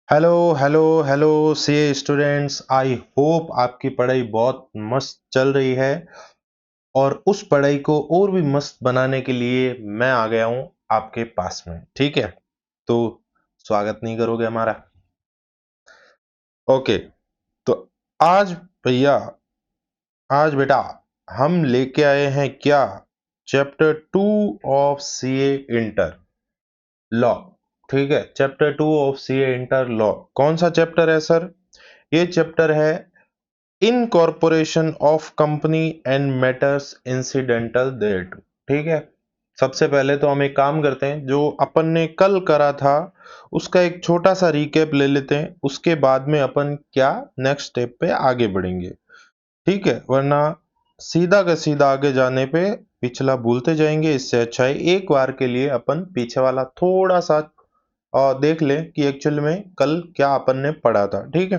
Hello hello hello सी students. I hope आपकी पढ़ाई बहुत मस्त चल रही है और उस पढ़ाई को और भी मस्त बनाने के लिए मैं आ गया हूँ आपके पास में। ठीक है, तो स्वागत नहीं करोगे हमारा? ओके, तो आज भैया, आज बेटा हम लेके आए हैं क्या? चैप्टर 2 ऑफ सीए इंटर लॉ। ठीक है, चैप्टर 2 ऑफ सीए इंटर लॉ। कौन सा चैप्टर है सर? ये चैप्टर है incorporation of company and matters incidental thereto. ठीक है, सबसे पहले तो हम एक काम करते हैं, जो अपन ने कल करा था उसका एक छोटा सा रिकैप ले लेते हैं, उसके बाद में अपन क्या नेक्स्ट स्टेप पे आगे बढ़ेंगे। ठीक है, वरना सीधा का सीधा आगे जाने पे पिछला भूलते जाएंगे। इससे अच्छा है एक बार के लिए अपन पीछे वाला थोड़ा सा देख लें कि एक्चुअल में कल क्या अपन ने पढ़ा था। ठीक है,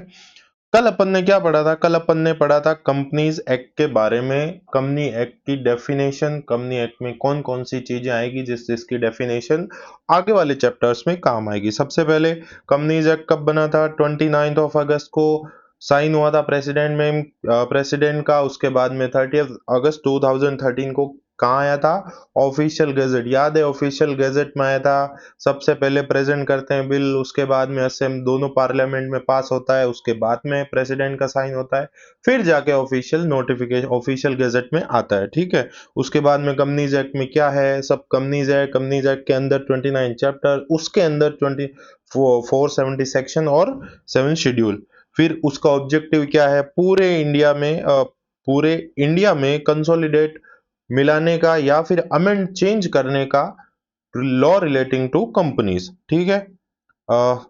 कल अपन ने क्या पढ़ा था? कल अपन ने पढ़ा था कंपनीज एक्ट के बारे में, कंपनी एक्ट की डेफिनेशन, कंपनी एक्ट में कौन कौन सी चीजें आएगी जिसकी डेफिनेशन आगे वाले चैप्टर्स में काम आएगी। सबसे पहले कंपनीज एक्ट कब बना था? 29 ऑफ अगस्त को साइन हुआ था प्रेसिडेंट का। उसके बाद में 30 अगस्त 2013 को कहाँ आया था? Official gazette. याद है, ऑफिशियल गैजेट में आया था। सबसे पहले प्रेजेंट करते हैं बिल, उसके बाद में असेंबली दोनों पार्लियामेंट में पास होता है, उसके बाद में प्रेसिडेंट का साइन होता है, फिर जाके ऑफिशियल नोटिफिकेशन ऑफिशियल गैजेट में आता है। ठीक है, उसके बाद में कंपनीज एक्ट में क्या है? सब कंपनीज एक्ट के अंदर 29 चैप्टर, उसके अंदर 470 सेक्शन और 7 शेड्यूल। फिर उसका ऑब्जेक्टिव क्या है? पूरे इंडिया में कंसोलिडेट मिलाने का या फिर अमेंड चेंज करने का लॉ रिलेटिंग टू कंपनीज। ठीक है,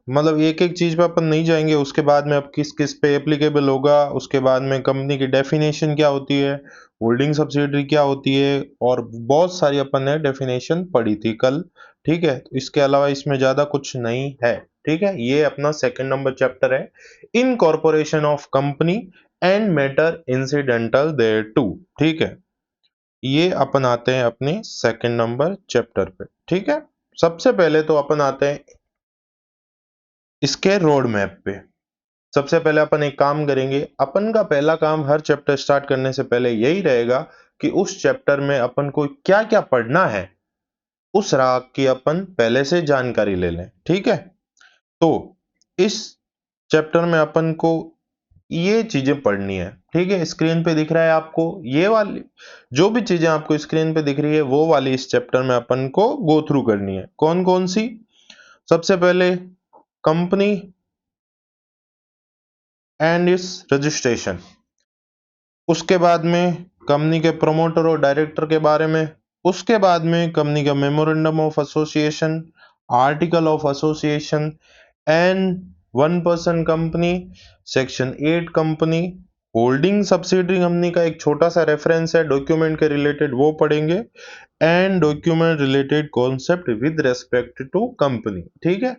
मतलब एक एक चीज पे अपन नहीं जाएंगे, उसके बाद में अब किस किस पे एप्लीकेबल होगा, उसके बाद में कंपनी की डेफिनेशन क्या होती है, होल्डिंग सब्सिडरी क्या होती है, और बहुत सारी अपन ने डेफिनेशन पढ़ी थी कल। ठीक है, तो इसके अलावा इसमें ज्यादा कुछ नहीं है। ठीक है, ये अपना सेकंड नंबर चैप्टर है, incorporation of company and matter incidental there to. ठीक है, ये अपन आते हैं अपने सेकंड नंबर चैप्टर पे। ठीक है, सबसे पहले तो अपन आते हैं इसके रोड मैप पे। सबसे पहले अपन एक काम करेंगे, अपन का पहला काम हर चैप्टर स्टार्ट करने से पहले यही रहेगा कि उस चैप्टर में अपन को क्या क्या पढ़ना है, उस राह की अपन पहले से जानकारी ले लें। ठीक है, तो इस चैप्टर में अपन को ये चीजें पढ़नी है। ठीक है, स्क्रीन पे दिख रहा है आपको ये वाली, जो भी चीजें आपको स्क्रीन पे दिख रही है वो वाली इस चैप्टर में अपन को गो थ्रू करनी है। कौन कौन सी? सबसे पहले कंपनी एंड इट्स रजिस्ट्रेशन, उसके बाद में कंपनी के प्रमोटर और डायरेक्टर के बारे में, उसके बाद में कंपनी का memorandum of association, article of association and one person company, section 8 company, holding subsidiary company का एक छोटा सा रेफरेंस है डॉक्यूमेंट के रिलेटेड, वो पढ़ेंगे, and document related concept with respect to company. ठीक है,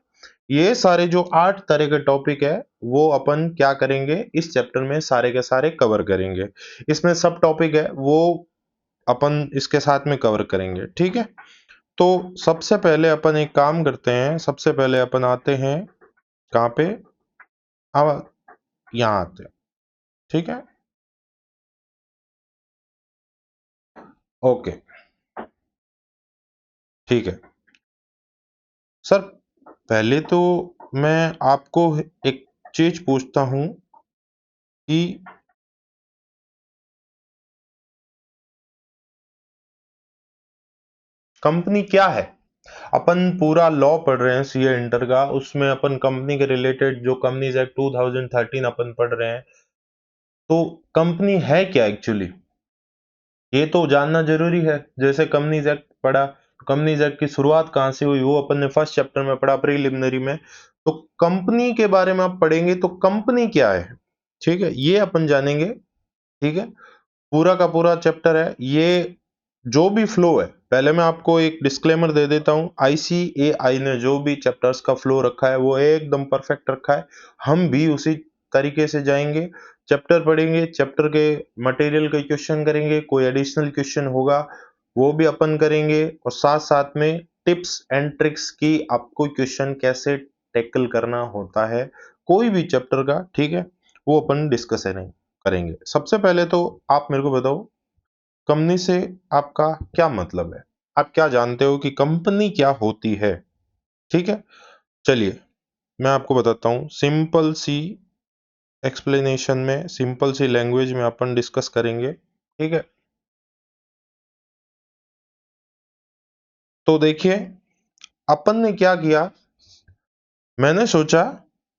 ये सारे जो 8 तरह के टॉपिक है वो अपन क्या करेंगे इस चैप्टर में सारे के सारे कवर करेंगे। इसमें सब टॉपिक है वो अपन इसके साथ में कवर करेंगे। ठीक है, तो सबसे पहले अपन एक काम करते हैं, सबसे पहले अपन आते हैं कहाँ पे? अब यहाँ आते हैं। ठीक है, ओके, ठीक है सर। पहले तो मैं आपको एक चीज पूछता हूं कि कंपनी क्या है? अपन पूरा लॉ पढ़ रहे हैं सीए इंटर का, उसमें अपन कंपनी के रिलेटेड जो कंपनीज एक्ट 2013 अपन पढ़ रहे हैं, तो कंपनी है क्या एक्चुअली, ये तो जानना जरूरी है। जैसे कंपनीज एक्ट पढ़ा, कंपनीज एक्ट की शुरुआत कहाँ से हुई वो अपन ने फर्स्ट चैप्टर में पढ़ा प्रीलिमिनरी में। तो कंपनी के बारे में आप पढ़ेंगे तो कंपनी क्या है, ठीक है, ये अपन जानेंगे। ठीक है, पूरा का पूरा चैप्टर है ये, जो भी फ्लो है, पहले मैं आपको एक डिस्क्लेमर दे देता हूं, आईसीएआई ने जो भी चैप्टर्स का फ्लो रखा है वो एकदम परफेक्ट रखा है, हम भी उसी तरीके से जाएंगे। चैप्टर पढ़ेंगे, चैप्टर के मटेरियल के क्वेश्चन करेंगे, कोई एडिशनल क्वेश्चन होगा वो भी अपन करेंगे, और साथ साथ में टिप्स एंड ट्रिक्स की आपको क्वेश्चन कैसे टैकल करना होता है कोई भी चैप्टर का, ठीक है, वो अपन डिस्कस करेंगे। सबसे पहले तो आप मेरे को बताओ, कंपनी से आपका क्या मतलब है? आप क्या जानते हो कि कंपनी क्या होती है? ठीक है, चलिए मैं आपको बताता हूँ। सिंपल सी एक्सप्लेनेशन में, सिंपल सी लैंग्वेज में अपन डिस्कस करेंगे, ठीक है। तो देखिए, अपन ने क्या किया, मैंने सोचा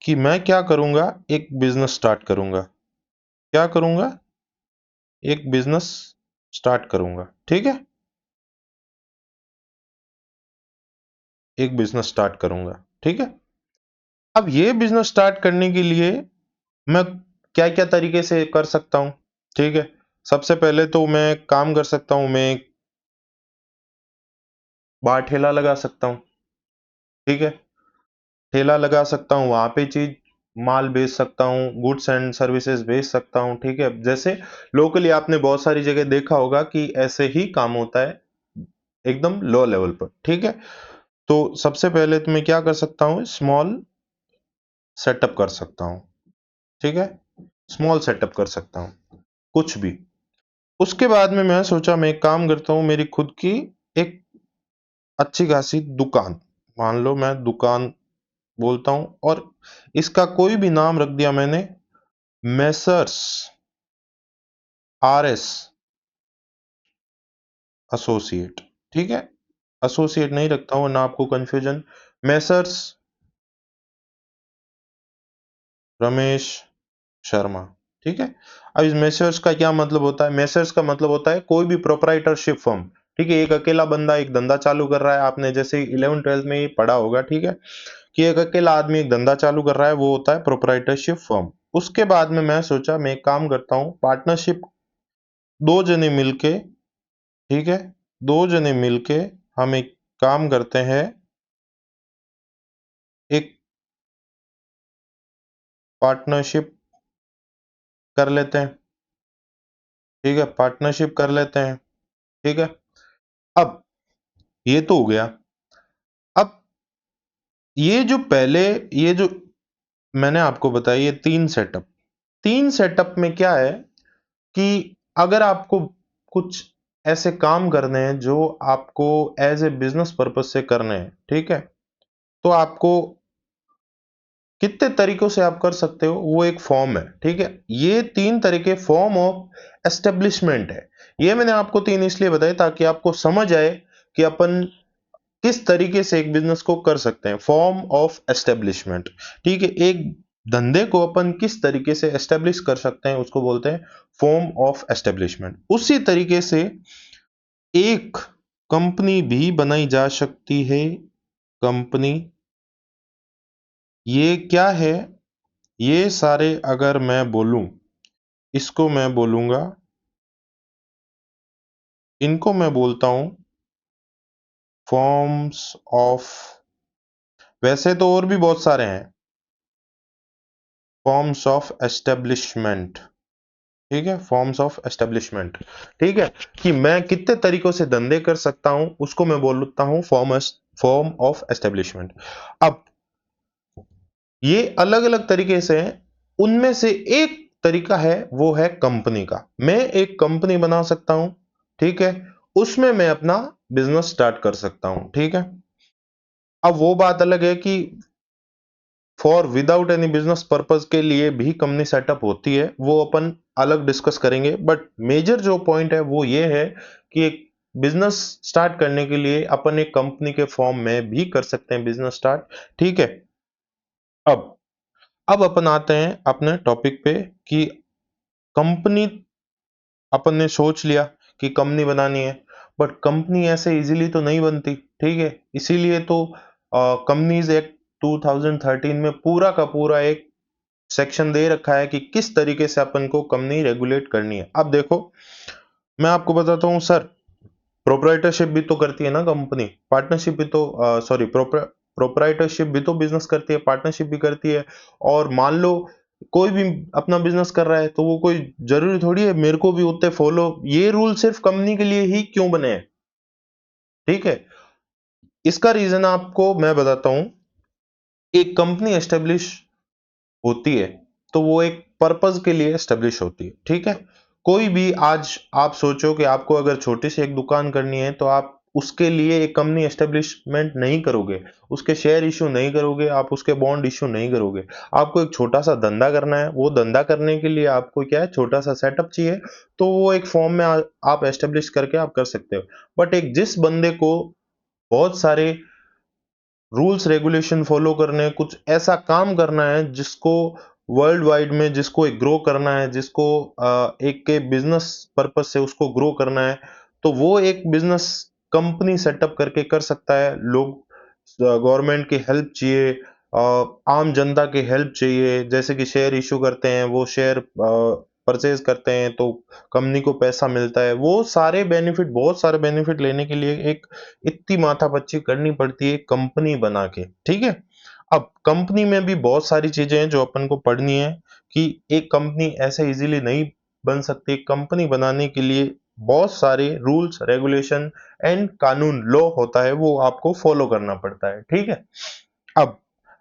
कि मैं क्या करूंगा, एक बिजनेस स्टार्ट करूंगा। क्या करूंगा? एक बिजनेस स्टार्ट करूंगा, ठीक है। एक बिजनेस स्टार्ट करूंगा, ठीक है। अब ये बिजनेस स्टार्ट करने के लिए मैं क्या क्या तरीके से कर सकता हूं, ठीक है। सबसे पहले तो मैं काम कर सकता हूं, मैं एक बार ठेला लगा सकता हूं, ठीक है। ठेला लगा सकता हूँ, वहां पे चीज माल बेच सकता हूँ, गुड्स एंड सर्विसेज बेच सकता हूँ, ठीक है। जैसे लोकली आपने बहुत सारी जगह देखा होगा कि ऐसे ही काम होता है, एकदम लो लेवल पर, ठीक है। तो सबसे पहले तो मैं क्या कर सकता हूँ, स्मॉल सेटअप कर सकता हूँ, ठीक है। स्मॉल सेटअप कर सकता हूँ, कुछ भी। उसके बाद में मैं सोचा मैं एक काम करता हूँ, मेरी खुद की एक अच्छी खासी दुकान, मान लो मैं दुकान बोलता हूँ, और इसका कोई भी नाम रख दिया मैंने, मेसर्स आर एस एसोसिएट, ठीक है। एसोसिएट नहीं रखता हूं ना, आपको कंफ्यूजन। मेसर्स रमेश शर्मा, ठीक है। अब इस मेसर्स का क्या मतलब होता है? मेसर्स का मतलब होता है कोई भी प्रोपराइटरशिप फर्म, ठीक है। एक अकेला बंदा एक धंधा चालू कर रहा है, आपने जैसे 11 12 में ही पढ़ा होगा, ठीक है, कि एक अकेला आदमी एक धंधा चालू कर रहा है, वो होता है प्रोपराइटरशिप फर्म। उसके बाद में मैं सोचा मैं एक काम करता हूं, पार्टनरशिप, दो जने मिलके, ठीक है, दो जने मिलके हम एक काम करते हैं, एक पार्टनरशिप कर लेते हैं, ठीक है, पार्टनरशिप कर लेते हैं, ठीक है। अब ये तो हो गया। अब ये जो पहले, ये जो मैंने आपको बताया, ये तीन सेटअप में क्या है कि अगर आपको कुछ ऐसे काम करने हैं जो आपको एज ए बिजनेस पर्पज से करने हैं, ठीक है, तो आपको कितने तरीकों से आप कर सकते हो, वो एक फॉर्म है, ठीक है। ये तीन तरीके फॉर्म ऑफ एस्टेब्लिशमेंट है। ये मैंने आपको तीन इसलिए बताए ताकि आपको समझ आए कि अपन किस तरीके से एक बिजनेस को कर सकते हैं। फॉर्म ऑफ एस्टेब्लिशमेंट, ठीक है, एक धंधे को अपन किस तरीके से एस्टेब्लिश कर सकते हैं, उसको बोलते हैं फॉर्म ऑफ एस्टेब्लिशमेंट। उसी तरीके से एक कंपनी भी बनाई जा सकती है। कंपनी, ये क्या है? ये सारे अगर मैं बोलूं, इसको मैं बोलूंगा, इनको मैं बोलता हूं फॉर्म्स ऑफ, वैसे तो और भी बहुत सारे हैं, फॉर्म्स ऑफ एस्टेब्लिशमेंट, ठीक है, फॉर्म्स ऑफ एस्टेब्लिशमेंट, ठीक है, कि मैं कितने तरीकों से धंधे कर सकता हूं, उसको मैं बोलता हूं फॉर्म ऑफ एस्टेब्लिशमेंट। अब ये अलग अलग तरीके से हैं, उनमें से एक तरीका है, वो है कंपनी का। मैं एक कंपनी बना सकता हूं, ठीक है, उसमें मैं अपना बिजनेस स्टार्ट कर सकता हूं, ठीक है। अब वो बात अलग है कि for without any business purpose के लिए भी कंपनी सेटअप होती है, वो अपन अलग डिस्कस करेंगे। बट मेजर जो पॉइंट है वो ये है कि एक बिजनेस स्टार्ट करने के लिए अपन एक कंपनी के फॉर्म में भी कर सकते हैं बिजनेस स्टार्ट, ठीक है। अब अब अपन आते हैं अपने टॉपिक पे कि कंपनी, अपन ने सोच लिया कि कंपनी बनानी है, बट कंपनी ऐसे इजीली तो नहीं बनती, ठीक है। इसीलिए तो कंपनीज एक्ट 2013 में पूरा का पूरा एक सेक्शन दे रखा है कि किस तरीके से अपन को कंपनी रेगुलेट करनी है। अब देखो, मैं आपको बताता हूँ सर, प्रोप्राइटरशिप भी तो करती है ना कंपनी, पार्टनरशिप भी तो, सॉरी, प्रोप्राइटरशिप भी तो बिजनेस करती है, पार्टनरशिप भी करती है। और मान लो कोई भी अपना बिजनेस कर रहा है, तो वो कोई जरूरी थोड़ी है मेरे को भी उतने फॉलो, ये रूल सिर्फ कंपनी के लिए ही क्यों बने हैं, ठीक है। इसका रीजन आपको मैं बताता हूं। एक कंपनी एस्टेब्लिश होती है तो वो एक पर्पज के लिए एस्टेब्लिश होती है, ठीक है। कोई भी आज आप सोचो कि आपको अगर छोटी सी एक दुकान करनी है तो आप उसके लिए एक कंपनी एस्टेब्लिशमेंट नहीं करोगे, उसके शेयर इशू नहीं करोगे, आप उसके बॉन्ड इशू नहीं करोगे। आपको एक छोटा सा धंधा करना है, वो धंधा करने के लिए आपको क्या है, छोटा सा सेटअप चाहिए, तो वो एक फॉर्म में आप एस्टेब्लिश करके आप कर सकते हो। बट एक जिस बंदे को बहुत सारे रूल्स रेगुलेशन फॉलो करने हैं, कुछ ऐसा काम करना है जिसको वर्ल्ड वाइड में जिसको एक ग्रो करना है, जिसको एक के बिजनेस पर्पस से उसको ग्रो करना है, तो वो एक बिजनेस कंपनी सेटअप करके कर सकता है। लोग गवर्नमेंट की हेल्प चाहिए, आम जनता की हेल्प चाहिए, जैसे कि शेयर इशू करते हैं, वो शेयर परचेज करते हैं तो कंपनी को पैसा मिलता है। वो सारे बेनिफिट, बहुत सारे बेनिफिट लेने के लिए एक इतनी माथापच्ची करनी पड़ती है कंपनी बना के, ठीक है। अब कंपनी में भी बहुत सारी चीजें हैं जो अपन को पढ़नी है कि एक कंपनी ऐसे इजीली नहीं बन सकती। कंपनी बनाने के लिए बहुत सारे रूल्स रेगुलेशन एंड कानून लॉ होता है, वो आपको फॉलो करना पड़ता है, ठीक है। अब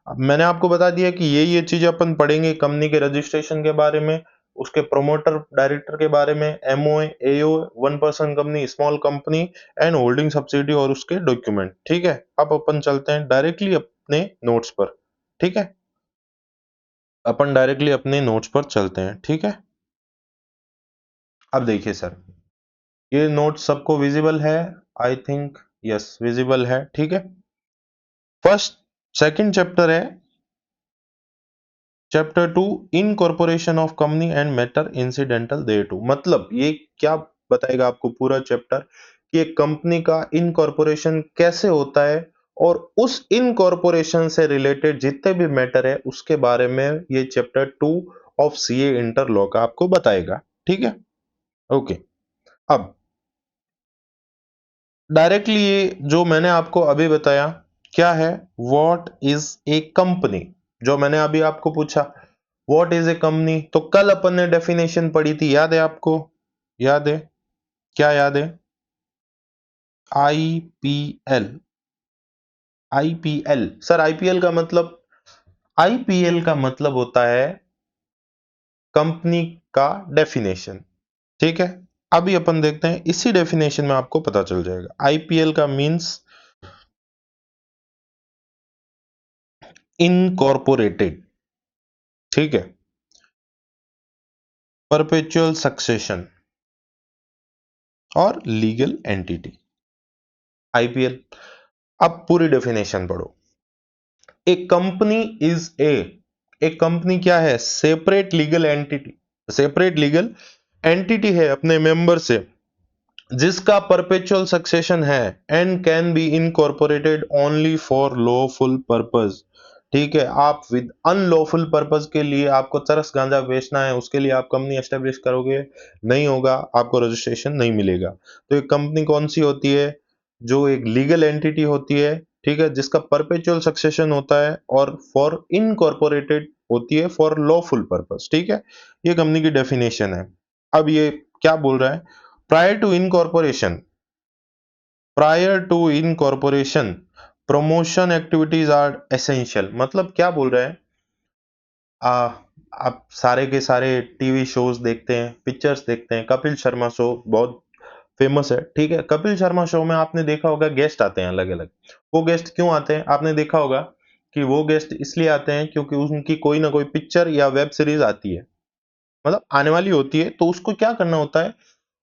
मैंने आपको बता दिया कि ये चीजें अपन पढ़ेंगे कंपनी के रजिस्ट्रेशन के बारे में, उसके प्रोमोटर डायरेक्टर के बारे में, MOA, AO, one person company, small company and holding subsidy और उसके डॉक्यूमेंट, ठीक है। अब अपन चलते हैं डायरेक्टली अपने नोट्स पर, ठीक है। अपन डायरेक्टली अपने नोट्स पर चलते हैं, ठीक है। अब देखिए सर, ये नोट सबको विजिबल है? आई थिंक यस विजिबल है, ठीक है। फर्स्ट सेकंड चैप्टर है chapter 2, incorporation of company and matter incidental thereto. मतलब ये क्या बताएगा आपको पूरा चैप्टर कि एक कंपनी का इनकॉर्पोरेशन कैसे होता है, और उस इनकॉर्पोरेशन से रिलेटेड जितने भी मैटर है उसके बारे में ये चैप्टर 2 ऑफ सीए इंटर लॉ का आपको बताएगा, ठीक है। ओके। अब डायरेक्टली ये जो मैंने आपको अभी बताया क्या है, व्हाट इज ए कंपनी, जो मैंने अभी आपको पूछा व्हाट इज ए कंपनी, तो कल अपन ने डेफिनेशन पढ़ी थी, याद है आपको? याद है? क्या याद है? आईपीएल। आईपीएल सर, आईपीएल का मतलब होता है कंपनी का डेफिनेशन, ठीक है। अभी अपन देखते हैं, इसी डेफिनेशन में आपको पता चल जाएगा। आईपीएल का मींस इनकॉर्पोरेटेड, ठीक है, परपेचुअल सक्सेशन और लीगल एंटिटी, आईपीएल। अब पूरी डेफिनेशन पढ़ो। ए कंपनी इज एक कंपनी क्या है? Separate legal entity, separate legal entity है अपने मेंबर से, जिसका परपेचुअल सक्सेशन है and can be incorporated only for lawful purpose, ठीक है। आप विद अनलॉफुल पर्पस के लिए, आपको चरस गांजा बेचना है, उसके लिए आप कंपनी एस्टेब्लिश करोगे, नहीं होगा, आपको रजिस्ट्रेशन नहीं मिलेगा। तो एक कंपनी कौन सी होती है? जो एक लीगल एंटिटी होती है, ठीक है, जिसका परपेचुअल सक्सेशन होता है और फॉर इनकॉर्पोरेटेड होती है फॉर लॉफुल पर्पस, ठीक है। ये कंपनी की डेफिनेशन है। अब ये क्या बोल रहा है? prior to incorporation prior to incorporation promotion activities are essential। मतलब क्या बोल रहे हैं? आ, आप सारे के सारे टीवी शोज देखते हैं, पिक्चर्स देखते हैं, कपिल शर्मा शो बहुत फेमस है, ठीक है। कपिल शर्मा शो में आपने देखा होगा गेस्ट आते हैं अलग अलग। वो गेस्ट क्यों आते हैं? आपने देखा होगा कि वो गेस्ट इसलिए आते हैं क्योंकि उनकी कोई ना कोई पिक्चर या वेब सीरीज आती है, मतलब आने वाली होती है, तो उसको क्या करना होता है,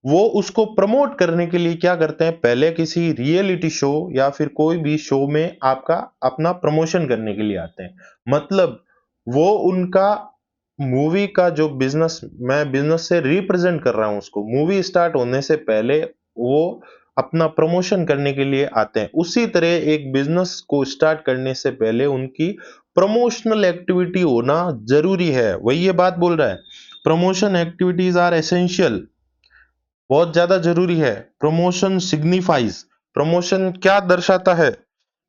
वो उसको प्रमोट करने के लिए क्या करते हैं, पहले किसी रियलिटी शो या फिर कोई भी शो में आपका अपना प्रमोशन करने के लिए आते हैं। मतलब वो उनका मूवी का जो बिजनेस, मैं बिजनेस से रिप्रेजेंट कर रहा हूं उसको, मूवी स्टार्ट होने से पहले वो अपना प्रमोशन करने के लिए आते हैं। उसी तरह एक बिजनेस को स्टार्ट करने से पहले उनकी प्रमोशनल एक्टिविटी होना जरूरी है, वही ये बात बोल रहा है। प्रमोशन एक्टिविटीज आर एसेंशियल, बहुत ज्यादा जरूरी है। प्रमोशन सिग्निफाइज, प्रमोशन क्या दर्शाता है?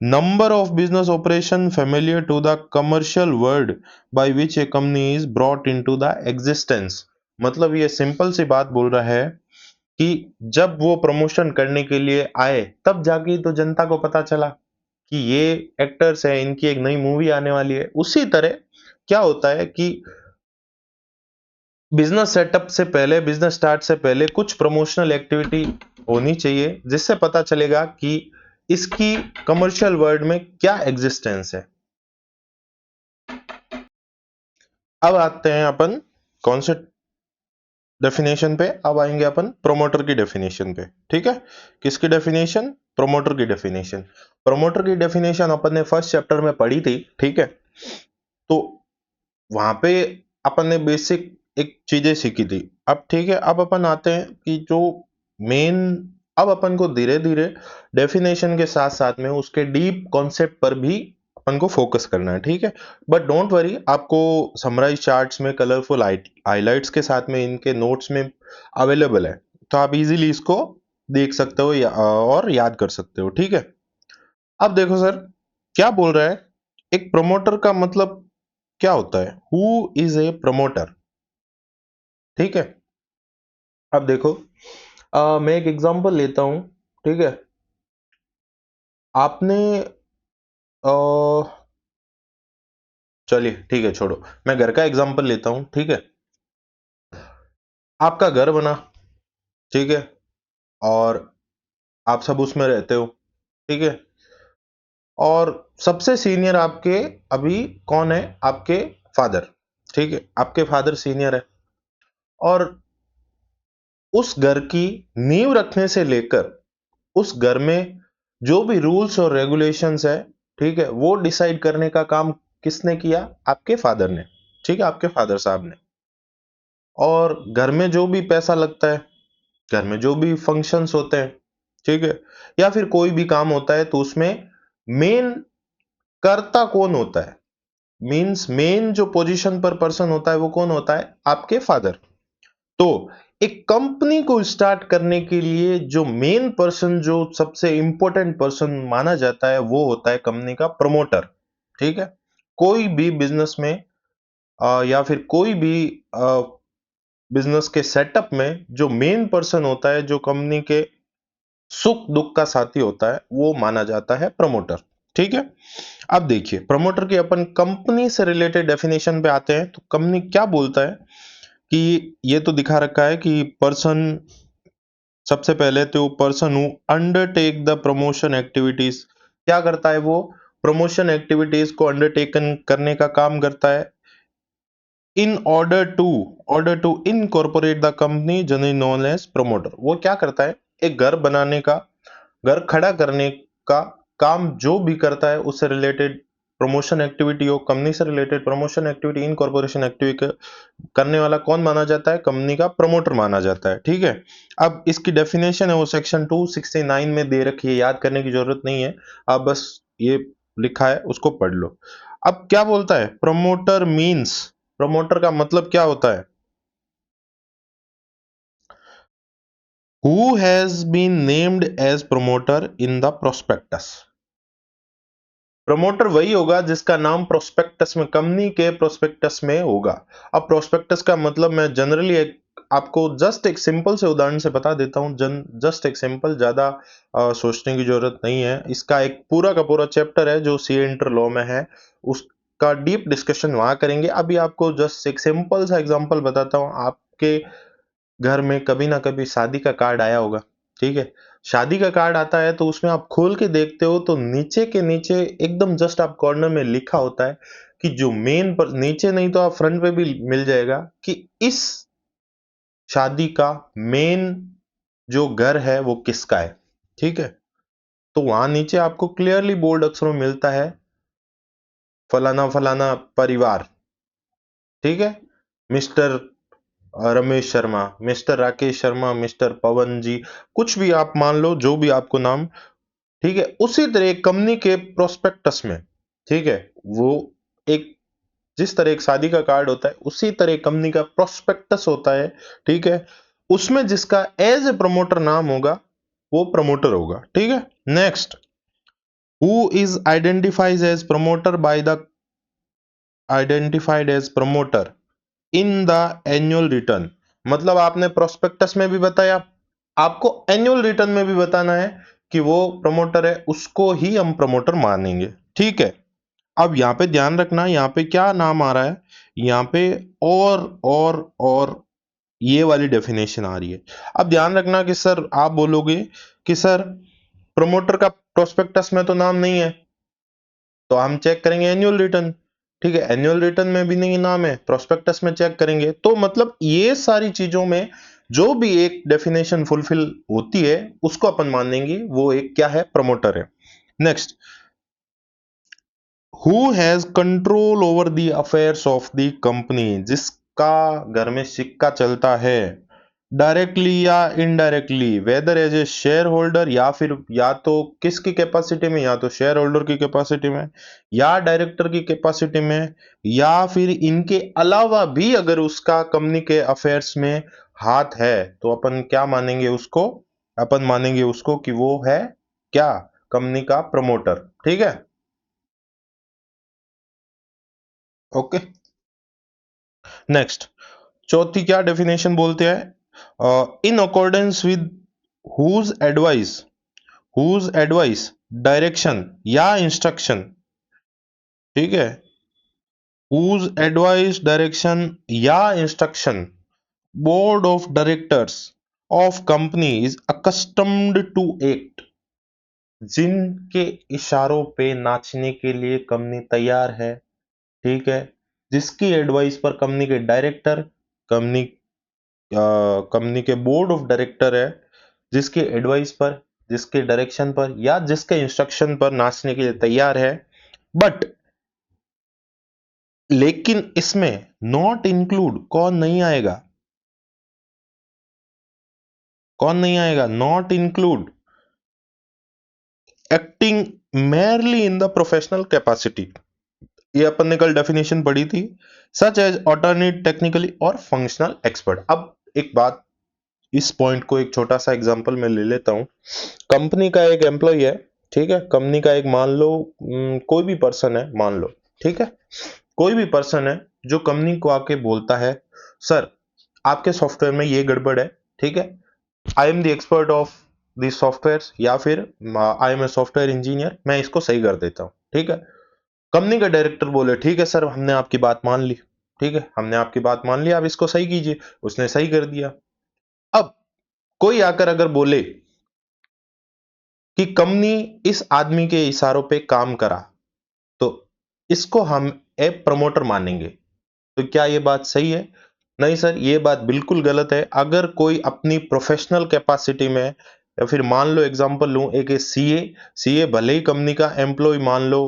Number of business operation familiar to the commercial world by which a company is brought into the existence. मतलब ये सिंपल सी बात बोल रहा है कि जब वो प्रमोशन करने के लिए आए तब जाके तो जनता को पता चला, कि ये एक्टर्स हैं, इनकी एक नई मूवी आने वाली है, उसी तरह क्या होता है कि बिजनेस सेटअप से पहले, बिजनेस स्टार्ट से पहले कुछ प्रमोशनल एक्टिविटी होनी चाहिए, जिससे पता चलेगा कि इसकी कमर्शियल वर्ल्ड में क्या एग्जिस्टेंस है। अब आते हैं अपन कौन से डेफिनेशन पे, अब आएंगे अपन प्रोमोटर की डेफिनेशन पे। ठीक है, किसकी डेफिनेशन? प्रोमोटर की डेफिनेशन। प्रोमोटर की डेफिनेशन अपन ने फर्स्ट चैप्टर में पढ़ी थी। ठीक है, तो वहां पे अपन ने बेसिक एक चीजें सीखी थी। अब ठीक है, अब अपन आते हैं कि जो मेन, अब अपन को धीरे धीरे डेफिनेशन के साथ साथ में उसके डीप कॉन्सेप्ट पर भी अपन को फोकस करना है। ठीक है, बट डोंट वरी, आपको समराइज चार्ट्स में कलरफुल हाइलाइट्स के साथ में इनके नोट्स में अवेलेबल है, तो आप इजीली इसको देख सकते हो और याद कर सकते हो। ठीक है, अब देखो सर क्या बोल रहा है, एक प्रमोटर का मतलब क्या होता है? Who is a promoter? ठीक है, अब देखो, मैं एक एग्जांपल लेता हूं। ठीक है, आपने अ, चलिए ठीक है, छोड़ो, मैं घर का एग्जांपल लेता हूं। ठीक है, आपका घर बना, ठीक है, और आप सब उसमें रहते हो। ठीक है, और सबसे सीनियर आपके अभी कौन है? आपके फादर। ठीक है, आपके फादर सीनियर है, और उस घर की नींव रखने से लेकर उस घर में जो भी रूल्स और रेगुलेशंस है, ठीक है, वो डिसाइड करने का काम किसने किया? आपके फादर ने। ठीक है, आपके फादर साहब ने। और घर में जो भी पैसा लगता है, घर में जो भी फंक्शंस होते हैं, ठीक है, या फिर कोई भी काम होता है, तो उसमें मेन कर्ता कौन होता है? मींस मेन जो पोजीशन पर पर्सन होता है वो कौन होता है? आपके फादर। तो एक कंपनी को स्टार्ट करने के लिए जो मेन पर्सन, जो सबसे इंपॉर्टेंट पर्सन माना जाता है, वो होता है कंपनी का प्रमोटर। ठीक है, कोई भी बिजनेस में या फिर कोई भी बिजनेस के सेटअप में जो मेन पर्सन होता है, जो कंपनी के सुख दुख का साथी होता है, वो माना जाता है प्रमोटर। ठीक है, अब देखिए प्रमोटर की अपन कंपनी से रिलेटेड डेफिनेशन पे आते हैं, तो कंपनी क्या बोलता है कि ये तो दिखा रखा है कि पर्सन, सबसे पहले तो person who undertake the promotion activities, क्या करता है वो? प्रमोशन एक्टिविटीज को अंडरटेकन करने का काम करता है। In order to incorporate the company generally known as promoter. वो क्या करता है? एक घर बनाने का, घर खड़ा करने का काम जो भी करता है, उससे रिलेटेड प्रमोशन एक्टिविटी हो, कंपनी से related promotion activity, incorporation activity करने वाला कौन माना जाता है? कंपनी का प्रमोटर माना जाता है। ठीक है, अब इसकी डेफिनेशन है वो सेक्शन 269 में दे रखी है, याद करने की जरूरत नहीं है, आप बस ये लिखा है उसको पढ़ लो। अब क्या बोलता है? प्रमोटर मींस, प्रमोटर का मतलब क्या होता है? Who has been named as promoter in the prospectus. Promoter वही होगा जिसका नाम प्रोस्पेक्टस में, कंपनी के प्रोस्पेक्टस में होगा। अब प्रोस्पेक्टस का मतलब मैं जनरली एक आपको जस्ट एक सिंपल से उदाहरण से बता देता हूं, जस्ट एक सिंपल, ज्यादा सोचने की जरूरत नहीं है। इसका एक पूरा का पूरा चैप्टर है जो सीए इंटर लॉ में है, उसका डीप डिस्कशन वहां करेंगे। अभी आपको जस्ट एक सिंपल सा एग्जांपल बताता हूं। आपके घर में कभी ना कभी शादी का कार्ड आया होगा। ठीक है, शादी का कार्ड आता है तो उसमें आप खोल के देखते हो, तो नीचे के नीचे एकदम जस्ट आप कॉर्नर में लिखा होता है कि जो मेन पर, नीचे नहीं तो आप फ्रंट पे भी मिल जाएगा कि इस शादी का मेन जो घर है वो किसका है। ठीक है, तो वहां नीचे आपको क्लियरली बोल्ड अक्षरों में मिलता है फलाना फलाना परिवार। ठीक है, mister Ramesh Sharma, mister Rakesh Sharma, mister Pawan ji, कुछ भी आप मान लो, जो भी आपको नाम। ठीक है, उसी तरह कंपनी के प्रोस्पेक्टस में, ठीक है, वो एक, जिस तरह एक शादी का कार्ड होता है, उसी तरह कंपनी का प्रोस्पेक्टस होता है। ठीक है, उसमें जिसका एज ए प्रमोटर नाम होगा वो प्रमोटर होगा। ठीक है, next, who is identifies as promoter by the, identified as promoter in the annual return. मतलब आपने प्रोस्पेक्टस में भी बताया, आपको एनुअल रिटर्न में भी बताना है कि वो प्रमोटर है उसको ही हम प्रमोटर मानेंगे, ठीक है। अब यहाँ पे ध्यान रखना, यहाँ पे क्या नाम आ रहा है, यहाँ पे और ये वाली डेफिनेशन आ रही है। अब ध्यान रखना कि सर आप बोलोगे कि सर प्रमोटर का प्रोस्पेक्टस में तो नाम नहीं है, तो हम चेक करेंगे एनुअल रिटर्न, ठीक है। एनुअल रिटर्न में भी नहीं नाम है, प्रोस्पेक्टस में चेक करेंगे। तो मतलब ये सारी चीजों में जो भी एक डेफिनेशन फुलफिल होती है उसको अपन मानेंगे वो एक क्या है, प्रमोटर है। Next, who has control over the affairs of the company, जिसका घर में सिक्का चलता है, डायरेक्टली या indirectly, whether as a share holder, या फिर या तो किसकी कैपेसिटी में, या तो शेयर होल्डर की कैपेसिटी में, या डायरेक्टर की कैपेसिटी में, या फिर इनके अलावा भी अगर उसका कंपनी के अफेयर्स में हाथ है, तो अपन क्या मानेंगे उसको, अपन मानेंगे उसको कि वो है क्या, कंपनी का प्रमोटर, ठीक है। ओके, नेक्स्ट, चौथी क्या डेफिनेशन बोलते हैं, in accordance with whose advice, whose advice, direction या इंस्ट्रक्शन, ठीक है, हुज एडवाइस, डायरेक्शन या instruction, board of directors of company is accustomed to act, जिनके इशारों पे नाचने के लिए कंपनी तैयार है, ठीक है, जिसकी एडवाइस पर कंपनी के डायरेक्टर, कंपनी कंपनी के बोर्ड ऑफ डायरेक्टर है, जिसके एडवाइस पर, जिसके डायरेक्शन पर या जिसके इंस्ट्रक्शन पर नाचने के लिए तैयार है, बट लेकिन इसमें नॉट इंक्लूड कौन नहीं आएगा, कौन नहीं आएगा, not include acting merely in the professional capacity, ये अपन ने कल डेफिनेशन पढ़ी थी, सच एज ऑल्टरनेट टेक्निकली और फंक्शनल एक्सपर्ट। अब एक बात, इस पॉइंट को एक छोटा सा एग्जांपल में ले लेता हूं। कंपनी का एक एम्प्लॉय है, ठीक है, कंपनी का एक मान लो कोई भी पर्सन है, मान लो, ठीक है, कोई भी पर्सन है जो कंपनी को आके बोलता है, सर आपके सॉफ्टवेयर में ये गड़बड़ है, ठीक है, I am the expert of this software, या फिर I am a software engineer, मैं इसको सही कर देता हूं, ठीक है। कंपनी का डायरेक्टर बोले, ठीक है सर हमने आपकी बात मान ली, ठीक है, हमने आपकी बात मान ली, आप इसको सही कीजिए, उसने सही कर दिया। अब कोई आकर अगर बोले कि कंपनी इस आदमी के इशारों पे काम करा, तो इसको हम ए प्रमोटर मानेंगे, तो क्या ये बात सही है? नहीं सर, ये बात बिल्कुल गलत है। अगर कोई अपनी प्रोफेशनल कैपेसिटी में, या फिर मान लो एग्जांपल लूं, एक सीए, सीए भले ही कंपनी का एम्प्लॉय मान लो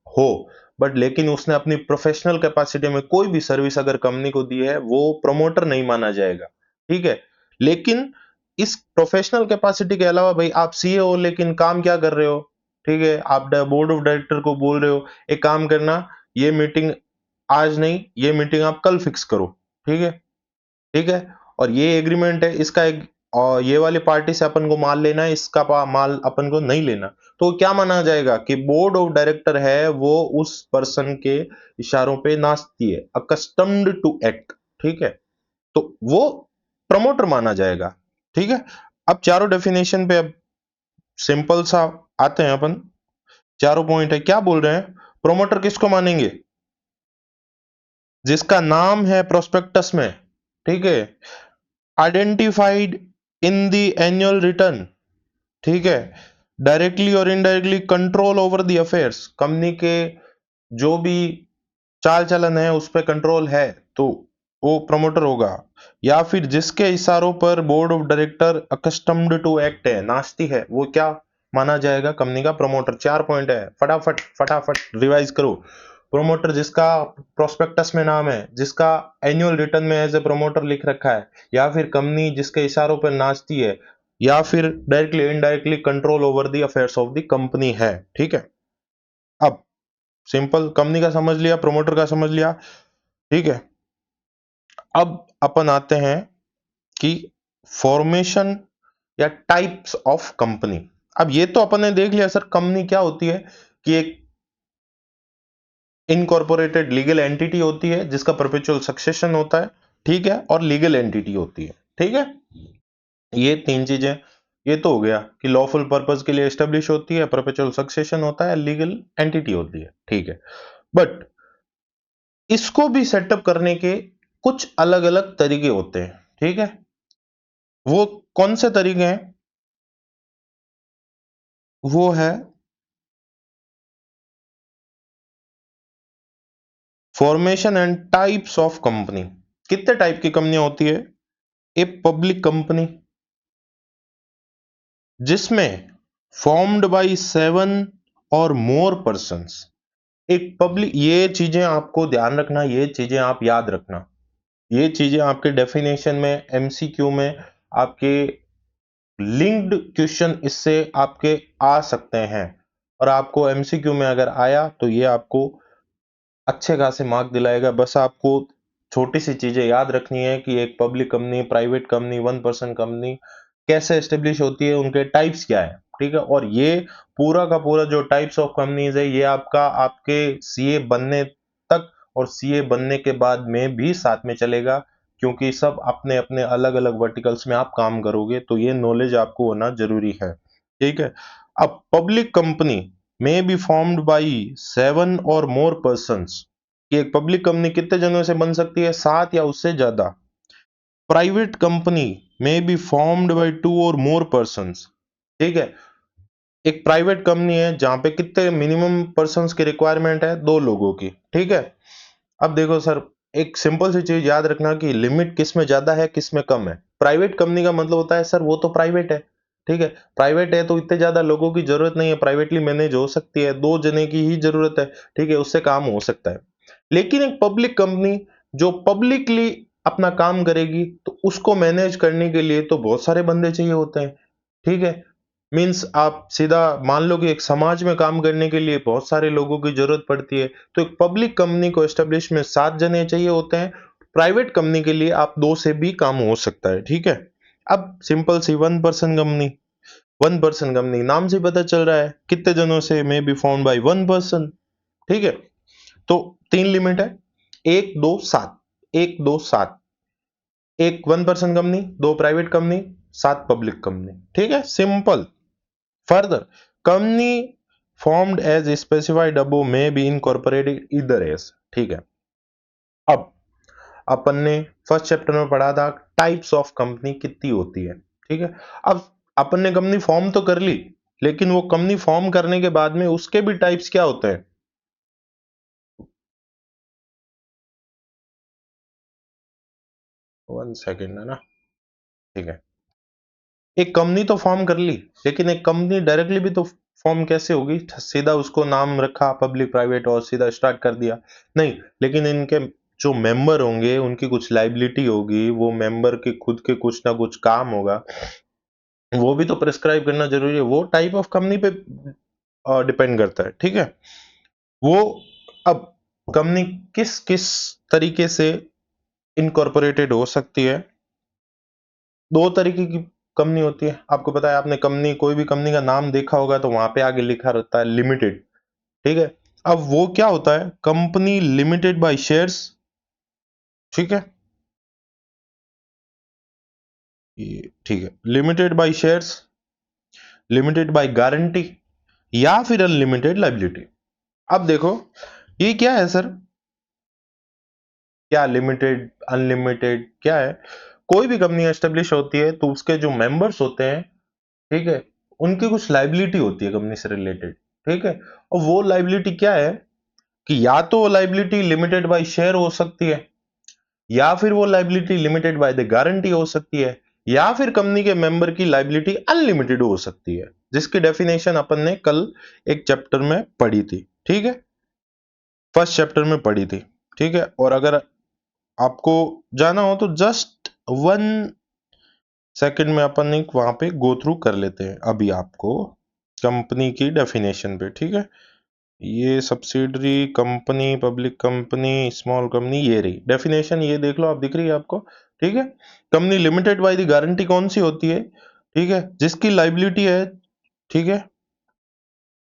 हो, बट लेकिन उसने अपनी प्रोफेशनल कैपेसिटी में कोई भी सर्विस अगर कंपनी को दी है, वो प्रमोटर नहीं माना जाएगा, ठीक है। लेकिन इस प्रोफेशनल कैपेसिटी के अलावा भाई आप सीए हो लेकिन काम क्या कर रहे हो, ठीक है, आप बोर्ड ऑफ डायरेक्टर को बोल रहे हो एक काम करना, ये मीटिंग आज नहीं, ये मीटिंग आप कल फिक्स करो, ठीक है, ठीक है, और ये एग्रीमेंट है इसका एक, और ये वाली पार्टी से अपन को माल लेना है, इसका माल अपन को नहीं लेना, तो क्या माना जाएगा कि बोर्ड ऑफ डायरेक्टर है वो उस पर्सन के इशारों पे नाचती है, अकस्टम्ड टू एक्ट, ठीक है, तो वो प्रमोटर माना जाएगा, ठीक है। अब चारों डेफिनेशन पे अब सिंपल सा आते हैं अपन, चारों पॉइंट है, क्या बोल रहे हैं, प्रोमोटर किसको मानेंगे, जिसका नाम है प्रोस्पेक्टस में, ठीक है, identified in the annual return, ठीक है, डायरेक्टली और indirectly control over the affairs, company के जो भी चाल चलन है उस पर कंट्रोल है, तो वो प्रमोटर होगा, या फिर जिसके इशारों पर board of director accustomed to act है, नाचती है, वो क्या माना जाएगा, कंपनी का प्रमोटर। चार पॉइंट है, फटाफट फटाफट रिवाइज करो। प्रोमोटर जिसका प्रोस्पेक्टस में नाम है, जिसका एनुअल रिटर्न में एज ए प्रोमोटर लिख रखा है, या फिर कंपनी जिसके इशारों पर नाचती है, या फिर directly indirectly control over the affairs of the company है, ठीक है। अब सिंपल कंपनी का समझ लिया, प्रोमोटर का समझ लिया, ठीक है। अब अपन आते हैं कि फॉर्मेशन या टाइप्स ऑफ कंपनी। अब ये तो अपन ने देख लिया सर कंपनी क्या होती है, कि एक इनकॉर्पोरेटेड लीगल एंटिटी होती है जिसका परपेचुअल सक्सेशन होता है, ठीक है, और लीगल एंटिटी होती है, ठीक है, ये तीन चीजें। ये तो हो गया कि लॉफुल पर्पस के लिए एस्टेब्लिश होती है, परपेचुअल सक्सेशन होता है, लीगल एंटिटी होती है, ठीक है। बट इसको भी सेटअप करने के कुछ अलग अलग तरीके होते हैं, ठीक है। वो कौन से तरीके हैं? वो है formation and types of company. कितने टाइप की कंपनियां होती है? ए पब्लिक कंपनी जिसमें फॉर्म्ड बाय 7 और मोर पर्सन्स। एक पब्लिक, ये चीजें आपको ध्यान रखना, ये चीजें आप याद रखना, ये चीजें आपके डेफिनेशन में, एमसीक्यू में, आपके लिंक्ड क्वेश्चन इससे आपके आ सकते हैं। और आपको एमसीक्यू में अगर आया तो ये आपको अच्छे खासे मार्क दिलाएगा। बस आपको छोटी सी चीजें याद रखनी है कि एक public company, private company, one person company कैसे एस्टेब्लिश होती है, उनके टाइप्स क्या है, ठीक है। और ये पूरा का पूरा जो टाइप्स ऑफ कंपनीज है, ये आपका आपके सीए बनने तक और सीए बनने के बाद में भी साथ में चलेगा, क्योंकि सब अपने अपने अलग अलग वर्टिकल्स में आप काम करोगे, तो ये नॉलेज आपको होना जरूरी है, ठीक है। अब पब्लिक कंपनी में बी फॉर्म्ड बाई 7 और मोर पर्सन्स, कि एक पब्लिक कंपनी कितने जनों से बन सकती है? 7 या उससे ज्यादा। प्राइवेट कंपनी में बी फॉर्म्ड बाई 2 और मोर पर्सन्स, ठीक है। एक प्राइवेट कंपनी है जहां पे कितने मिनिमम पर्सन्स की रिक्वायरमेंट है? 2 लोगों की, ठीक है। अब देखो सर, एक सिंपल सी चीज याद रखना कि लिमिट किस में ज्यादा है, किस में कम है। प्राइवेट कंपनी का मतलब होता है सर वो तो प्राइवेट है, ठीक है। प्राइवेट है तो इतने ज्यादा लोगों की जरूरत नहीं है, प्राइवेटली मैनेज हो सकती है, 2 जने की ही जरूरत है, ठीक है, उससे काम हो सकता है। लेकिन एक पब्लिक कंपनी जो पब्लिकली अपना काम करेगी, तो उसको मैनेज करने के लिए तो बहुत सारे बंदे चाहिए होते हैं, ठीक है। मीन्स आप सीधा मान लो कि एक समाज में काम करने के लिए बहुत सारे लोगों की जरूरत पड़ती है, तो एक पब्लिक कंपनी को एस्टेब्लिश में 7 जने चाहिए होते हैं। प्राइवेट कंपनी के लिए आप 2 से भी काम हो सकता है, ठीक है। अब सिंपल सी one person company, one person company नाम से पता चल रहा है कितने जनों से, may be found by one person, ठीक है। तो 3 लिमिट है, 1 2 7, 1 2 7, एक one person company, 2 private company, 7 public company, ठीक है, simple. Further, company formed as specified above may be incorporated either as, ठीक है। अब अपन ने फर्स्ट चैप्टर में पढ़ा था टाइप्स ऑफ कंपनी कितनी होती है, ठीक है। अब अपन ने कंपनी फॉर्म तो कर ली, लेकिन वो कंपनी फॉर्म करने के बाद में उसके भी टाइप्स क्या होते हैं? 1 सेकेंड है ना, ठीक है। एक कंपनी तो फॉर्म कर ली, लेकिन एक कंपनी डायरेक्टली भी तो फॉर्म कैसे होगी? सीधा उसको नाम रखा पब्लिक प्राइवेट और सीधा स्टार्ट कर दिया? नहीं, लेकिन इनके जो मेंबर होंगे उनकी कुछ लाइबिलिटी होगी, वो मेंबर के खुद के कुछ ना कुछ काम होगा, वो भी तो प्रिस्क्राइब करना जरूरी है। वो टाइप ऑफ कंपनी पे डिपेंड करता है, ठीक है। वो अब कंपनी किस किस तरीके से इनकॉर्पोरेटेड हो सकती है? 2 तरीके की कंपनी होती है, आपको पता है। आपने कंपनी, कोई भी कंपनी का नाम देखा होगा तो वहां पे आगे लिखा रहता है लिमिटेड, ठीक है। अब वो क्या होता है? कंपनी लिमिटेड बाय शेयर्स, ठीक है, ये ठीक है, limited by shares, limited by guarantee, या फिर अनलिमिटेड लाइबिलिटी। अब देखो ये क्या है सर? क्या लिमिटेड, अनलिमिटेड क्या है? कोई भी कंपनी एस्टेब्लिश होती है तो उसके जो मेंबर्स होते हैं, ठीक है, उनकी कुछ लाइबिलिटी होती है कंपनी से रिलेटेड, ठीक है। और वो लाइबिलिटी क्या है कि या तो वो लाइबिलिटी लिमिटेड बाय शेयर हो सकती है, या फिर वो liability limited by the guarantee हो सकती है, या फिर कंपनी के मेंबर की लाइबिलिटी अनलिमिटेड हो सकती है, जिसकी डेफिनेशन अपन ने कल एक चैप्टर में पढ़ी थी, ठीक है, फर्स्ट चैप्टर में पढ़ी थी, ठीक है। और अगर आपको जाना हो तो जस्ट 1 सेकेंड में अपन एक वहां पे गो थ्रू कर लेते हैं अभी आपको कंपनी की डेफिनेशन पे, ठीक है। ये subsidiary company, public company, small company, ये रही डेफिनेशन, ये देख लो आप, दिख रही है आपको, ठीक है। Company limited by the guarantee कौन सी होती है? ठीक है, जिसकी लाइबिलिटी है, ठीक है,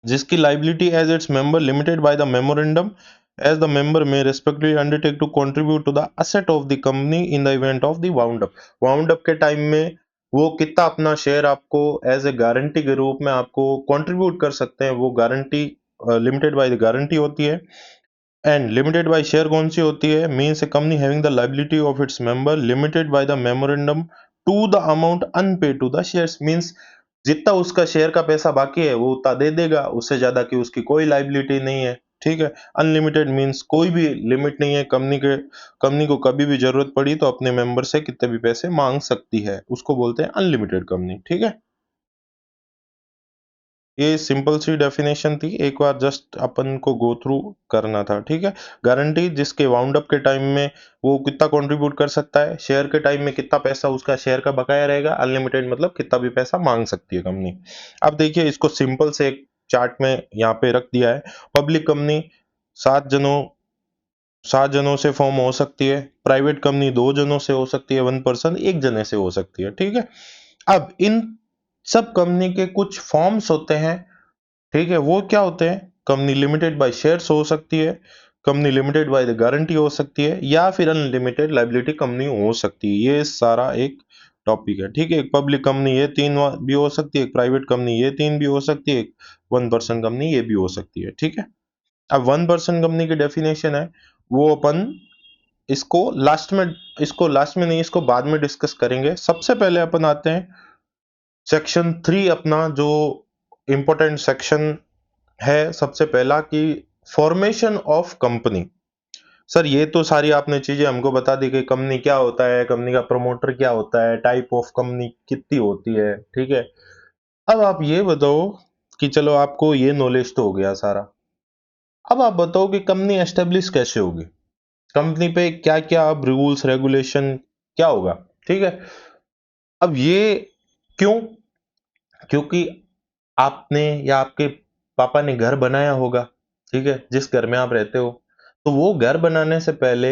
जिसकी liability as its member limited by the memorandum, as the member may respectively undertake to contribute to the asset of the company in the event of the wound up। wound up के time में वो कितना अपना share आपको as a guarantee के रूप में आपको कंट्रीब्यूट कर सकते हैं, वो guarantee limited by the guarantee होती है। एंड लिमिटेड बाय शेयर कौन सी होती है? Means a company having the liability of its member limited by the memorandum to the amount unpaid to the shares. Means जितना उसका शेयर का पैसा बाकी है वो उतना दे देगा, उससे ज्यादा की उसकी कोई लायबिलिटी नहीं है। ठीक है। अनलिमिटेड मीन्स कोई भी लिमिट नहीं है, कंपनी को कभी भी जरूरत पड़ी तो अपने मेंबर से कितने भी पैसे मांग सकती है, उसको बोलते हैं अनलिमिटेड कंपनी। ठीक है। ये सिंपल सी डेफिनेशन थी, एक बार जस्ट अपन को गो थ्रू करना था। ठीक है। गारंटी जिसके वाउंड अप के टाइम में वो कितना कंट्रीब्यूट कर सकता है, शेयर के टाइम में कितना पैसा उसका शेयर का बकाया रहेगा, अनलिमिटेड मतलब कितना भी पैसा मांग सकती है कंपनी। अब देखिए इसको सिंपल से एक चार्ट में यहाँ पे रख दिया है। पब्लिक कंपनी सात जनों से फॉर्म हो सकती है, प्राइवेट कंपनी 2 जनों से हो सकती है, 1 पर्सन 1 जने से हो सकती है। ठीक है। अब इन सब कंपनी के कुछ फॉर्म्स होते हैं। ठीक है। वो क्या होते हैं? कंपनी लिमिटेड बाय शेयर्स हो सकती है, company limited by the guarantee हो सकती है, या फिर अनलिमिटेड लायबिलिटी कंपनी हो सकती है। ये सारा एक टॉपिक है। ठीक है। एक पब्लिक कंपनी ये तीन भी हो सकती है, एक प्राइवेट कंपनी ये तीन भी हो सकती है, एक 1 पर्सन कंपनी ये भी हो सकती है। ठीक है। अब 1 पर्सन कंपनी की डेफिनेशन है वो अपन इसको लास्ट में नहीं, इसको बाद में डिस्कस करेंगे। सबसे पहले अपन आते हैं सेक्शन 3, अपना जो इंपॉर्टेंट सेक्शन है सबसे पहला कि फॉर्मेशन ऑफ कंपनी। सर ये तो सारी आपने चीजें हमको बता दी कि कंपनी क्या होता है, कंपनी का प्रमोटर क्या होता है, टाइप ऑफ कंपनी कितनी होती है। ठीक है। अब आप ये बताओ कि चलो आपको ये नॉलेज तो हो गया सारा। अब आप बताओ कि कंपनी एस्टेब्लिश कैसे होगी, कंपनी पे क्या क्या अब रूल्स रेगुलेशन क्या होगा। ठीक है। अब ये क्यों? क्योंकि आपने या आपके पापा ने घर बनाया होगा। ठीक है। जिस घर में आप रहते हो, तो वो घर बनाने से पहले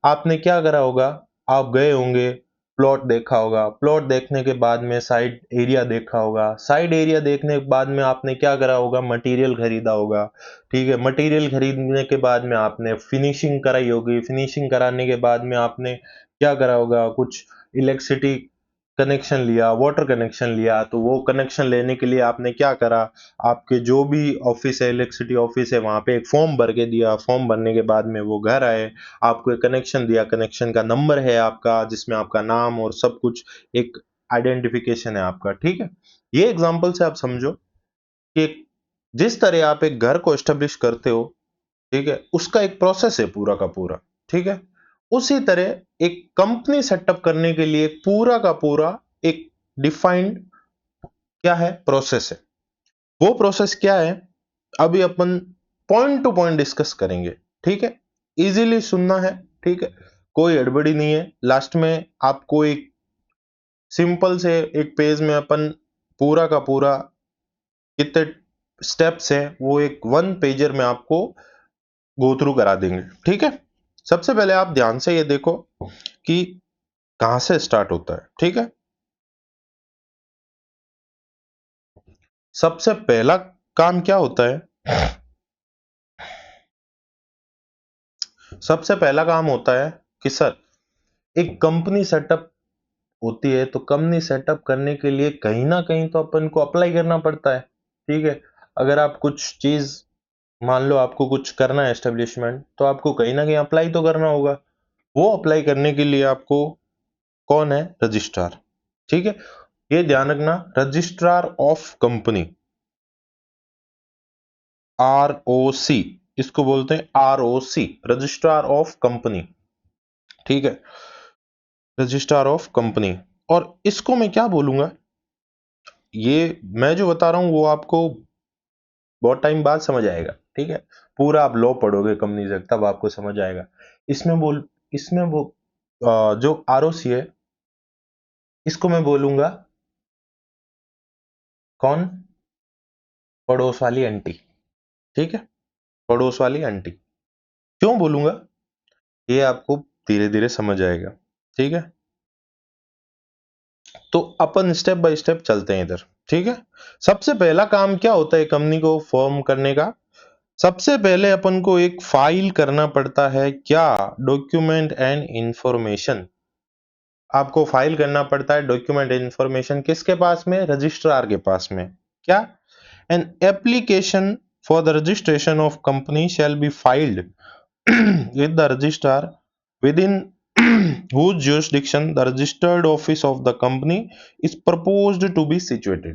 आपने क्या करा होगा? आप गए होंगे, प्लॉट देखा होगा, प्लॉट देखने के बाद में साइड एरिया देखा होगा, साइड एरिया देखने के बाद में आपने क्या करा होगा? मटेरियल खरीदा होगा। ठीक है। मटेरियल खरीदने के बाद में आपने फिनिशिंग कराई होगी, फिनिशिंग कराने के बाद में आपने क्या करा होगा? कुछ इलेक्ट्रिसिटी कनेक्शन लिया, वाटर कनेक्शन लिया, तो वो कनेक्शन लेने के लिए आपने क्या करा? आपके जो भी ऑफिस है, इलेक्ट्रिसिटी ऑफिस है, वहां पे एक फॉर्म भर के दिया, फॉर्म भरने के बाद में वो घर आए, आपको एक कनेक्शन दिया, कनेक्शन का नंबर है आपका, जिसमें आपका नाम और सब कुछ एक आइडेंटिफिकेशन है आपका। ठीक है। ये एग्जांपल से आप समझो कि जिस तरह आप एक घर को एस्टेब्लिश करते हो, ठीक है, उसका एक प्रोसेस है पूरा का पूरा। ठीक है। उसी तरह एक कंपनी सेटअप करने के लिए पूरा का पूरा एक डिफाइंड क्या है? प्रोसेस है। वो प्रोसेस क्या है? अभी अपन पॉइंट टू पॉइंट डिस्कस करेंगे। ठीक है। इजीली सुनना है। ठीक है। कोई गड़बड़ी नहीं है। लास्ट में आपको एक सिंपल से एक पेज में अपन पूरा का पूरा कितने स्टेप्स है वो एक 1 पेजर में आपको गो थ्रू करा देंगे। ठीक है। सबसे पहले आप ध्यान से ये देखो कि कहां से स्टार्ट होता है। ठीक है। सबसे पहला काम क्या होता है? सबसे पहला काम होता है कि सर एक कंपनी सेटअप होती है, तो कंपनी सेटअप करने के लिए कहीं ना कहीं तो अपन को अप्लाई करना पड़ता है। ठीक है। अगर आप कुछ चीज मान लो आपको कुछ करना है एस्टेब्लिशमेंट, तो आपको कहीं ना कहीं अप्लाई तो करना होगा। वो अप्लाई करने के लिए आपको कौन है? रजिस्ट्रार। ठीक है। ये ध्यान रखना, रजिस्ट्रार ऑफ कंपनी, ROC, इसको बोलते हैं ROC, रजिस्ट्रार ऑफ कंपनी। ठीक है। Registrar of company. और इसको मैं क्या बोलूंगा? ये मैं जो बता रहा हूं वो आपको बहुत टाइम बाद समझ आएगा। ठीक है। पूरा आप लॉ पढ़ोगे कंपनी से तब आपको समझ आएगा। इसमें वो जो ROC है, इसको मैं बोलूंगा कौन? पड़ोस वाली आंटी। ठीक है। पड़ोस वाली आंटी। क्यों बोलूंगा? ये आपको धीरे धीरे समझ आएगा। ठीक है। तो अपन स्टेप बाय स्टेप चलते हैं इधर। ठीक है। सबसे पहला काम क्या होता है कंपनी को फॉर्म करने का? सबसे पहले अपन को एक फाइल करना पड़ता है, क्या? Document and information. आपको फाइल करना पड़ता है डॉक्यूमेंट इंफॉर्मेशन किसके पास में? रजिस्ट्रार के पास में। क्या? An application for the registration of company shall be filed with the registrar within whose jurisdiction the registered office of the company is proposed to be situated।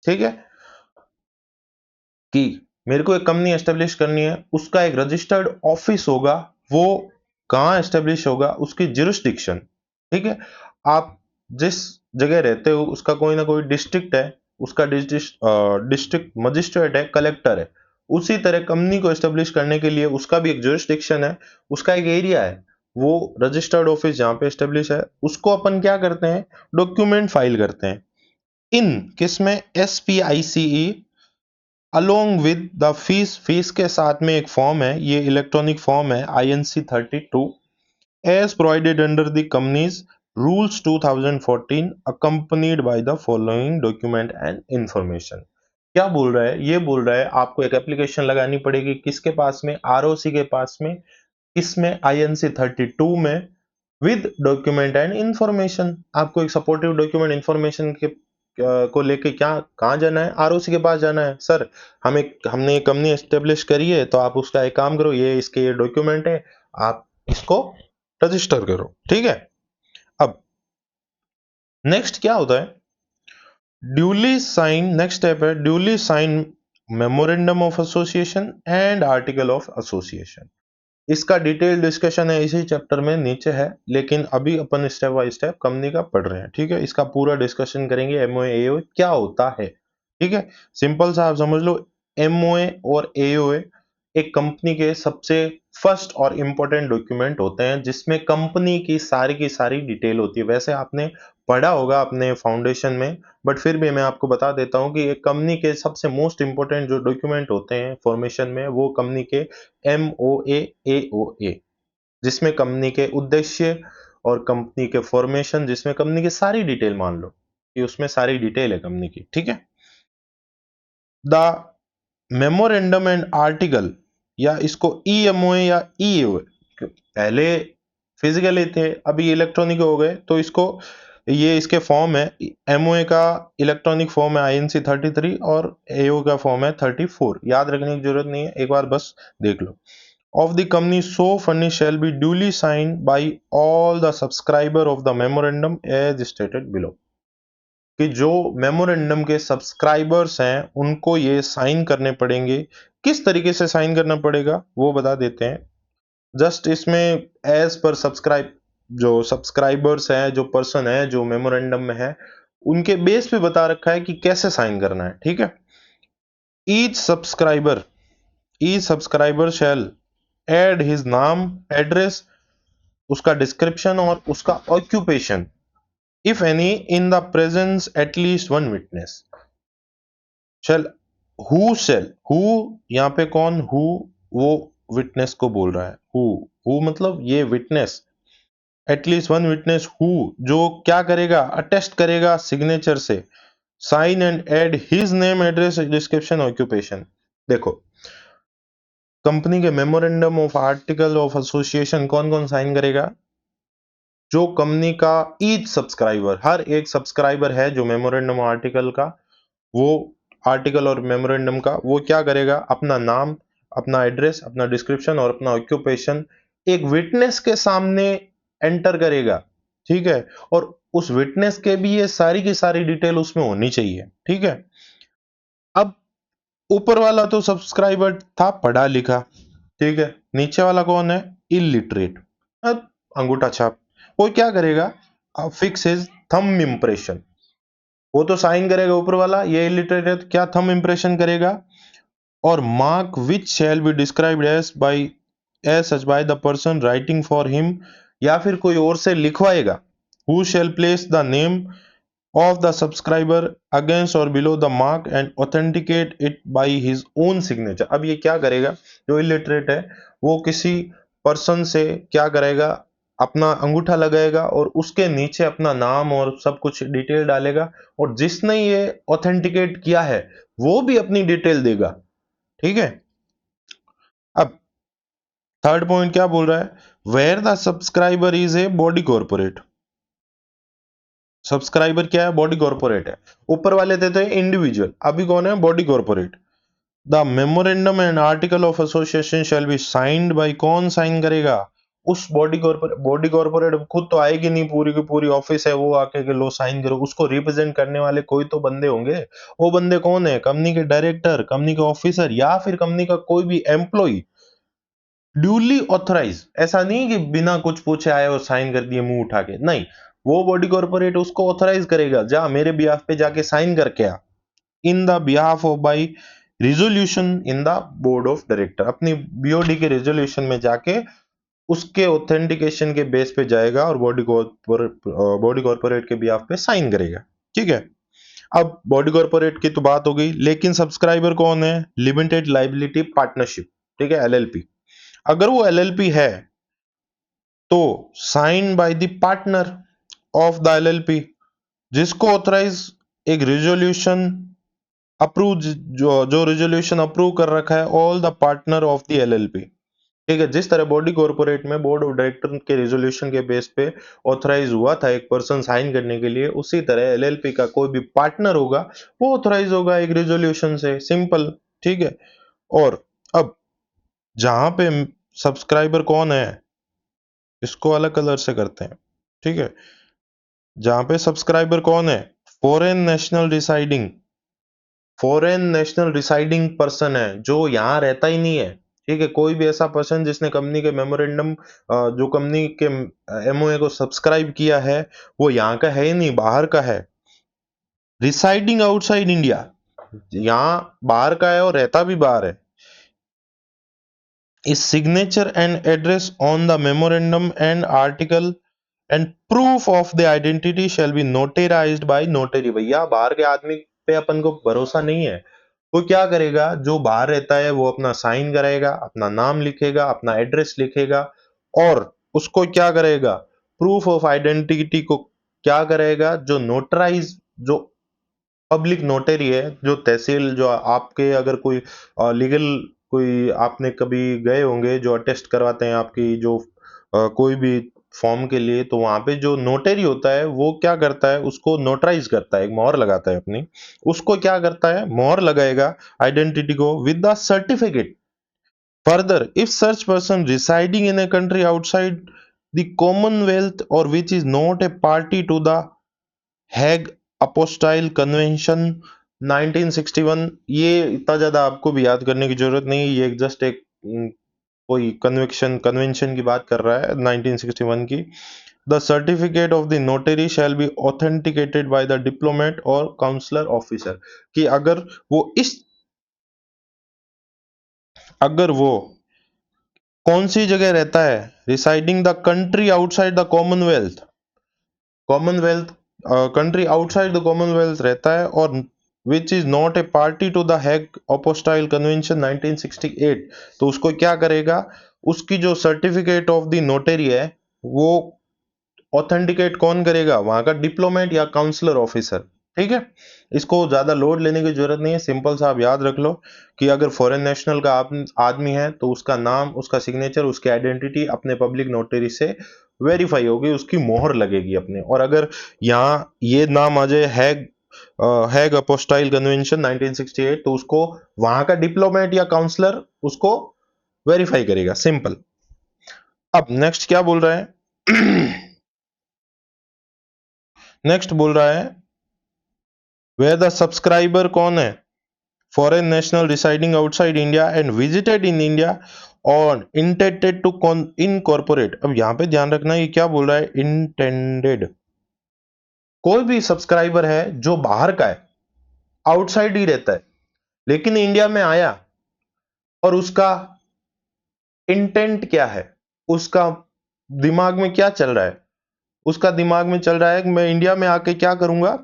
ठीक है कि मेरे को एक कंपनी एस्टेब्लिश करनी है, उसका एक रजिस्टर्ड ऑफिस होगा, वो कहाँ एस्टेब्लिश होगा? उसकी जुरिस्डिक्शन। ठीक है, आप जिस जगह रहते हो उसका कोई ना कोई डिस्ट्रिक्ट है, उसका डिस्ट्रिक्ट मजिस्ट्रेट है, कलेक्टर है। उसी तरह कंपनी को एस्टेब्लिश करने के लिए उसका भी एक जुरिस्डिक्शन है, उसका एक एरिया है, वो रजिस्टर्ड ऑफिस जहाँ पे एस्टेब्लिश है उसको अपन क्या करते हैं? डॉक्यूमेंट फाइल करते हैं। इन किसमें? SPICE along with the fees के साथ में एक फॉर्म है, ये इलेक्ट्रॉनिक फॉर्म है INC 32 as provided under the companies rules 2014 accompanied by the following document and information. क्या बोल रहा है? ये बोल रहा है आपको एक एप्लीकेशन लगानी पड़ेगी, किसके पास में? ROC के पास में। इसमें INC 32 में विद डॉक्यूमेंट एंड इंफॉर्मेशन, आपको एक सपोर्टिव डॉक्यूमेंट इंफॉर्मेशन के को लेके क्या कहाँ जाना है? ROC के पास जाना है। सर हमने एक कंपनी एस्टेब्लिश करी है, तो आप उसका एक काम करो, ये इसके ये डॉक्यूमेंट है, आप इसको रजिस्टर करो। ठीक है, अब नेक्स्ट क्या होता है? ड्यूली साइन, नेक्स्ट स्टेप है duly sign memorandum of association and article of association. इसका डिटेल डिस्कशन है इसी चैप्टर में, नीचे है, लेकिन अभी अपन स्टेप बाय स्टेप कंपनी का पढ़ रहे हैं। ठीक है, इसका पूरा डिस्कशन करेंगे। MOA AOA क्या होता है? ठीक है, सिंपल सा आप समझ लो, MOA और AOA एक कंपनी के सबसे फर्स्ट और इंपॉर्टेंट डॉक्यूमेंट होते हैं, जिसमें कंपनी की सारी डिटेल होती है। वैसे आपने पढ़ा होगा अपने फाउंडेशन में, बट फिर भी मैं आपको बता देता हूं कि एक कंपनी के सबसे मोस्ट इंपॉर्टेंट जो डॉक्यूमेंट होते हैं फॉर्मेशन में, वो कंपनी के MOA AOA, जिसमें कंपनी के उद्देश्य और कंपनी के फॉर्मेशन, जिसमें कंपनी की सारी डिटेल, मान लो कि उसमें सारी डिटेल है कंपनी की। ठीक है, द मेमोरेंडम एंड आर्टिकल, या इसको EMOA या EOA, पहले फिजिकली थे, अभी इलेक्ट्रॉनिक हो गए, तो इसको ये इसके फॉर्म है। MOA का इलेक्ट्रॉनिक फॉर्म है INC 33 और AO का फॉर्म है 34। याद रखने की जरूरत नहीं है, एक बार बस देख लो। Of the company so furnished shall be duly signed by all the subscriber of the memorandum as stated below। कि जो मेमोरेंडम के सब्सक्राइबर्स हैं उनको ये साइन करने पड़ेंगे। किस तरीके से साइन करना पड़ेगा वो बता देते हैं। जस्ट इसमें एज पर सब्सक्राइब, जो सब्सक्राइबर्स हैं, जो पर्सन है जो मेमोरेंडम में है, उनके बेस पे बता रखा है कि कैसे साइन करना है। ठीक है, each subscriber each subscriber shall add his नाम, एड्रेस, उसका डिस्क्रिप्शन और उसका occupation, if any, in the presence at least one witness. Shall, who यहाँ पे कौन? हु, वो विटनेस को बोल रहा है। हु मतलब ये witness, at least one witness who, जो क्या करेगा? अटेस्ट करेगा सिग्नेचर से, sign and add his name, address, description, occupation. देखो, कंपनी के memorandum of article of association कौन कौन साइन करेगा? जो कंपनी का ईच सब्सक्राइबर, हर एक सब्सक्राइबर है जो मेमोरेंडम आर्टिकल का, वो आर्टिकल और मेमोरेंडम का, वो क्या करेगा? अपना नाम, अपना एड्रेस, अपना डिस्क्रिप्शन और अपना ऑक्यूपेशन एक विटनेस के सामने एंटर करेगा। ठीक है, और उस विटनेस के भी ये सारी की सारी डिटेल उसमें होनी चाहिए। ठीक है, अब ऊपर वाला तो सब्सक्राइबर था पढ़ा लिखा, ठीक है, नीचे वाला कौन है? इलिटरेट। अब अंगूठा छाप, वो क्या करेगा? फिक्स हिज थंब इंप्रेशन, वो तो साइन करेगा ऊपर वाला, ये इलिटरेट है तो क्या थंब इंप्रेशन करेगा? और mark which shall be described as such by the person writing for him, या फिर कोई और से लिखवाएगा। Who shall place the name of the subscriber against or below the mark and authenticate it by his own signature। अब ये क्या करेगा? जो इलिटरेट है वो किसी पर्सन से क्या करेगा? अपना अंगूठा लगाएगा और उसके नीचे अपना नाम और सब कुछ डिटेल डालेगा, और जिसने ये ऑथेंटिकेट किया है वो भी अपनी डिटेल देगा। ठीक है, अब थर्ड पॉइंट क्या बोल रहा है? Where the subscriber is a body corporate. Subscriber क्या है? बॉडी कॉर्पोरेट है। ऊपर वाले देते हैं इंडिविजुअल, अभी कौन है? Body corporate. The memorandum and article of association shall be signed by, कौन साइन करेगा? उस बॉडी कॉर्पोरेट खुद तो आएगी नहीं, पूरी की पूरी ऑफिस है वो आके के लो साइन करो, उसको रिप्रेजेंट करने वाले कोई तो बंदे होंगे। वो बंदे कौन है? कंपनी के डायरेक्टर, कंपनी के ऑफिसर, या फिर कंपनी का कोई भी एम्प्लॉय ड्यूली ऑथराइज। ऐसा नहीं कि बिना कुछ पूछे आए और साइन कर दिए मुंह उठा के, नहीं। वो बॉडी कॉर्पोरेट उसको ऑथराइज करेगा, जा मेरे बिहाफ पे जाके साइन करके आ, in the behalf of by resolution in the board of director, अपनी बीओडी के रेजोल्यूशन में जाके उसके ऑथेंटिकेशन के बेस पे जाएगा और बॉडी कॉर्पोरेट के बिहाफ पे साइन करेगा। ठीक है। अब बॉडी कॉर्पोरेट की तो बात हो गई, लेकिन सब्सक्राइबर कौन है? लिमिटेड लाइबिलिटी पार्टनरशिप, ठीक है, एलएलपी। अगर वो एलएलपी है तो sign by the partner of the LLP, जिसको ऑथराइज एक रिजोल्यूशन अप्रूव, जो रिजोल्यूशन अप्रूव कर रखा है all the partner of the LLP. ठीक है। जिस तरह बॉडी कॉर्पोरेट में बोर्ड ऑफ डायरेक्टर के रिजोल्यूशन के बेस पे ऑथराइज हुआ था एक पर्सन साइन करने के लिए, उसी तरह एलएलपी का कोई भी पार्टनर होगा वो ऑथराइज होगा एक रिजोल्यूशन से, सिंपल। ठीक है। और अब जहां पे सब्सक्राइबर कौन है, इसको अलग कलर से करते हैं। ठीक है। जहां पे सब्सक्राइबर कौन है? फॉरेन नेशनल रिसाइडिंग पर्सन है, जो यहाँ रहता ही नहीं है। ठीक है। कोई भी ऐसा पर्सन जिसने कंपनी के मेमोरेंडम, जो कंपनी के एमओए को सब्सक्राइब किया है, वो यहाँ का है ही नहीं, बाहर का है। रिसाइडिंग आउटसाइड इंडिया, यहाँ बाहर का है और रहता भी बाहर है। इस signature and address on the memorandum and article and proof of the identity shall be notarized by notary. भैया बाहर के आदमी पे अपन को भरोसा नहीं है। वो क्या करेगा? जो बाहर रहता है वो अपना साइन कराएगा, अपना नाम लिखेगा, अपना एड्रेस लिखेगा, और उसको क्या करेगा? प्रूफ ऑफ आइडेंटिटी को क्या करेगा? जो नोटराइज, जो पब्लिक नोटरी है, जो तहसील, जो आपके अगर कोई लीगल, कोई आपने कभी गए होंगे जो अटेस्ट करवाते हैं आपकी जो कोई भी फॉर्म के लिए, तो वहां पे जो नोटरी होता है वो क्या करता है? उसको नोटराइज करता है, एक मोहर लगाता है अपनी। उसको क्या करता है? मोहर लगाएगा आइडेंटिटी को with the certificate. Further, if such person residing in a country outside the commonwealth और which is not a party to the Hague apostille convention 1961, ये इतना ज्यादा आपको भी याद करने की जरूरत नहीं है, ये जस्ट एक कोई कन्वेंशन की बात कर रहा है 1961 की। The certificate of the notary shall be authenticated by the diplomat और काउंसलर ऑफिसर, कि अगर वो कौन सी जगह रहता है? Residing the country outside the Commonwealth, Commonwealth country outside the Commonwealth रहता है, और which is not a party to the Hague apostille convention 1968, तो उसको क्या करेगा? उसकी जो सर्टिफिकेट ऑफ द नोटरी है वो ऑथेंटिकेट कौन करेगा? वहां का डिप्लोमेट या काउंसलर ऑफिसर। ठीक है। इसको ज्यादा लोड लेने की जरूरत नहीं है, सिंपल सा आप याद रख लो कि अगर फॉरेन नेशनल का आदमी है तो उसका नाम, उसका सिग्नेचर, उसकी आइडेंटिटी अपने पब्लिक नोटरी से वेरीफाई होगी, उसकी मोहर लगेगी अपने। और अगर यहाँ ये नाम आ जाए हैग अपोस्टाइल कन्वेंशन 1968, तो उसको वहां का डिप्लोमेट या काउंसलर उसको वेरीफाई करेगा, सिंपल। अब नेक्स्ट क्या बोल रहा है? नेक्स्ट बोल रहा है वेयर द सब्सक्राइबर कौन है? Foreign national residing outside India and visited in India और इंटेंडेड टू इनकॉर्पोरेट। अब यहां पे ध्यान रखना ये क्या बोल रहा है? इंटेंडेड। कोई भी सब्सक्राइबर है जो बाहर का है, आउटसाइड ही रहता है, लेकिन इंडिया में आया, और उसका इंटेंट क्या है? उसका दिमाग में क्या चल रहा है? उसका दिमाग में चल रहा है कि मैं इंडिया में आके क्या करूंगा?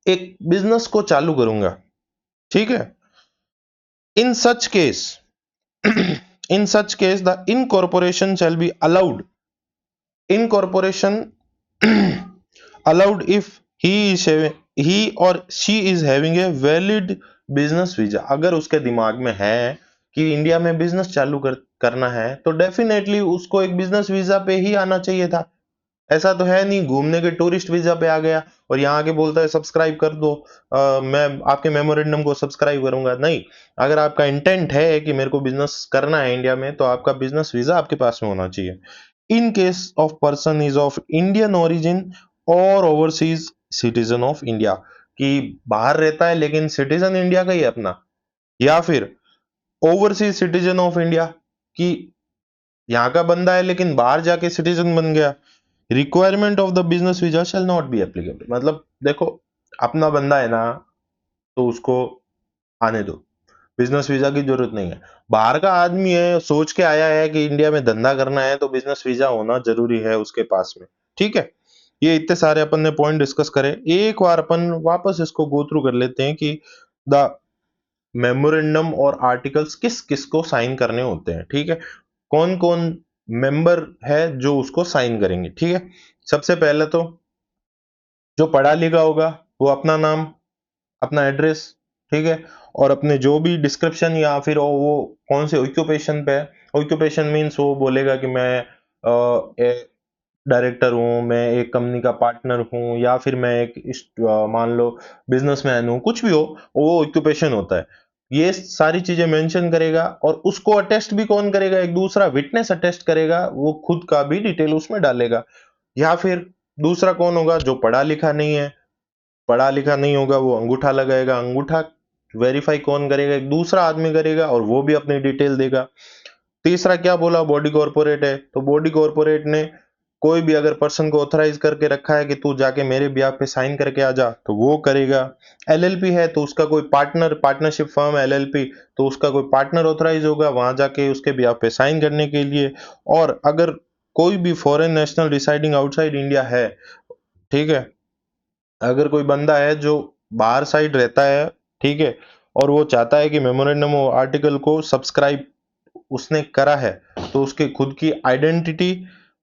एक बिजनेस को चालू करूंगा। ठीक है। In such case in such case the incorporation shall be allowed, incorporation allowed if he or she is having a valid business visa। अगर उसके दिमाग में है कि इंडिया में बिजनेस चालू करना है, तो डेफिनेटली उसको एक बिजनेस वीजा पे ही आना चाहिए था। ऐसा तो है नहीं घूमने के टूरिस्ट वीजा पे आ गया और यहाँ आके बोलता है सब्सक्राइब कर दो, मैं आपके मेमोरेंडम को सब्सक्राइब करूंगा। नहीं, अगर आपका इंटेंट है कि मेरे को बिजनेस करना है इंडिया में, तो आपका बिजनेस वीजा आपके पास में होना चाहिए। इन case of person is of Indian origin और ओवरसीज सिटीजन ऑफ इंडिया, कि बाहर रहता है लेकिन सिटीजन इंडिया का ही है अपना, या फिर ओवरसीज सिटीजन ऑफ इंडिया, कि यहाँ का बंदा है लेकिन बाहर जाके सिटीजन बन गया। Requirement of the business visa shall not be applicable, मतलब देखो अपना बंदा है ना, तो उसको आने दो, बिजनेस वीजा की जरूरत नहीं है। बाहर का आदमी है, सोच के आया है कि इंडिया में धंधा करना है, तो बिजनेस वीजा होना जरूरी है उसके पास में। ठीक है, ये इतने सारे अपन ने पॉइंट डिस्कस करे, एक बार अपन वापस इसको गो थ्रू कर लेते हैं कि द मेमोरेंडम और आर्टिकल्स किस किस को साइन करने होते हैं। ठीक है, कौन कौन मेंबर है जो उसको साइन करेंगे। ठीक है, सबसे पहले तो जो पढ़ा लिखा होगा वो अपना नाम, अपना एड्रेस, ठीक है, और अपने जो भी डिस्क्रिप्शन या फिर वो कौन से ऑक्यूपेशन पे है। ऑक्यूपेशन मीन्स वो बोलेगा कि मैं डायरेक्टर हूँ, मैं एक कंपनी का पार्टनर हूँ, या फिर मैं एक मान लो बिजनेसमैन हूँ, कुछ भी हो, वो ऑक्यूपेशन होता है। ये सारी चीजें मेंशन करेगा, और उसको अटेस्ट भी कौन करेगा, एक दूसरा विटनेस अटेस्ट करेगा, वो खुद का भी डिटेल उसमें डालेगा। या फिर दूसरा कौन होगा, जो पढ़ा लिखा नहीं है, पढ़ा लिखा नहीं होगा, वो अंगूठा लगाएगा, अंगूठा वेरीफाई कौन करेगा, एक दूसरा आदमी करेगा, और वो भी अपनी डिटेल देगा। तीसरा क्या बोला, बॉडी कॉर्पोरेट है, तो बॉडी कॉर्पोरेट ने कोई भी अगर पर्सन को ऑथराइज करके रखा है कि तू जाके मेरे ब्याह पे साइन करके आ जा, तो वो करेगा। एलएलपी है तो उसका कोई पार्टनर, पार्टनरशिप फर्म है एलएलपी, तो उसका कोई पार्टनर ऑथराइज होगा वहां जाके उसके ब्याह पे साइन करने के लिए। और अगर कोई भी foreign national residing outside India है, ठीक है, अगर कोई बंदा है जो बाहर साइड रहता है, ठीक है, और वो चाहता है कि मेमोरेंडम आर्टिकल को सब्सक्राइब उसने करा है, तो उसके खुद की आइडेंटिटी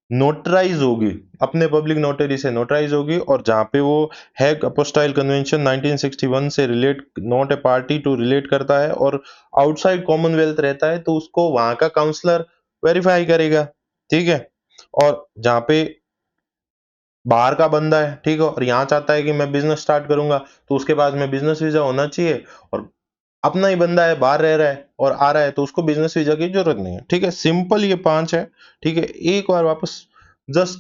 नोटराइज होगी, अपने पब्लिक नोटरी से नोटराइज होगी, और जहां पे वो हैग अपोस्टाइल कन्वेंशन 1961 से relate, not a party to relate करता है, और आउटसाइड कॉमनवेल्थ रहता है, तो उसको वहां का काउंसलर वेरीफाई करेगा। ठीक है, और जहां पे बाहर का बंदा है, ठीक है, और यहाँ चाहता है कि मैं बिजनेस स्टार्ट करूंगा, तो उसके पास में बिजनेस वीजा होना चाहिए, और अपना ही बंदा है, बाहर रह रहा है और आ रहा है, तो उसको बिजनेस वीजा की जरूरत नहीं है। ठीक है, सिंपल ये 5 है। ठीक है, एक बार वापस जस्ट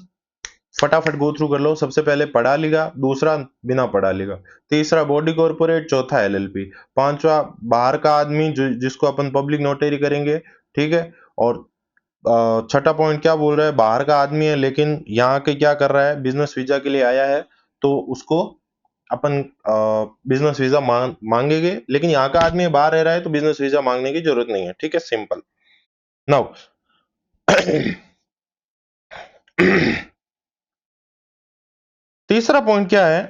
फटाफट गो थ्रू कर लो। सबसे पहले पढ़ा लिखा, दूसरा बिना पढ़ा लिखा, तीसरा बॉडी कॉर्पोरेट, चौथा एलएलपी, पांचवा बाहर का आदमी जिसको अपन पब्लिक नोटरी करेंगे। ठीक है, और छठा पॉइंट क्या बोल रहा है, बाहर का आदमी है लेकिन यहाँ के क्या कर रहा है, बिजनेस वीजा के लिए आया है, तो उसको अपन बिजनेस वीजा मांगेंगे, लेकिन यहाँ का आदमी बाहर रह रहा है तो बिजनेस वीजा मांगने की जरूरत नहीं है। ठीक है, सिंपल। नाउ तीसरा पॉइंट क्या है,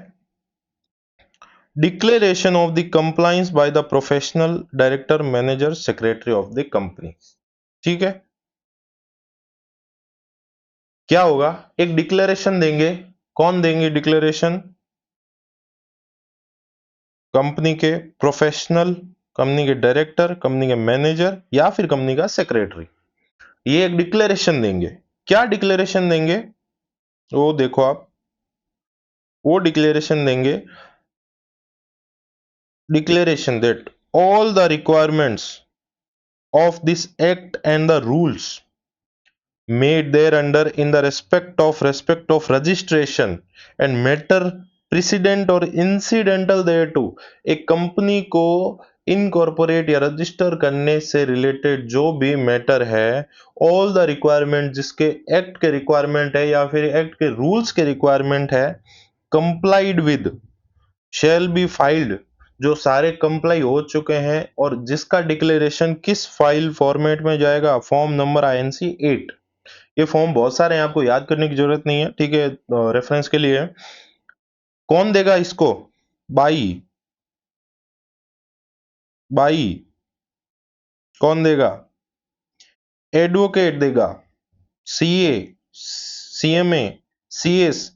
declaration of the compliance by the professional director manager secretary of the company. ठीक है, क्या होगा, एक डिक्लेरेशन देंगे, कौन देंगे डिक्लेरेशन, कंपनी के प्रोफेशनल, कंपनी के डायरेक्टर, कंपनी के मैनेजर, या फिर कंपनी का सेक्रेटरी, ये एक डिक्लेरेशन देंगे। क्या डिक्लेरेशन देंगे, वो देखो आप, वो डिक्लेरेशन देंगे, declaration that all the requirements of this act and the rules made thereunder in the respect of registration and matter precedent or incidental thereto, एक कंपनी को इनकॉर्पोरेट या रजिस्टर करने से रिलेटेड जो भी मैटर है, ऑल द रिक्वायरमेंट जिसके act के रिक्वायरमेंट है या फिर एक्ट के रूल्स के रिक्वायरमेंट है, complied with shall be filed, जो सारे कंप्लाई हो चुके हैं, और जिसका डिक्लेरेशन किस फाइल फॉर्मेट में जाएगा, फॉर्म नंबर INC 8। ये फॉर्म बहुत सारे हैं, आपको याद करने की जरूरत नहीं है। ठीक है, रेफरेंस के लिए कौन देगा इसको, बाई, बाई कौन देगा, एडवोकेट देगा, CA, CMA, CS,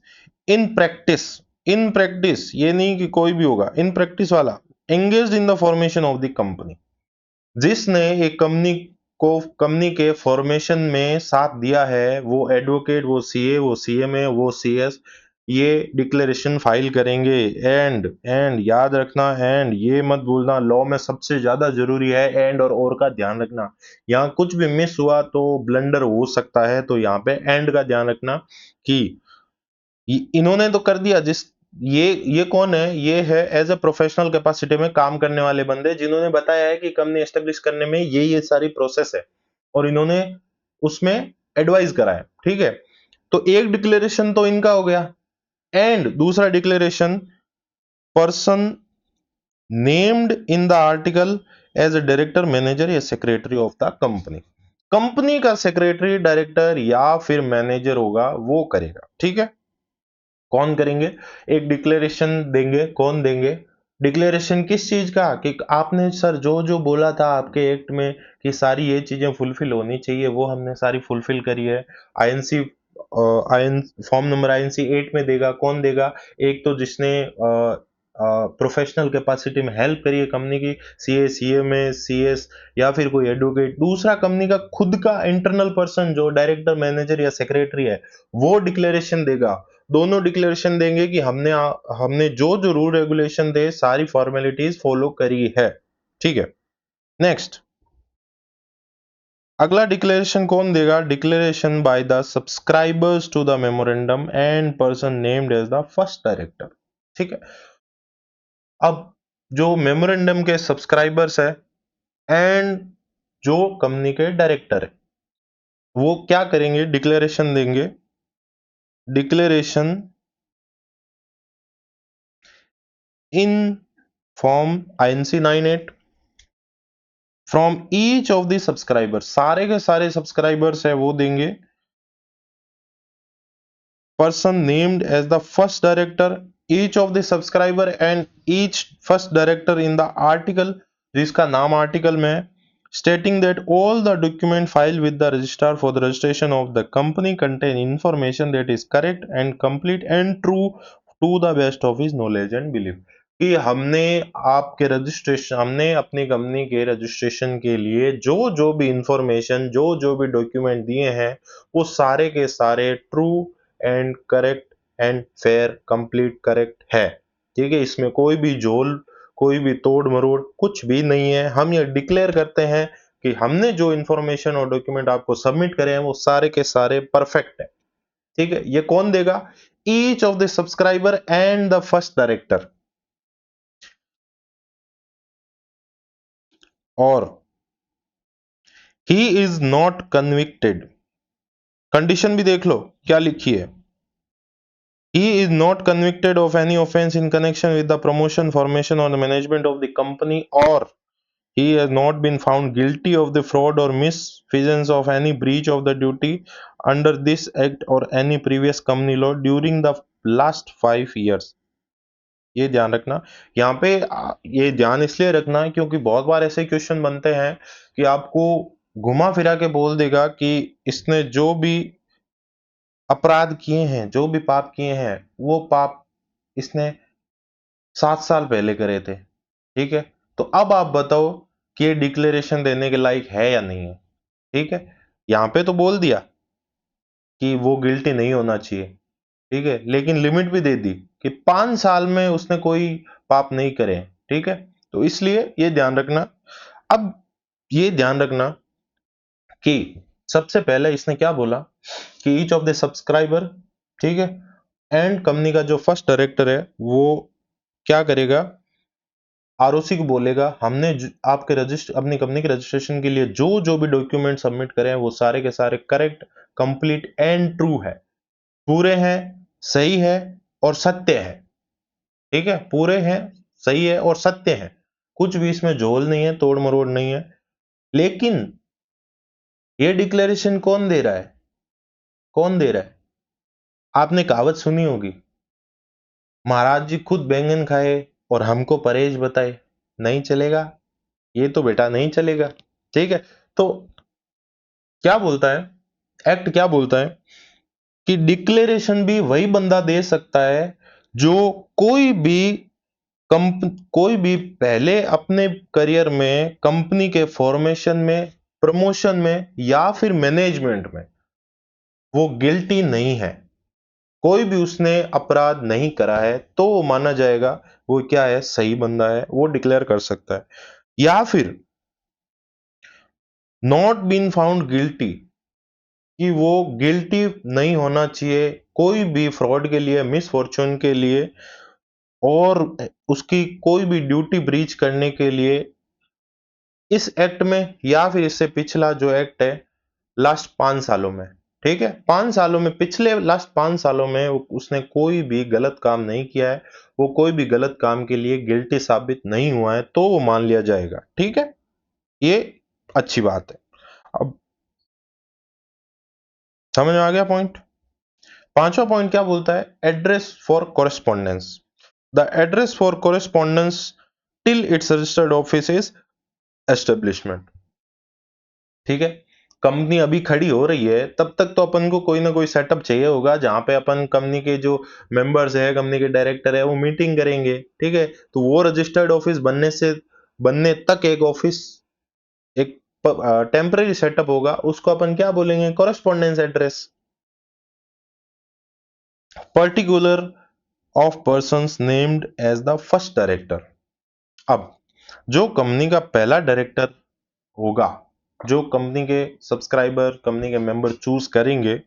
in practice, in practice ये नहीं कि कोई भी होगा, इन प्रैक्टिस वाला, engaged in the formation of the company, जिसने एक कंपनी को कंपनी के फॉर्मेशन में साथ दिया है, वो एडवोकेट, वो सीए, वो सीएमए, वो सीएस, ये डिक्लेरेशन फाइल करेंगे। एंड याद रखना, एंड ये मत भूलना, लॉ में सबसे ज्यादा जरूरी है एंड और का ध्यान रखना। यहाँ कुछ भी मिस हुआ तो ब्लंडर हो सकता है, तो यहाँ पे एंड का ध्यान रखना कि इन्होंने तो कर दिया। जिस ये कौन है? ये है एज ए प्रोफेशनल कैपेसिटी में काम करने वाले बंदे, जिन्होंने बताया है कि कंपनी एस्टेब्लिश करने में ये सारी प्रोसेस है, और इन्होंने उसमें एडवाइस करा है। ठीक है, तो एक डिक्लेरेशन तो इनका हो गया। एंड दूसरा declaration, person named in the article as a director, manager या secretary of the company. Company का सेक्रेटरी, डायरेक्टर या फिर मैनेजर होगा, वो करेगा। ठीक है, कौन करेंगे? एक डिक्लेरेशन देंगे। कौन देंगे? डिक्लेरेशन किस चीज का? कि आपने सर जो जो बोला था आपके एक्ट में कि सारी ये चीजें फुलफिल होनी चाहिए, वो हमने सारी फुलफिल करी है। INC IN form number INC 8 में देगा। कौन देगा? एक तो जिसने प्रोफेशनल कैपेसिटी में हेल्प करी है कंपनी की, सीए, सीएमए, सीएस या फिर कोई एडवोकेट। दूसरा कंपनी का खुद का इंटरनल पर्सन जो डायरेक्टर, मैनेजर या सेक्रेटरी है, वो डिक्लेरेशन देगा। दोनों डिक्लेरेशन देंगे कि हमने जो जो रूल रेगुलेशन थे, सारी फॉर्मेलिटीज फॉलो करी है। ठीक है, नेक्स्ट अगला डिक्लेरेशन कौन देगा? Declaration by the subscribers to the memorandum and person named as the first director. ठीक है, अब जो मेमोरेंडम के सब्सक्राइबर्स है एंड जो कंपनी के डायरेक्टर है, वो क्या करेंगे? डिक्लेरेशन देंगे। Declaration in form INC 98 from each of the subscriber, सारे के सारे सब्सक्राइबर्स है वो देंगे। Person named as the first director, each of the subscriber and each first director in the article, जिसका नाम आर्टिकल में है, stating that all the document filed with the registrar for the registration of the company contain information that is correct and complete and true to the best of his knowledge and belief। कि हमने अपनी company के registration के लिए जो जो भी information, जो जो भी डॉक्यूमेंट दिए हैं, वो सारे के सारे true and correct and fair, complete correct है। ठीक है, इसमें कोई भी झोल, कोई भी तोड़ मरोड़ कुछ भी नहीं है। हम ये डिक्लेयर करते हैं कि हमने जो इंफॉर्मेशन और डॉक्यूमेंट आपको सबमिट करे हैं, वो सारे के सारे परफेक्ट है। ठीक है, ये कौन देगा? Each of the subscriber and the first director. और he is not convicted, condition भी देख लो क्या लिखी है। He is not convicted of any offense in connection with the promotion, formation, or the management of the company, or he has not been found guilty of the fraud or misfeasance of any breach of the duty under this act or any previous company law during the last 5 years। ये ध्यान रखना। यहाँ पे ये ध्यान इसलिए रखना क्योंकि बहुत बार ऐसे क्वेश्चन बनते हैं कि आपको घुमा फिरा के बोल देगा कि इसने जो भी अपराध किए हैं, जो भी पाप किए हैं, वो पाप इसने 7 साल पहले करे थे। ठीक है, तो अब आप बताओ कि ये डिक्लेरेशन देने के लायक है या नहीं है। ठीक है, यहां पे तो बोल दिया कि वो गिल्टी नहीं होना चाहिए। ठीक है, लेकिन लिमिट भी दे दी कि 5 साल में उसने कोई पाप नहीं करे। ठीक है, तो इसलिए ये ध्यान रखना। अब ये ध्यान रखना कि सबसे पहले इसने क्या बोला कि ईच ऑफ द सब्सक्राइबर, ठीक है, एंड कंपनी का जो फर्स्ट डायरेक्टर है वो क्या करेगा? आरओसी को बोलेगा हमने आपके रजिस्टर अपनी कंपनी के रजिस्ट्रेशन के लिए जो जो भी डॉक्यूमेंट सबमिट करे हैं, वो सारे के सारे करेक्ट, कंप्लीट एंड ट्रू है, पूरे हैं, सही है और सत्य है। ठीक है, पूरे हैं, सही है और सत्य है, कुछ भी इसमें झोल नहीं है, तोड़ मरोड़ नहीं है। लेकिन ये डिक्लेरेशन कौन दे रहा है? कौन दे रहा है? आपने कहावत सुनी होगी, महाराज जी खुद बैंगन खाए और हमको परहेज बताए। नहीं चलेगा, ये तो बेटा नहीं चलेगा। ठीक है, तो क्या बोलता है एक्ट? क्या बोलता है कि डिक्लेरेशन भी वही बंदा दे सकता है जो कोई भी पहले अपने करियर में कंपनी के फॉर्मेशन में, प्रमोशन में या फिर मैनेजमेंट में वो गिल्टी नहीं है, कोई भी उसने अपराध नहीं करा है, तो वो माना जाएगा वो क्या है, सही बंदा है, वो डिक्लेयर कर सकता है। या फिर नॉट बीन फाउंड गिल्टी, कि वो गिल्टी नहीं होना चाहिए कोई भी फ्रॉड के लिए, मिसफॉर्चून के लिए, और उसकी कोई भी ड्यूटी ब्रीच करने के लिए इस एक्ट में या फिर इससे पिछला जो एक्ट है लास्ट 5 सालों में। ठीक है, 5 सालों में, पिछले लास्ट 5 सालों में उसने कोई भी गलत काम नहीं किया है, वो कोई भी गलत काम के लिए गिल्टी साबित नहीं हुआ है, तो वो मान लिया जाएगा। ठीक है, ये अच्छी बात है। अब समझ में आ गया पॉइंट। पांचवा पॉइंट क्या बोलता है, address for correspondence. The address for correspondence till it's registered office is establishment. ठीक है, कंपनी अभी खड़ी हो रही है तब तक तो अपन को कोई ना कोई सेटअप चाहिए होगा जहां पे अपन कंपनी के जो मेंबर्स है, कंपनी के डायरेक्टर है, वो मीटिंग करेंगे। ठीक है, तो वो रजिस्टर्ड ऑफिस बनने तक एक ऑफिस, एक टेम्पररी सेटअप होगा, उसको अपन क्या बोलेंगे, correspondence address. Particular of persons named as the first director. अब जो कंपनी का पहला डायरेक्टर होगा, जो कंपनी के सब्सक्राइबर, कंपनी के मेंबर चूज करेंगे,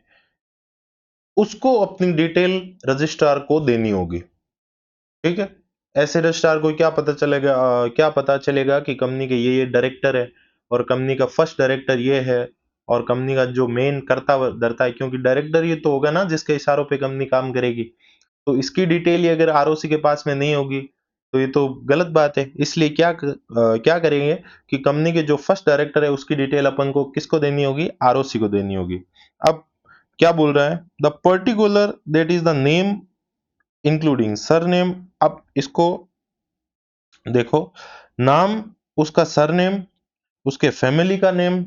उसको अपनी डिटेल रजिस्ट्रार को देनी होगी। ठीक है, ऐसे रजिस्ट्रार को क्या पता चलेगा, क्या पता चलेगा कि कंपनी के ये डायरेक्टर है, और कंपनी का फर्स्ट डायरेक्टर ये है, और कंपनी का जो मेन कर्ता धर्ता है, क्योंकि डायरेक्टर ये तो होगा ना जिसके इशारों पे कंपनी काम करेगी। तो इसकी डिटेल ही अगर आरओसी के पास में नहीं होगी तो ये तो गलत बात है। इसलिए क्या करेंगे कि कंपनी के जो फर्स्ट डायरेक्टर है उसकी डिटेल अपन को किसको देनी होगी, आरओसी को देनी होगी। अब क्या बोल रहा है, the particular that is the name including surname. अब इसको देखो, नाम, उसका सरनेम, उसके फैमिली का name,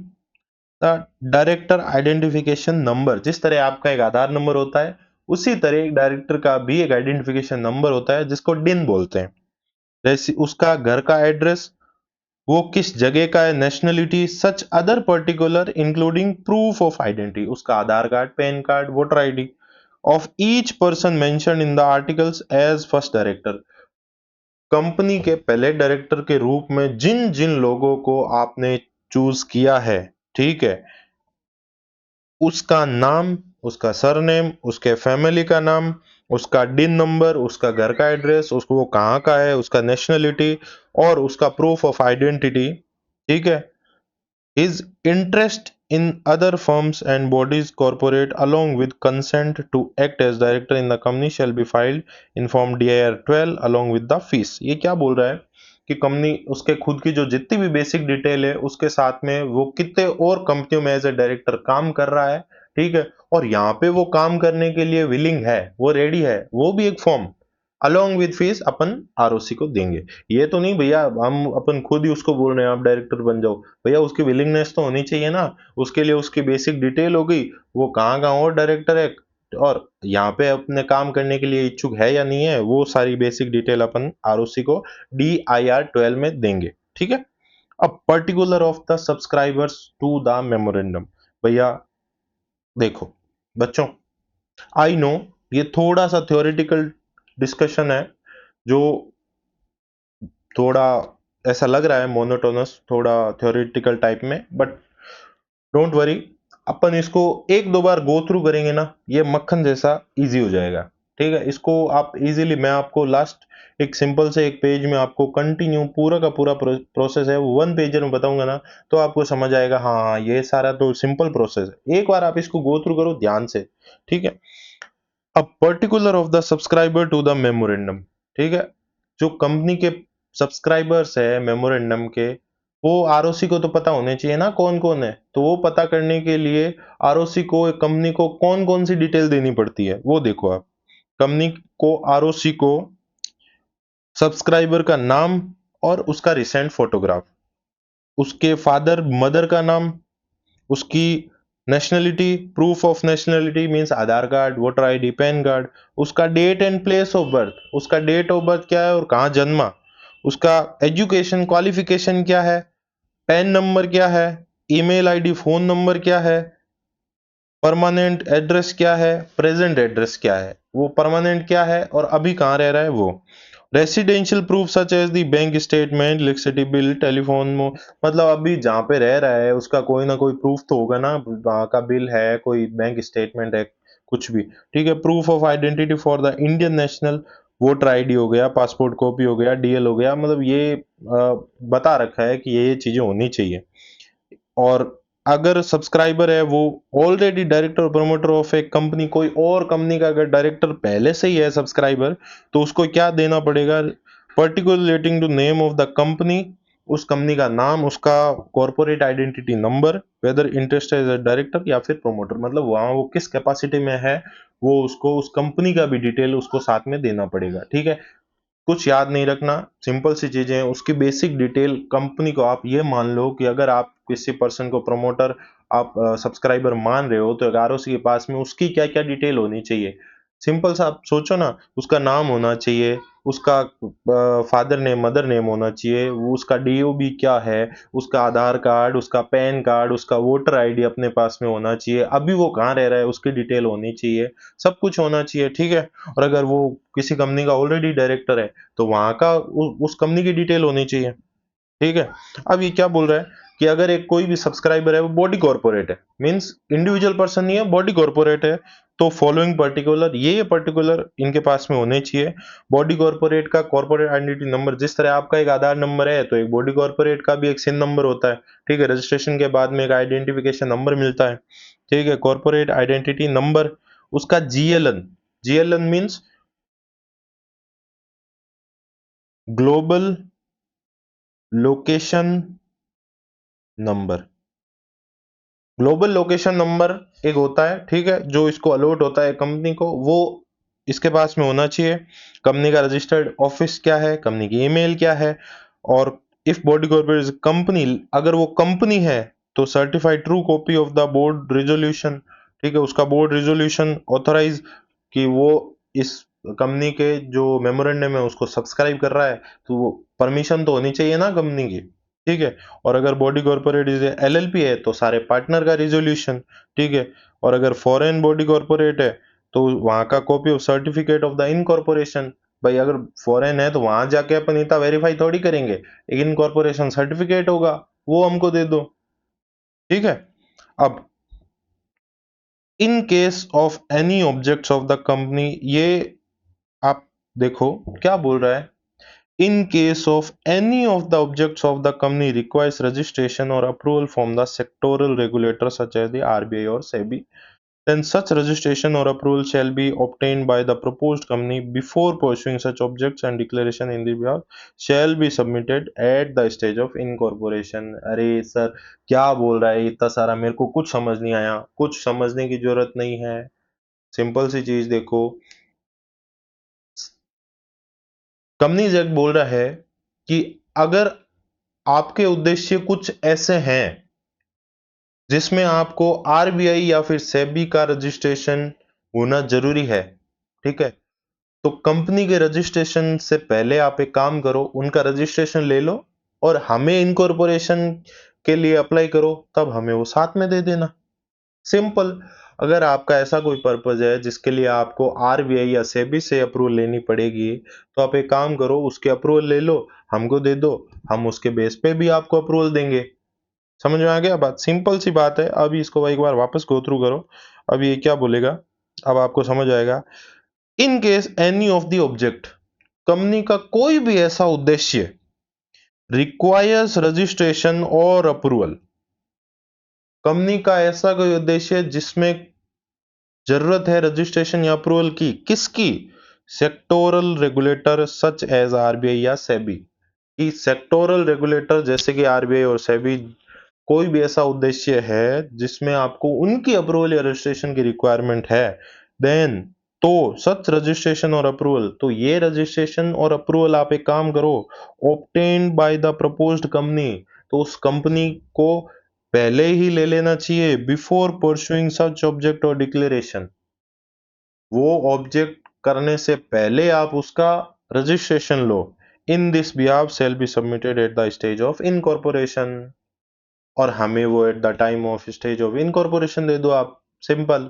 the director identification number. जिस तरह आपका एक आधार नंबर होता है, उसी तरह एक डायरेक्टर का भी एक आइडेंटिफिकेशन नंबर होता है जिसको डिन बोलते हैं। जैसे उसका घर का एड्रेस, वो किस जगह का है, nationality, such other particular including proof of identity, उसका Aadhaar card, PAN card, voter ID of each person mentioned in the articles as first director. Company के पहले डायरेक्टर के रूप में जिन जिन लोगों को आपने चूज किया है, ठीक है, उसका नाम, उसका सरनेम, उसके फैमिली का नाम, उसका डिन नंबर, उसका घर का एड्रेस, उसको वो कहाँ का है, उसका नेशनलिटी, और उसका प्रूफ ऑफ आइडेंटिटी। ठीक है, his interest in other firms and bodies corporate along with consent to act as director in the company shall be filed in form dir 12 along with the fees। ये क्या बोल रहा है कि company उसके खुद की जो जितनी भी बेसिक डिटेल है उसके साथ में वो कितने और कंपनियों में एज ए डायरेक्टर काम कर रहा है। ठीक है, और यहाँ पे वो काम करने के लिए विलिंग है, वो रेडी है, वो भी एक form along with fees upon ROC को देंगे। ये तो नहीं भैया हम अपन खुद ही उसको बोल रहे हैं आप डायरेक्टर बन जाओ, भैया उसकी विलिंगनेस तो होनी चाहिए ना। उसके लिए उसकी बेसिक डिटेल हो गई, वो कहाँ कहाँ और डायरेक्टर है, और यहाँ पे अपने काम करने के लिए इच्छुक है या नहीं है, वो सारी बेसिक डिटेल अपन आरओसी को DIR 12 में देंगे। ठीक है, अब particular of the subscribers to the memorandum. भैया देखो बच्चों, आई नो ये थोड़ा सा थ्योरेटिकल डिस्कशन है, जो थोड़ा ऐसा लग रहा है मोनोटोनस, थोड़ा थ्योरेटिकल टाइप में, बट डोंट वरी, अपन इसको एक दो बार गो थ्रू करेंगे ना, ये मक्खन जैसा इजी हो जाएगा। ठीक है, इसको आप इजीली, मैं आपको लास्ट एक सिंपल से एक पेज में आपको कंटिन्यू पूरा का पूरा प्रोसेस है वो 1 पेजर में बताऊंगा ना, तो आपको समझ आएगा हाँ हाँ ये सारा तो सिंपल प्रोसेस है। एक बार आप इसको गो थ्रू करो ध्यान से। ठीक है, अब particular of the subscriber to the memorandum. ठीक है, जो कंपनी के सब्सक्राइबर्स है मेमोरेंडम के, वो आरओसी को तो पता होने चाहिए ना कौन कौन है, तो वो पता करने के लिए आरओसी को, कंपनी को कौन कौन सी डिटेल देनी पड़ती है वो देखो आप। कंपनी को, आरओसी को सब्सक्राइबर का नाम और उसका रिसेंट फोटोग्राफ, उसके फादर मदर का नाम, उसकी nationality, proof of nationality means Aadhaar card, voter ID, PAN card, उसका date and place of birth, उसका डेट ऑफ बर्थ क्या है और कहाँ जन्मा, उसका एजुकेशन क्वालिफिकेशन क्या है, पैन नंबर क्या है, ईमेल आईडी, फोन नंबर क्या है, परमानेंट एड्रेस क्या है, प्रेजेंट एड्रेस क्या है, वो परमानेंट क्या है और अभी कहाँ रह रहा है वो। Residential proof such as the bank statement, electricity bill, telephone, मतलब अभी जहाँ पे रह रहा है उसका कोई ना कोई प्रूफ तो होगा ना, वहाँ का बिल है, कोई बैंक स्टेटमेंट है, कुछ भी। ठीक है। Proof of identity for the Indian national, voter ID हो गया, पासपोर्ट कॉपी हो गया, डीएल हो गया, मतलब ये बता रखा है कि ये चीजें होनी चाहिए। और अगर सब्सक्राइबर है वो ऑलरेडी डायरेक्टर और प्रमोटर ऑफ एक कंपनी, कोई और कंपनी का अगर डायरेक्टर पहले से ही है सब्सक्राइबर, तो उसको क्या देना पड़ेगा, particular relating to name of the company, उस कंपनी का नाम, उसका corporate identity number, whether interest as a director या फिर प्रमोटर, मतलब वहां वो किस कैपेसिटी में है, वो उसको उस कंपनी का भी डिटेल उसको साथ में देना पड़ेगा। ठीक है। कुछ याद नहीं रखना, सिंपल सी चीजें हैं, उसकी बेसिक डिटेल कंपनी को आप ये मान लो कि अगर आप किसी पर्सन को प्रमोटर, आप सब्सक्राइबर मान रहे हो, तो एगारोसी के पास में उसकी क्या क्या डिटेल होनी चाहिए। सिंपल सा आप सोचो ना, उसका नाम होना चाहिए, उसका फादर नेम मदर नेम होना चाहिए, वो उसका डीओबी क्या है, उसका आधार कार्ड, उसका पैन कार्ड, उसका वोटर आईडी अपने पास में होना चाहिए, अभी वो कहाँ रह रहा है उसकी डिटेल होनी चाहिए, सब कुछ होना चाहिए। ठीक है। और अगर वो किसी कंपनी का ऑलरेडी डायरेक्टर है, तो वहां का उस कंपनी की डिटेल होनी चाहिए। ठीक है। अब ये क्या बोल रहा है कि अगर एक कोई भी सब्सक्राइबर है वो बॉडी कॉर्पोरेट है, मींस इंडिविजुअल पर्सन नहीं है, बॉडी कॉर्पोरेट है, तो फॉलोइंग पर्टिकुलर, ये पर्टिकुलर इनके पास में होने चाहिए। बॉडी कॉर्पोरेट का कॉर्पोरेट आइडेंटिटी नंबर, जिस तरह आपका एक आधार नंबर है, तो एक बॉडी कॉर्पोरेट का भी एक सिन नंबर होता है। ठीक है। रजिस्ट्रेशन के बाद में एक आइडेंटिफिकेशन नंबर मिलता है। ठीक है। कॉर्पोरेट आइडेंटिटी नंबर, उसका GLN, GLN means global location number. Global location number एक होता है, ठीक है, जो इसको अलॉट होता है कंपनी को, वो इसके पास में होना चाहिए। कंपनी का रजिस्टर्ड ऑफिस क्या है, कंपनी की ईमेल क्या है, और इफ बॉडी कॉर्पोरेट कंपनी, अगर वो कंपनी है, तो certified true copy of the board resolution. ठीक है। उसका बोर्ड रेजोल्यूशन ऑथराइज कि वो इस कंपनी के जो मेमोरेंडम है उसको सब्सक्राइब कर रहा है, तो वो परमिशन तो होनी चाहिए ना कंपनी की। ठीक है। और अगर बॉडी कॉर्पोरेट इज एलएलपी है, तो सारे पार्टनर का रिजोल्यूशन। ठीक है। और अगर फॉरेन बॉडी कॉर्पोरेट है, तो वहां का copy of certificate of the incorporation. भाई अगर फॉरेन है तो वहां जाके अपन इतना वेरीफाई थोड़ी करेंगे, एक इनकॉर्पोरेशन सर्टिफिकेट होगा, वो हमको दे दो। ठीक है। अब in case of any objects of the company, ये आप देखो क्या बोल रहा है। In case of any of the objects of the company requires registration or approval from the sectoral regulator such as the RBI or SEBI, then such registration or approval shall be obtained by the proposed company before pursuing such objects, and declaration in the behalf shall be submitted at the stage of incorporation। अरे sir क्या बोल रहा है इतना सारा, मेरे को कुछ समझ नहीं आया, कुछ समझने की जरूरत नहीं है। सिंपल सी चीज देखो, कंपनीज एक्ट बोल रहा है कि अगर आपके उद्देश्य कुछ ऐसे हैं जिसमें आपको आरबीआई या फिर सेबी का रजिस्ट्रेशन होना जरूरी है, ठीक है, तो कंपनी के रजिस्ट्रेशन से पहले आप एक काम करो, उनका रजिस्ट्रेशन ले लो और हमें इनकॉर्पोरेशन के लिए अप्लाई करो, तब हमें वो साथ में दे देना। सिंपल। अगर आपका ऐसा कोई पर्पज है जिसके लिए आपको आरबीआई या सेबी से अप्रूवल लेनी पड़ेगी, तो आप एक काम करो, उसके अप्रूवल ले लो, हमको दे दो, हम उसके बेस पे भी आपको अप्रूवल देंगे। समझ में आ गया बात, सिंपल सी बात है। अभी इसको एक बार वापस गो थ्रू करो, अब ये क्या बोलेगा, अब आपको समझ आएगा। In case any of the object, company का कोई भी ऐसा उद्देश्य रिक्वायर्स रजिस्ट्रेशन और अप्रूवल, कंपनी का ऐसा कोई उद्देश्य जिसमें जरूरत है रजिस्ट्रेशन या अप्रूवल की, किसकी, sectoral regulator such as RBI या सेबी, की सेक्टोरल रेगुलेटर जैसे कि आरबीआई और सेबी, कोई भी ऐसा उद्देश्य है जिसमें आपको उनकी अप्रूवल या रजिस्ट्रेशन की रिक्वायरमेंट है, देन तो सच रजिस्ट्रेशन और अप्रूवल, तो ये रजिस्ट्रेशन और अप्रूवल आप एक काम करो, obtained by the proposed company, तो उस कंपनी को पहले ही ले लेना चाहिए, बिफोर परसुइंग सच ऑब्जेक्ट और डिक्लेरेशन, वो ऑब्जेक्ट करने से पहले आप उसका रजिस्ट्रेशन लो। In this behalf shall be submitted at the stage of incorporation. और हमें वो at the time of stage of incorporation दे दो आप, सिंपल।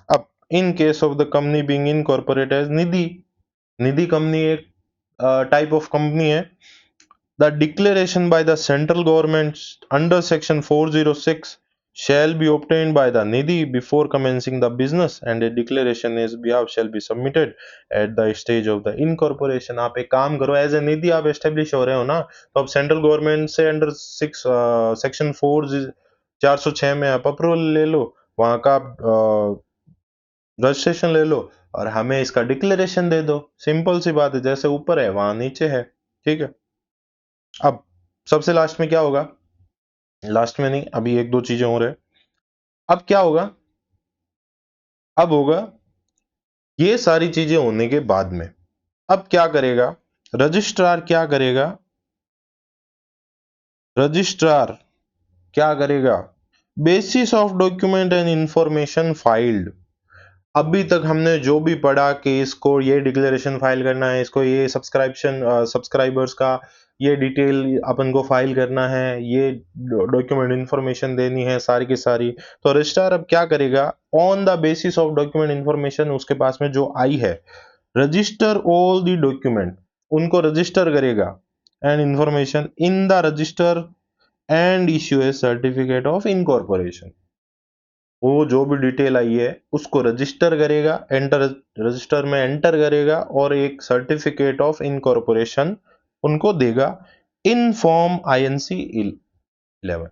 अब in case of the company being incorporate as Nidhi, Nidhi company एक टाइप ऑफ कंपनी है। The declaration by the central government under section 406 shall be obtained by the Nidhi before commencing the business, and a declaration is behalf shall be submitted at the stage of the incorporation। आप एक काम करो, as a निधि आप establish हो रहे हो ना, तो अब सेंट्रल गवर्नमेंट से अंडर सेक्शन 406 में आप अप्रूवल ले लो, वहां का आप रजिस्ट्रेशन ले लो और हमें इसका डिक्लेरेशन दे दो। सिंपल सी बात है, जैसे ऊपर है वहां नीचे है, ठीक है। अब सबसे लास्ट में क्या होगा, लास्ट में नहीं, अभी एक दो चीजें और है। अब क्या होगा, अब होगा ये सारी चीजें होने के बाद में अब क्या करेगा रजिस्ट्रार, क्या करेगा रजिस्ट्रार, क्या करेगा, basis of document and information filed. अभी तक हमने जो भी पढ़ा कि इसको ये डिक्लेरेशन फाइल करना है, इसको ये सब्सक्राइबर्स का ये डिटेल अपन को फाइल करना है, ये डॉक्यूमेंट इंफॉर्मेशन देनी है सारी की सारी, तो रजिस्ट्रार अब क्या करेगा, on the basis of document information उसके पास में जो आई है, रजिस्टर ऑल द डॉक्यूमेंट, उनको रजिस्टर करेगा and information in the register and issue A certificate of incorporation. वो जो भी डिटेल आई है उसको रजिस्टर करेगा, एंटर रजिस्टर में एंटर करेगा और एक सर्टिफिकेट ऑफ इनकॉर्पोरेशन उनको देगा इन फॉर्म आईएनसी 11,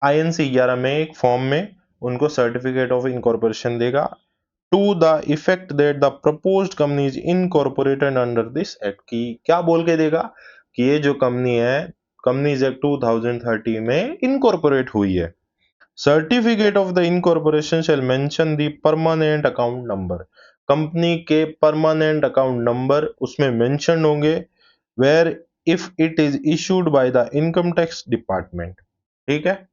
आईएनसी 11 में एक फॉर्म में उनको सर्टिफिकेट ऑफ इनकॉर्पोरेशन देगा to the effect that the proposed company is incorporated under this act. की क्या बोल के देगा कि ये जो कंपनी है, कंपनीज एक्ट 2030 में इनकॉर्पोरेट हुई है। Certificate of the incorporation shall mention the permanent account number, company के परमानेंट अकाउंट नंबर उसमें मेंशन होंगे, where if it is issued by the income tax department. ठीक है,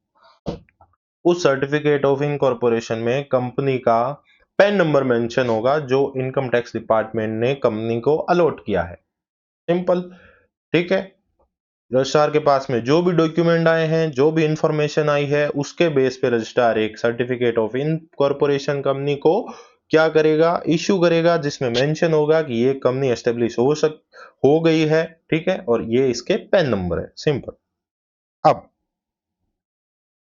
उस सर्टिफिकेट ऑफ इनकॉर्पोरेशन में कंपनी का पैन नंबर मेंशन होगा जो इनकम टैक्स डिपार्टमेंट ने कंपनी को अलॉट किया है, सिंपल। ठीक है, रजिस्ट्रार के पास में जो भी डॉक्यूमेंट आए हैं, जो भी इंफॉर्मेशन आई है, उसके बेस पे रजिस्ट्रार एक सर्टिफिकेट ऑफ इनकॉर्पोरेशन कंपनी को क्या करेगा, इशू करेगा, जिसमें मेंशन होगा कि ये कंपनी एस्टेब्लिश हो गई है, ठीक है, और ये इसके पैन नंबर है, सिंपल। अब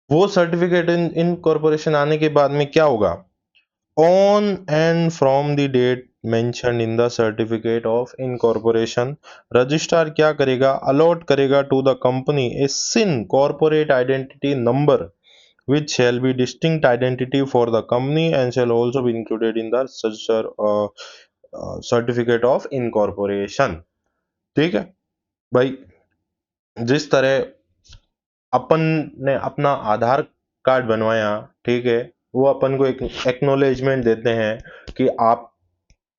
वो सर्टिफिकेट इनकॉर्पोरेशन आने के बाद में क्या होगा, on and from the date mention in the certificate of incorporation, registrar क्या करेगा, अलॉट करेगा to the company a CIN corporate identity number which shall be distinct identity for the company and shall also be included in the certificate of incorporation। ठीक है भाई, जिस तरह अपन ने अपना आधार कार्ड बनवाया, ठीक है, वो अपन को एक एक्नोलेजमेंट देते हैं कि आप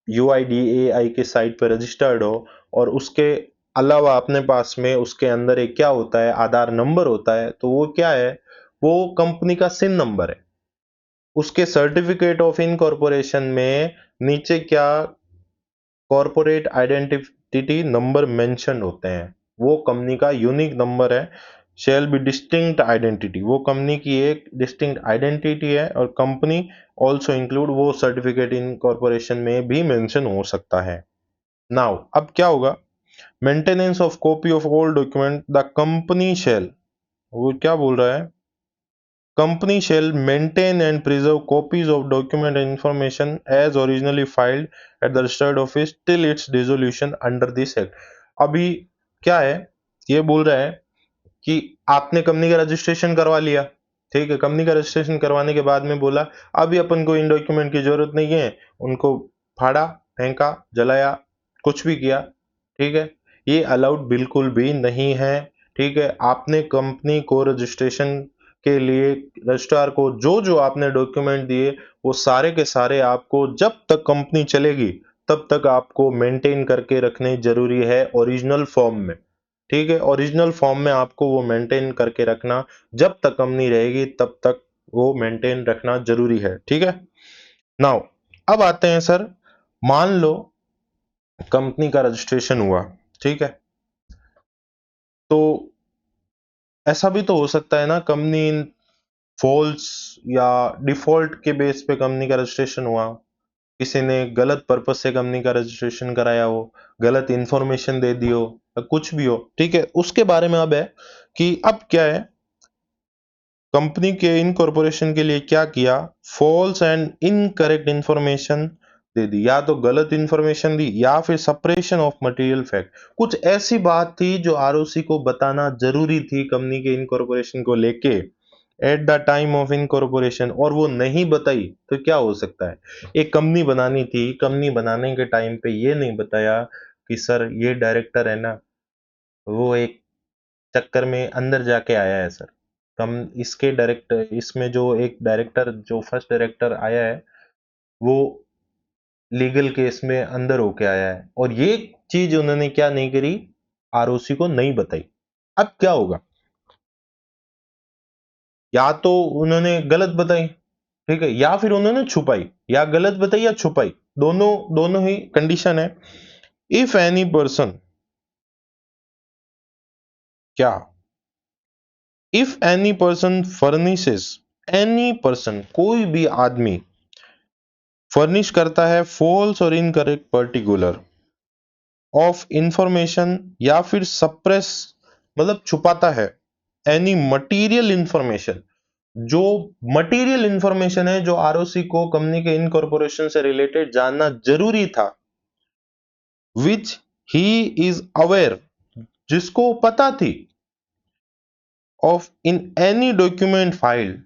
UIDAI के साइट पर रजिस्टर्ड हो, और उसके अलावा अपने पास में उसके अंदर एक क्या होता है, आधार नंबर होता है, तो वो क्या है, वो कंपनी का सिन नंबर है। उसके सर्टिफिकेट ऑफ इनकॉर्पोरेशन में नीचे क्या कॉर्पोरेट आइडेंटिटी नंबर मेंशन होते हैं, वो कंपनी का यूनिक नंबर है। शेल बी डिस्टिंक्ट आइडेंटिटी, वो कंपनी की एक डिस्टिंक्ट आइडेंटिटी है, और कंपनी ऑल्सो इंक्लूड, वो सर्टिफिकेट इनकॉर्पोरेशन में भी मेंशन हो सकता है। नाउ अब क्या होगा, maintenance of copy of all document the company shall, वो क्या बोल रहा है, company shall maintain and preserve copies of document and information as originally filed at the registered office till its dissolution under this act। अभी क्या है, ये बोल रहा है कि आपने कंपनी का रजिस्ट्रेशन करवा लिया, ठीक है, कंपनी का रजिस्ट्रेशन करवाने के बाद में बोला अभी अपन को इन डॉक्यूमेंट की जरूरत नहीं है, उनको फाड़ा, फेंका, जलाया, कुछ भी किया, ठीक है, ये अलाउड बिल्कुल भी नहीं है। ठीक है, आपने कंपनी को रजिस्ट्रेशन के लिए रजिस्ट्रार को जो जो आपने डॉक्यूमेंट दिए, वो सारे के सारे आपको जब तक कंपनी चलेगी तब तक आपको मेंटेन करके रखने जरूरी है ओरिजिनल फॉर्म में। ठीक है, ओरिजिनल फॉर्म में आपको वो मेंटेन करके रखना, जब तक कंपनी रहेगी तब तक वो मेंटेन रखना जरूरी है। ठीक है, नाउ अब आते हैं सर, मान लो कंपनी का रजिस्ट्रेशन हुआ, ठीक है, तो ऐसा भी तो हो सकता है ना, कंपनी फॉल्स या डिफॉल्ट के बेस पे कंपनी का रजिस्ट्रेशन हुआ, किसी ने गलत पर्पस से कंपनी का रजिस्ट्रेशन कराया हो, गलत इंफॉर्मेशन दे दी हो, या कुछ भी हो, ठीक है। उसके बारे में अब है कि अब क्या है, कंपनी के इनकॉर्पोरेशन के लिए क्या किया, फॉल्स एंड इनकरेक्ट इंफॉर्मेशन दे दी, या तो गलत इंफॉर्मेशन दी या फिर सप्रेशन ऑफ मटेरियल फैक्ट। कुछ ऐसी बात थी जो आरओसी को बताना जरूरी थी कंपनी के इनकॉर्पोरेशन को लेके eight the time of incorporation, और वो नहीं बताई तो क्या हो सकता है। एक कंपनी बनानी थी, कंपनी बनाने के टाइम पे ये नहीं बताया कि सर ये डायरेक्टर है ना, वो एक चक्कर में अंदर जाके आया है सर। कम इसके डायरेक्टर, इसमें जो एक डायरेक्टर, जो फर्स्ट डायरेक्टर आया है, वो लीगल केस में अंदर होके आया है, और ये चीज उन्होंने क्या नहीं करी, आरओसी को नहीं बताई। अब क्या होगा, या तो उन्होंने गलत बताई, ठीक है, या फिर उन्होंने छुपाई, या गलत बताई या छुपाई, दोनों दोनों ही कंडीशन है। इफ एनी पर्सन, क्या, if any person furnishes, any person कोई भी आदमी फर्निश करता है फॉल्स और इनकरेक्ट पर्टिकुलर ऑफ इंफॉर्मेशन, या फिर सप्रेस मतलब छुपाता है, एनी मटीरियल इंफॉर्मेशन, जो मटेरियल इंफॉर्मेशन है जो आरओसी को कंपनी के इनकॉर्पोरेशन से रिलेटेड जानना जरूरी था, विच ही इज अवेयर, जिसको पता थी, of in any document filed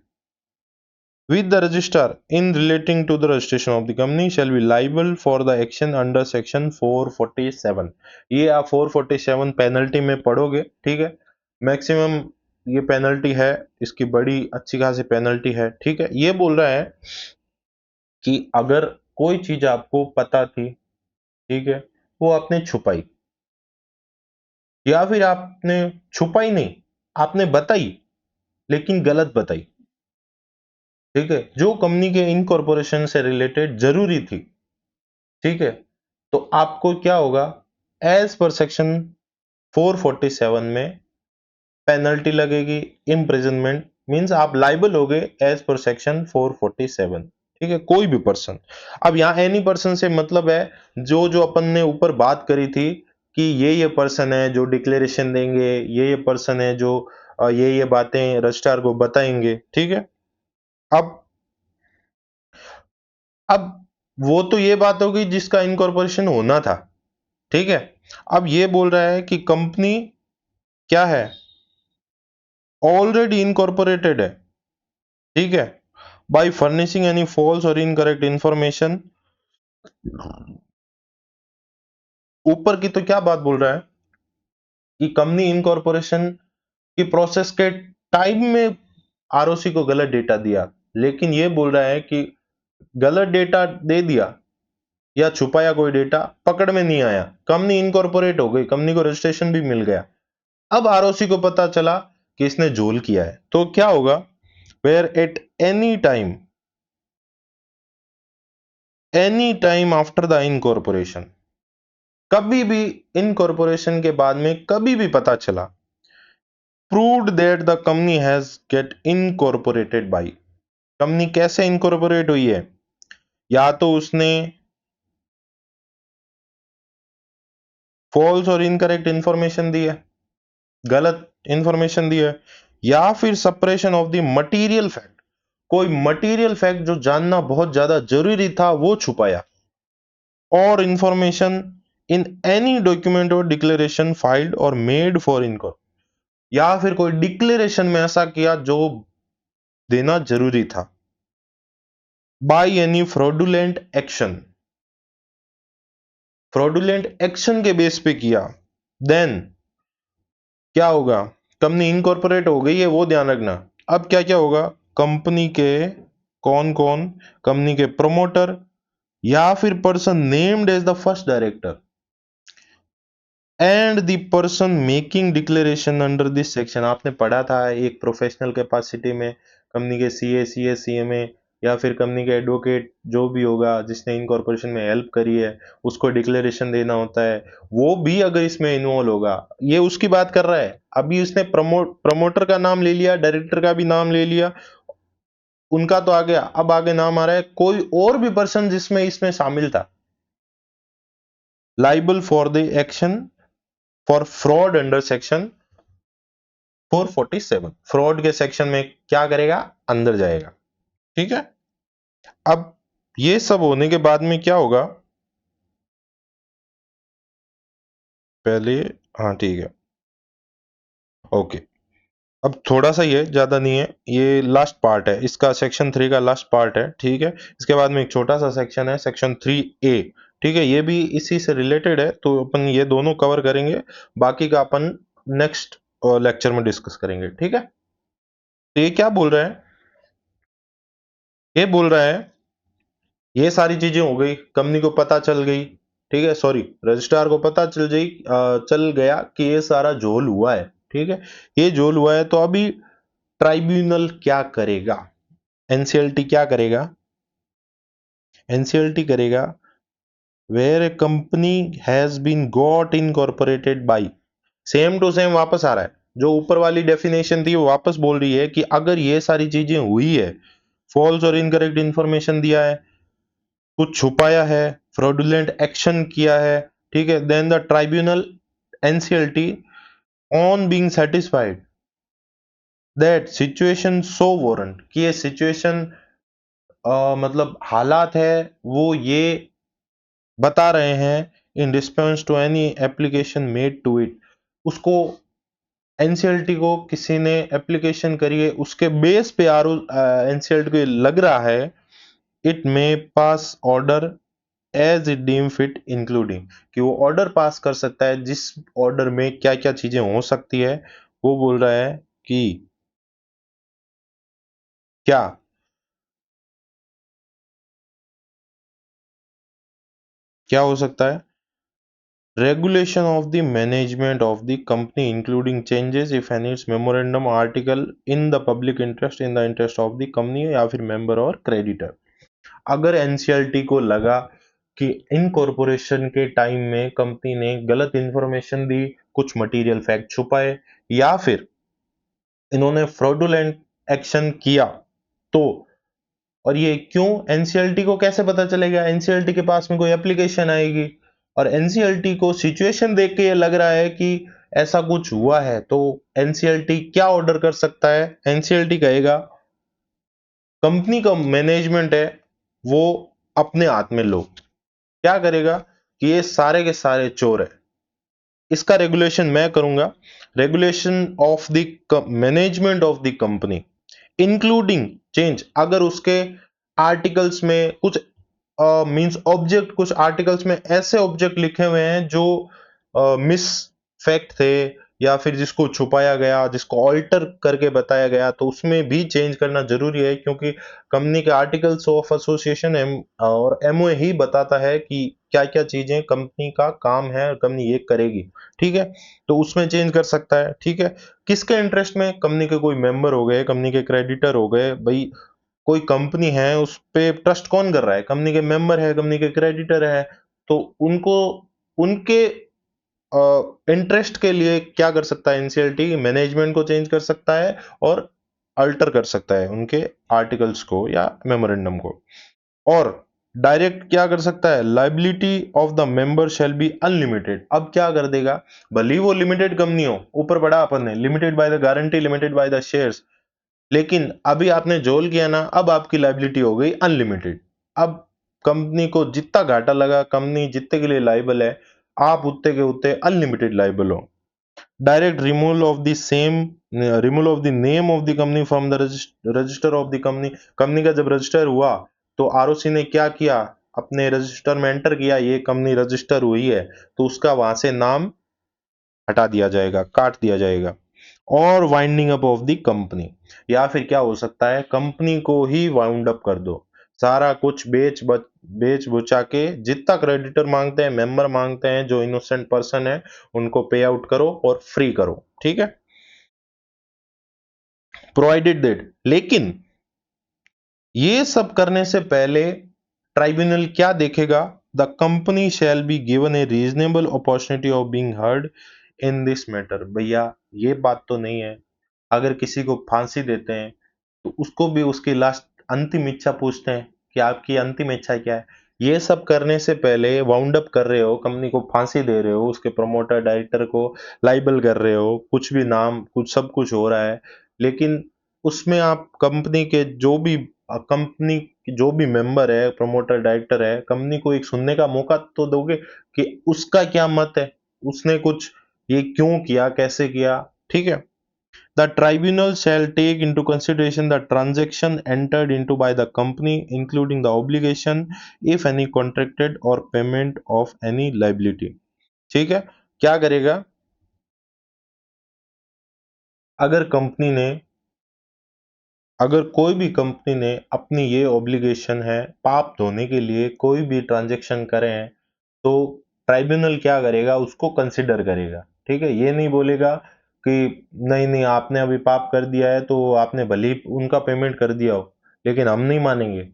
with the registrar in relating to the registration of the company shall be liable for the action under section 447। ये आप 447 पेनल्टी में पढ़ोगे, ठीक है। मैक्सिमम ये पेनल्टी है, इसकी बड़ी अच्छी खासी पेनल्टी है, ठीक है। ये बोल रहा है कि अगर कोई चीज आपको पता थी, ठीक है, वो आपने छुपाई, या फिर आपने छुपाई नहीं, आपने बताई लेकिन गलत बताई, ठीक है, जो कंपनी के इनकॉर्पोरेशन से रिलेटेड जरूरी थी, ठीक है, तो आपको क्या होगा, एज पर सेक्शन 447 में पेनल्टी लगेगी, इम्प्रिजनमेंट, मींस आप लाइबल हो गए एज पर सेक्शन 447, ठीक है, कोई भी पर्सन। अब यहाँ एनी पर्सन से मतलब है जो जो अपन ने ऊपर बात करी थी कि ये पर्सन है जो डिक्लेरेशन देंगे, ये पर्सन है जो ये बातें रजिस्ट्रार को बताएंगे, ठीक है। अब अब वो तो ये बात होगी जिसका इनकॉर्पोरेशन होना था, ठीक है। अब ये बोल रहा है कि कंपनी क्या है, ऑलरेडी इनकॉर्पोरेटेड है, ठीक है, बाय फर्निशिंग एनी फॉल्स और इनकरेक्ट इंफॉर्मेशन। ऊपर की तो क्या बात बोल रहा है कि कंपनी इनकॉर्पोरेशन की प्रोसेस के टाइम में आरओसी को गलत डेटा दिया, लेकिन ये बोल रहा है कि गलत डेटा दे दिया या छुपाया कोई डेटा, पकड़ में नहीं आया, कंपनी इनकॉर्पोरेट हो गई, कंपनी को रजिस्ट्रेशन भी मिल गया, अब आरओसी को पता चला कि इसने झोल किया है, तो क्या होगा, where any time after the incorporation, कभी भी इनकॉर्पोरेशन के बाद में कभी भी पता चला, proved that the company has get incorporated by, company कैसे इनकॉर्पोरेट हुई है, या तो उसने फॉल्स और इनकरेक्ट इंफॉर्मेशन दी है, गलत इंफॉर्मेशन दी है, या फिर suppression of the material fact, कोई मटेरियल फैक्ट जो जानना बहुत ज्यादा जरूरी था वो छुपाया, और इंफॉर्मेशन इन एनी डॉक्यूमेंट और डिक्लेरेशन फाइल्ड और मेड फॉर इनकॉर्पोरेशन, या फिर कोई डिक्लेरेशन में ऐसा किया जो देना जरूरी था, बाय एनी फ्रॉडुलेंट एक्शन के बेस पे किया, देन क्या होगा, कंपनी इनकॉर्पोरेट हो गई है वो ध्यान रखना। अब क्या क्या होगा, कंपनी के कौन कौन, कंपनी के प्रमोटर या फिर person named as the first director and the person making declaration under this section, आपने पढ़ा था एक प्रोफेशनल कैपेसिटी में कंपनी के सीए सीएमए या फिर कंपनी के एडवोकेट जो भी होगा जिसने इनकॉर्पोरेशन में हेल्प करी है उसको डिक्लेरेशन देना होता है, वो भी अगर इसमें इन्वॉल्व होगा, ये उसकी बात कर रहा है। अभी उसने प्रमोटर का नाम ले लिया, डायरेक्टर का भी नाम ले लिया, उनका तो आ गया, अब आगे नाम आ रहा है कोई और भी पर्सन जिसमें इसमें शामिल था, liable for the action for fraud under section 447, fraud के सेक्शन में क्या करेगा, अंदर जाएगा। ठीक है, अब ये सब होने के बाद में क्या होगा, पहले, हाँ ठीक है, ओके, अब थोड़ा सा, ये ज्यादा नहीं है, ये लास्ट पार्ट है इसका, सेक्शन 3 का लास्ट पार्ट है। ठीक है, इसके बाद में एक छोटा सा सेक्शन है, सेक्शन 3A। ठीक है, ये भी इसी से रिलेटेड है, तो अपन ये दोनों कवर करेंगे, बाकी का अपन नेक्स्ट लेक्चर में डिस्कस करेंगे। ठीक है, तो ये क्या बोल रहा है, ये बोल रहा है ये सारी चीजें हो गई, कंपनी को पता चल गई, ठीक है, सॉरी, रजिस्ट्रार को पता चल गया कि ये सारा झोल हुआ है। ठीक है, ये झोल हुआ है, तो अभी ट्राइब्यूनल क्या करेगा, एनसीएलटी क्या करेगा, एनसीएलटी करेगा where a company has been got incorporated by, same to same वापस आ रहा है, जो ऊपर वाली डेफिनेशन थी वो वापस बोल रही है कि अगर ये सारी चीजें हुई है, फॉल्स और इनकरेक्ट इंफॉर्मेशन दिया है, कुछ छुपाया है, फ्रॉडुलेंट एक्शन किया है, ठीक है, then the tribunal NCLT on being satisfied that situation so warrant, कि ये सिचुएशन मतलब हालात है वो ये बता रहे हैं, in response to any application made to it, उसको एनसीएलटी को किसी ने एप्लीकेशन करी है, उसके बेस पे आर एनसीएलटी को लग रहा है, it may pass order as it deem fit including, कि वो ऑर्डर पास कर सकता है, जिस ऑर्डर में क्या क्या चीजें हो सकती है, वो बोल रहा है कि क्या, क्या हो सकता है, regulation of the management of the company including changes if any its memorandum article in the public interest in the interest of the company या फिर member और creditor। अगर एनसीएलटी को लगा कि इनकॉर्पोरेशन के टाइम में कंपनी ने गलत इंफॉर्मेशन दी, कुछ मटेरियल फैक्ट छुपाए, या फिर इन्होंने फ्रॉडुलेंट एक्शन किया, तो और ये क्यों, एनसीएलटी को कैसे पता चलेगा, एनसीएलटी के पास में कोई एप्लीकेशन आएगी, और एनसीएलटी को सिचुएशन देख के ये लग रहा है कि ऐसा कुछ हुआ है, तो एनसीएलटी क्या ऑर्डर कर सकता है, एनसीएलटी कहेगा कंपनी का मैनेजमेंट है वो अपने हाथ में लो, क्या करेगा कि ये सारे के सारे चोर है, इसका रेगुलेशन मैं करूंगा, regulation of the management of the company including change, अगर उसके आर्टिकल्स में कुछ मींस ऑब्जेक्ट, कुछ आर्टिकल्स में ऐसे ऑब्जेक्ट लिखे हुए हैं जो मिस फैक्ट थे, या फिर जिसको छुपाया गया, जिसको ऑल्टर करके बताया गया, तो उसमें भी चेंज करना जरूरी है, क्योंकि कंपनी के आर्टिकल्स ऑफ एसोसिएशन और एमओए ही बताता है कि क्या क्या चीजें कंपनी का काम है और कंपनी ये करेगी। ठीक है, तो उसमें चेंज कर सकता है। ठीक है, किसके इंटरेस्ट में, कंपनी के कोई मेंबर हो गए, कंपनी के क्रेडिटर हो गए, भाई कोई कंपनी है उस पे ट्रस्ट कौन कर रहा है, कंपनी के मेंबर है, कंपनी के क्रेडिटर है, तो उनको उनके इंटरेस्ट के लिए क्या कर सकता है एनसीएलटी, मैनेजमेंट को चेंज कर सकता है और अल्टर कर सकता है उनके आर्टिकल्स को या मेमोरेंडम को, और डायरेक्ट क्या कर सकता है, liability of the member shall be unlimited, अब क्या कर देगा, भले ही वो लिमिटेड कंपनी हो, ऊपर पढ़ा अपन ने limited by the guarantee, limited by the shares, लेकिन अभी आपने जोल किया ना, अब आपकी लाइबिलिटी हो गई अनलिमिटेड, अब कंपनी को जितना घाटा लगा, कंपनी जितने के लिए लाइबल है, आप उतने के उतने अनलिमिटेड लाइबल हो। Direct removal of the same, removal of the name of the company from the register of the company, company का जब रजिस्टर हुआ तो आरओसी ने क्या किया, अपने रजिस्टर में एंटर किया ये कंपनी रजिस्टर हुई है, तो उसका वहां से नाम हटा दिया जाएगा, काट दिया जाएगा, और winding up of the company, या फिर क्या हो सकता है, कंपनी को ही वाउंड अप कर दो, सारा कुछ बेच बुचा के, जितना क्रेडिटर मांगते हैं, मेंबर मांगते हैं, जो इनोसेंट पर्सन है उनको पे आउट करो और फ्री करो। ठीक है, प्रोवाइडेड दैट, लेकिन ये सब करने से पहले ट्राइब्यूनल क्या देखेगा? The company shall be given A reasonable opportunity of being heard in this matter. भैया ये बात तो नहीं है, अगर किसी को फांसी देते हैं तो उसको भी उसकी लास्ट अंतिम इच्छा पूछते हैं कि आपकी अंतिम इच्छा क्या है। ये सब करने से पहले वाउंड अप कर रहे हो, कंपनी को फांसी दे रहे हो, उसके प्रमोटर डायरेक्टर को लाइबल कर रहे हो, कुछ भी नाम कुछ सब कुछ हो रहा है, लेकिन उसमें आप कंपनी के जो भी कंपनी जो भी मेंबर है, प्रमोटर डायरेक्टर है, कंपनी को एक सुनने का मौका तो दोगे कि उसका क्या मत है, उसने कुछ ये क्यों किया, कैसे किया। ठीक है। The tribunal shall take into consideration the transaction entered into by the company, including the obligation, if any, contracted or payment of any liability। ठीक है। क्या करेगा? अगर कंपनी ने अगर कोई भी कंपनी ने अपनी ये ऑब्लिगेशन है पाप धोने के लिए कोई भी ट्रांजैक्शन करे हैं, तो ट्राइब्यूनल क्या करेगा? उसको कंसिडर करेगा। ठीक है। ये नहीं बोलेगा कि नहीं नहीं आपने अभी पाप कर दिया है तो आपने भले ही उनका पेमेंट कर दिया हो, लेकिन हम नहीं मानेंगे।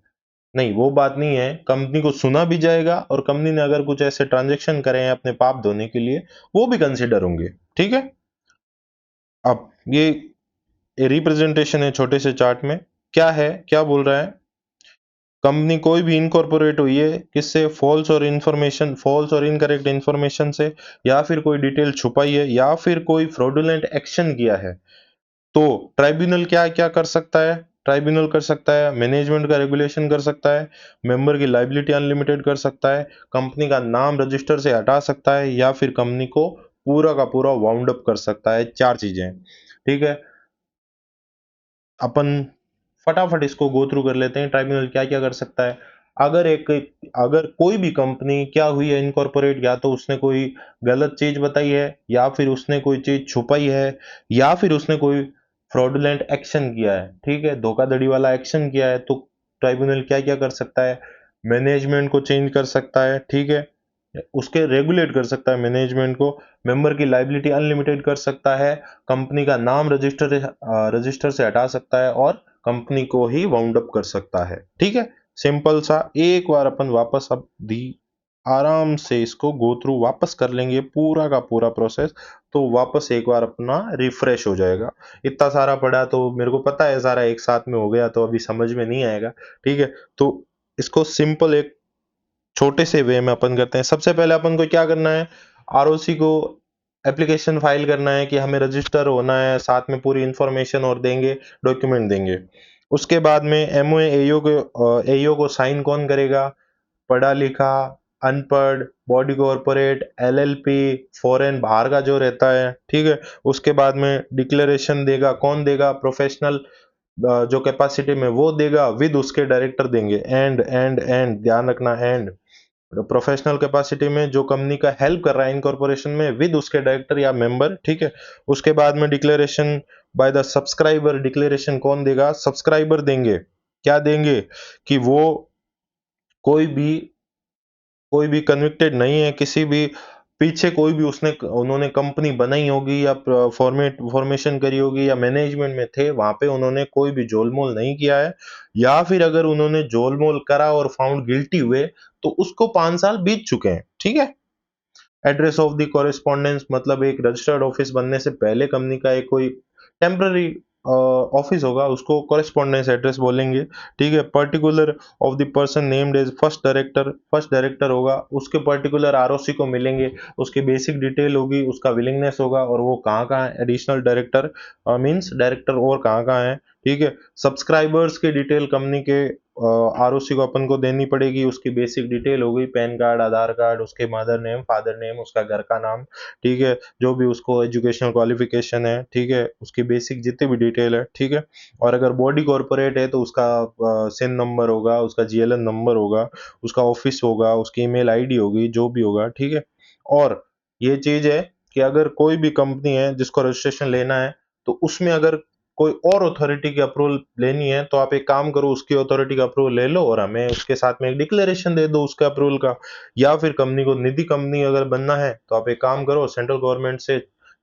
नहीं, वो बात नहीं है। कंपनी को सुना भी जाएगा और कंपनी ने अगर कुछ ऐसे ट्रांजैक्शन करे हैं अपने पाप धोने के लिए, वो भी कंसिडर होंगे। ठीक है। अब ये रिप्रेजेंटेशन है छोटे से चार्ट में। क्या है, क्या बोल रहा है? कंपनी कोई भी इनकॉर्पोरेट हुई है किससे? फॉल्स और इनकरेक्ट इंफॉर्मेशन से, या फिर कोई डिटेल छुपाई है, या फिर कोई फ्रॉडुलेंट एक्शन किया है, तो ट्राइब्यूनल क्या क्या कर सकता है? ट्राइब्यूनल कर सकता है मैनेजमेंट का रेगुलेशन कर सकता है, मेंबर की लाइबिलिटी अनलिमिटेड कर सकता है, कंपनी का नाम रजिस्टर से हटा सकता है, या फिर कंपनी को पूरा का पूरा वाउंड अप कर सकता है। चार चीजें। ठीक है। अपन फटाफट इसको गो थ्रू कर लेते हैं, ट्राइब्यूनल क्या क्या कर सकता है। अगर एक अगर कोई भी कंपनी क्या हुई है इनकॉर्पोरेट, या तो उसने कोई गलत चीज बताई है, या फिर उसने कोई चीज छुपाई है, या फिर उसने कोई फ्रॉडुलेंट एक्शन किया है, ठीक है, धोखाधड़ी वाला एक्शन किया है, तो ट्राइब्यूनल क्या क्या कर सकता है? मैनेजमेंट को चेंज कर सकता है। ठीक है। उसके रेगुलेट कर सकता है मैनेजमेंट को, मेंबर की लाइबिलिटी अनलिमिटेड कर सकता है, कंपनी का नाम रजिस्टर से हटा सकता है, और कंपनी को ही वाउंड अप कर सकता है। ठीक है। सिंपल सा। एक बार अपन वापस अब दी आराम से इसको गो थ्रू वापस कर लेंगे पूरा का पूरा प्रोसेस, तो वापस एक बार अपना रिफ्रेश हो जाएगा। इतना सारा पढ़ा तो मेरे को पता है सारा एक साथ में हो गया तो अभी समझ में नहीं आएगा। ठीक है। तो इसको सिंपल एक छोटे से वे में अपन करते हैं। सबसे पहले अपन को क्या करना है? आरओसी को एप्लीकेशन फाइल करना है कि हमें रजिस्टर होना है, साथ में पूरी इंफॉर्मेशन और देंगे, डॉक्यूमेंट देंगे। उसके बाद में एमओए एईओ को साइन कौन करेगा? पढ़ा लिखा, अनपढ़, बॉडी कॉर्पोरेट, एलएलपी, फॉरेन बाहर का जो रहता है। ठीक है। उसके बाद में डिक्लेरेशन देगा कौन देगा? प्रोफेशनल जो कैपेसिटी में वो देगा, विद उसके डायरेक्टर देंगे। एंड ध्यान रखना, एंड प्रोफेशनल कैपेसिटी में जो कंपनी का हेल्प कर रहा है इनकॉर्पोरेशन में, विद उसके डायरेक्टर या मेंबर। ठीक है। उसके बाद में declaration by the subscriber, declaration कौन देगा? सब्सक्राइबर देंगे। क्या देंगे? कि वो कोई भी कोई भी कन्विक्टेड नहीं है किसी भी, पीछे कोई भी उसने उन्होंने कंपनी बनाई होगी या फॉर्मेशन करी होगी या मैनेजमेंट में थे, वहां पे उन्होंने कोई भी जोलमोल नहीं किया है, या फिर अगर उन्होंने जोलमोल करा और फाउंड गिल्टी हुए तो उसको 5 साल बीत चुके हैं। ठीक है। एड्रेस ऑफ द कॉरेस्पॉन्डेंस मतलब एक रजिस्टर्ड ऑफिस बनने से पहले कंपनी का एक कोई टेम्पररी ऑफिस होगा, उसको कॉरेस्पॉन्डेंस एड्रेस बोलेंगे। ठीक है। Particular of the person named as first director होगा, उसके पर्टिकुलर आरओसी को मिलेंगे, उसकी बेसिक डिटेल होगी, उसका विलिंगनेस होगा, और वो कहाँ कहाँ है एडिशनल डायरेक्टर, मींस डायरेक्टर और कहाँ कहाँ है। ठीक है। सब्सक्राइबर्स की डिटेल कंपनी के आरओसी को अपन को देनी पड़ेगी, उसकी बेसिक डिटेल हो गई, पैन कार्ड, आधार कार्ड, उसके मदर नेम, फादर नेम, उसका घर का नाम। ठीक है। जो भी उसको एजुकेशनल क्वालिफिकेशन है। ठीक है। उसकी बेसिक जितनी भी डिटेल है। ठीक है। और अगर बॉडी कॉर्पोरेट है तो उसका सिन नंबर होगा, उसका जीएलएन नंबर होगा, उसका ऑफिस होगा, उसकी ईमेल आईडी होगी, जो भी होगा। ठीक है। और ये चीज है कि अगर कोई भी कंपनी है जिसको रजिस्ट्रेशन लेना है, तो उसमें अगर कोई और अथॉरिटी की अप्रूवल लेनी है, तो आप एक काम करो, उसकी अथॉरिटी का अप्रूवल ले लो और हमें उसके साथ में एक डिक्लेरेशन दे दो उसके अप्रूवल का। या फिर कंपनी को निधि कंपनी अगर बनना है तो आप एक काम करो, सेंट्रल गवर्नमेंट से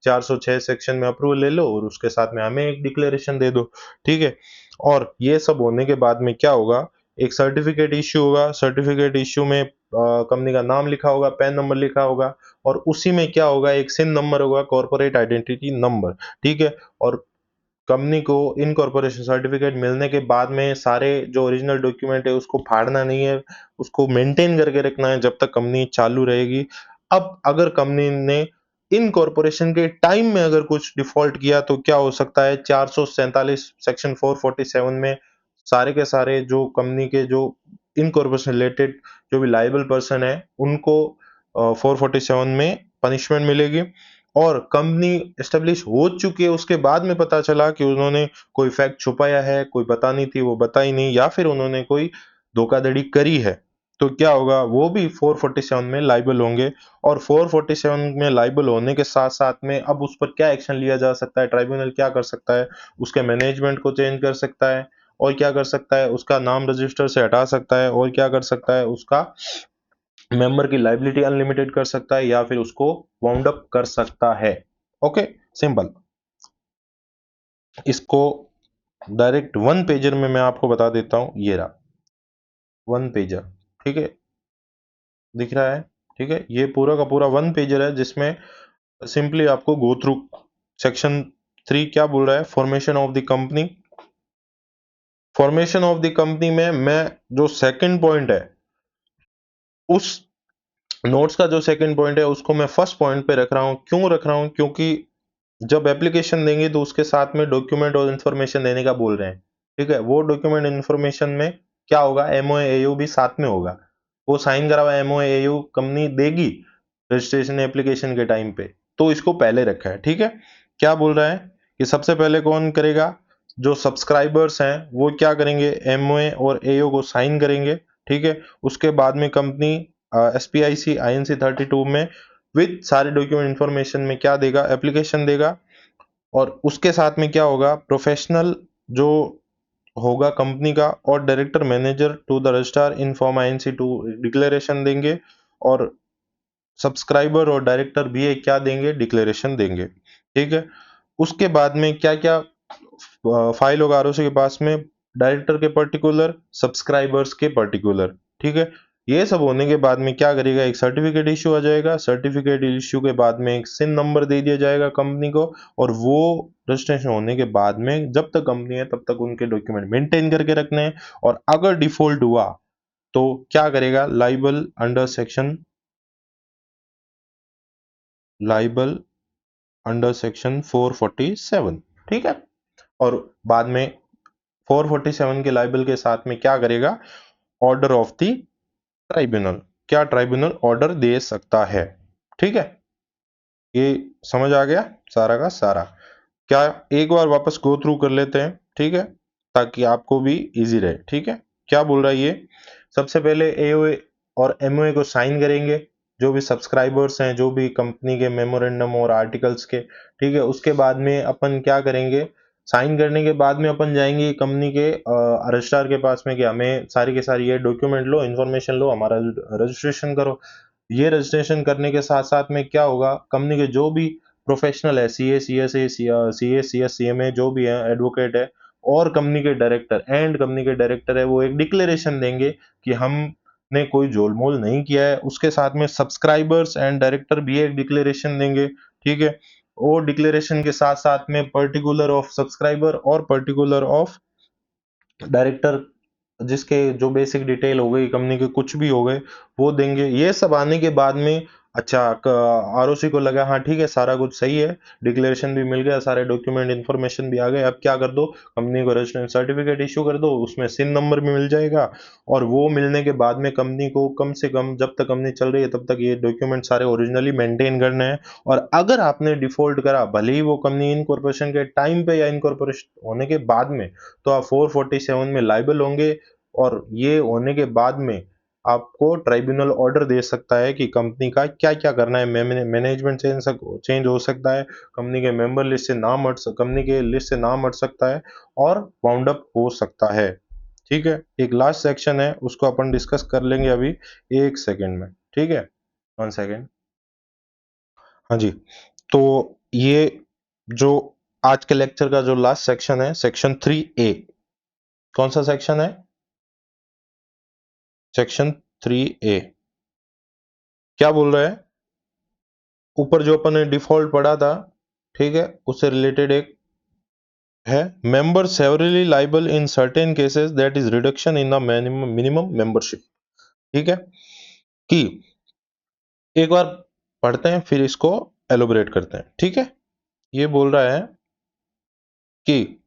406 सेक्शन में अप्रूवल ले लो और उसके साथ में हमें एक डिक्लेरेशन दे दो, ठीक है। और ये सब होने के बाद में क्या होगा, एक सर्टिफिकेट इश्यू होगा। सर्टिफिकेट इश्यू में कंपनी का नाम लिखा होगा, पैन नंबर लिखा होगा, और उसी में क्या होगा, एक सिन नंबर होगा, कॉर्पोरेट आइडेंटिटी नंबर, ठीक है। और कंपनी को इनकॉर्पोरेशन सर्टिफिकेट मिलने के बाद में सारे जो ओरिजिनल डॉक्यूमेंट है उसको फाड़ना नहीं है, उसको मेंटेन करके रखना है जब तक कंपनी चालू रहेगी। अब अगर कंपनी ने इनकॉर्पोरेशन के टाइम में अगर कुछ डिफॉल्ट किया तो क्या हो सकता है, 447 सेक्शन 447 में सारे के सारे जो कंपनी के जो इनकॉर्पोरेशन रिलेटेड जो भी लायबल पर्सन है उनको 447 में पनिशमेंट मिलेगी। और कंपनी एस्टेब्लिश हो चुकी है उसके बाद में पता चला कि उन्होंने कोई फैक्ट छुपाया है, कोई बतानी थी वो बताई नहीं, या फिर उन्होंने कोई धोखाधड़ी करी है, तो क्या होगा, वो भी 447 में लाइबल होंगे। और 447 में लाइबल होने के साथ साथ में अब उस पर क्या एक्शन लिया जा सकता है, ट्राइब्यूनल क्या कर सकता है, उसके मैनेजमेंट को चेंज कर सकता है, और क्या कर सकता है, उसका नाम रजिस्टर से हटा सकता है, और क्या कर सकता है, उसका मेंबर की लाइबिलिटी अनलिमिटेड कर सकता है, या फिर उसको वाउंड अप कर सकता है। Okay, simple. इसको डायरेक्ट वन पेजर में मैं आपको बता देता हूं, ये रहा वन पेजर, ठीक है, दिख रहा है, ठीक है। ये पूरा का पूरा वन पेजर है जिसमें सिंपली आपको गो थ्रू सेक्शन 3 क्या बोल रहा है, formation of the company. Formation of the company में मैं जो सेकंड पॉइंट है उस नोट्स का जो सेकंड पॉइंट है उसको मैं फर्स्ट पॉइंट पे रख रहा हूं। क्यों रख रहा हूं, क्योंकि जब एप्लीकेशन देंगे तो उसके साथ में डॉक्यूमेंट और इन्फॉर्मेशन देने का बोल रहे हैं, ठीक है। वो डॉक्यूमेंट इन्फॉर्मेशन में क्या होगा, एमओए एयू भी साथ में होगा। वो साइन करा हुआ एमओए एयू कंपनी देगी रजिस्ट्रेशन एप्लीकेशन के टाइम पे, तो इसको पहले रखा है, ठीक है। क्या बोल रहा है कि सबसे पहले कौन करेगा, जो सब्सक्राइबर्स हैं वो क्या करेंगे, एमओए और एयू को साइन करेंगे, ठीक है। उसके बाद में कंपनी एसपीआईसी आईएनसी 32 में विद सारे डॉक्यूमेंट इन्फॉर्मेशन में क्या देगा, एप्लीकेशन देगा। और उसके साथ में क्या होगा, प्रोफेशनल जो होगा कंपनी का और director manager to the registrar in form INC two declaration देंगे। और सब्सक्राइबर और डायरेक्टर भी एक क्या देंगे, डिक्लेरेशन देंगे, ठीक है। उसके बाद में क्या क्या फाइल होगा आरओसी के पास में, डायरेक्टर के पर्टिकुलर, सब्सक्राइबर्स के पर्टिकुलर, ठीक है। ये सब होने के बाद में क्या करेगा, एक सर्टिफिकेट इश्यू आ जाएगा। सर्टिफिकेट इश्यू के बाद में एक सिन नंबर दे दिया जाएगा कंपनी को, और वो रजिस्ट्रेशन होने के बाद में जब तक कंपनी है तब तक उनके डॉक्यूमेंट मेंटेन करके रखने हैं। और अगर डिफॉल्ट हुआ तो क्या करेगा, लाइबल अंडर सेक्शन 447, ठीक है। और बाद में 447 के लाइबल के साथ में क्या करेगा, ऑर्डर ऑफ द ट्राइब्यूनल, क्या ट्राइब्यूनल ऑर्डर दे सकता है, ठीक है। ये समझ आ गया सारा का सारा। क्या, एक बार वापस गो थ्रू कर लेते हैं, ठीक है, ताकि आपको भी इजी रहे, ठीक है। क्या बोल रहा है ये, सबसे पहले एओए और एमओए को साइन करेंगे जो भी सब्सक्राइबर्स हैं, जो भी कंपनी के मेमोरेंडम और आर्टिकल्स के, ठीक है। उसके बाद में अपन क्या करेंगे, साइन करने के बाद में अपन जाएंगे कंपनी के रजिस्ट्रार के पास में कि हमें सारी के सारी ये डॉक्यूमेंट लो, इन्फॉर्मेशन लो, हमारा रजिस्ट्रेशन करो। ये रजिस्ट्रेशन करने के साथ साथ में क्या होगा, कंपनी के जो भी प्रोफेशनल है, CA CS CA CS CMA जो भी है, एडवोकेट है, और कंपनी के डायरेक्टर एंड कंपनी के डायरेक्टर है, वो एक डिक्लेरेशन देंगे कि हमने कोई झोलमोल नहीं किया है। उसके साथ में सब्सक्राइबर्स एंड डायरेक्टर भी एक डिक्लेरेशन देंगे, ठीक है। और डिक्लेरेशन के साथ साथ में पर्टिकुलर ऑफ सब्सक्राइबर और पर्टिकुलर ऑफ डायरेक्टर, जिसके जो बेसिक डिटेल हो गई कंपनी के कुछ भी हो गए वो देंगे। ये सब आने के बाद में अच्छा आरओसी को लगा हाँ ठीक है, सारा कुछ सही है, डिक्लेरेशन भी मिल गया, सारे डॉक्यूमेंट इन्फॉर्मेशन भी आ गए, अब क्या कर दो, कंपनी को रजिस्ट्रेशन सर्टिफिकेट इशू कर दो, उसमें सिन नंबर भी मिल जाएगा। और वो मिलने के बाद में कंपनी को कम से कम जब तक कंपनी चल रही है तब तक ये डॉक्यूमेंट सारे ओरिजिनली मेंटेन करने हैं। और अगर आपने डिफॉल्ट करा, भले ही वो कंपनी इनकॉर्पोरेशन के टाइम पे या इनकॉर्पोरेशन होने के बाद में, तो आप 447 में लाइबल होंगे। और ये होने के बाद में आपको ट्राइब्यूनल ऑर्डर दे सकता है कि कंपनी का क्या क्या करना है, मैनेजमेंट चेंज हो सकता है, कंपनी के मेंबर लिस्ट से नाम कंपनी के लिस्ट से नाम हट सकता है, और वाउंड अप हो सकता है, ठीक है। एक लास्ट सेक्शन है उसको अपन डिस्कस कर लेंगे अभी एक सेकंड में, ठीक है, वन सेकंड। हाँ जी, तो ये जो आज के लेक्चर का जो लास्ट सेक्शन है, सेक्शन 3A, कौन सा सेक्शन है? सेक्शन 3A क्या बोल रहा है? ऊपर जो अपन ने डिफॉल्ट पढ़ा था, ठीक है, उससे रिलेटेड एक है, member severally liable in certain cases that is reduction in the minimum membership. ठीक है, कि एक बार पढ़ते हैं फिर इसको एलोबरेट करते हैं। ठीक है, ये बोल रहा है कि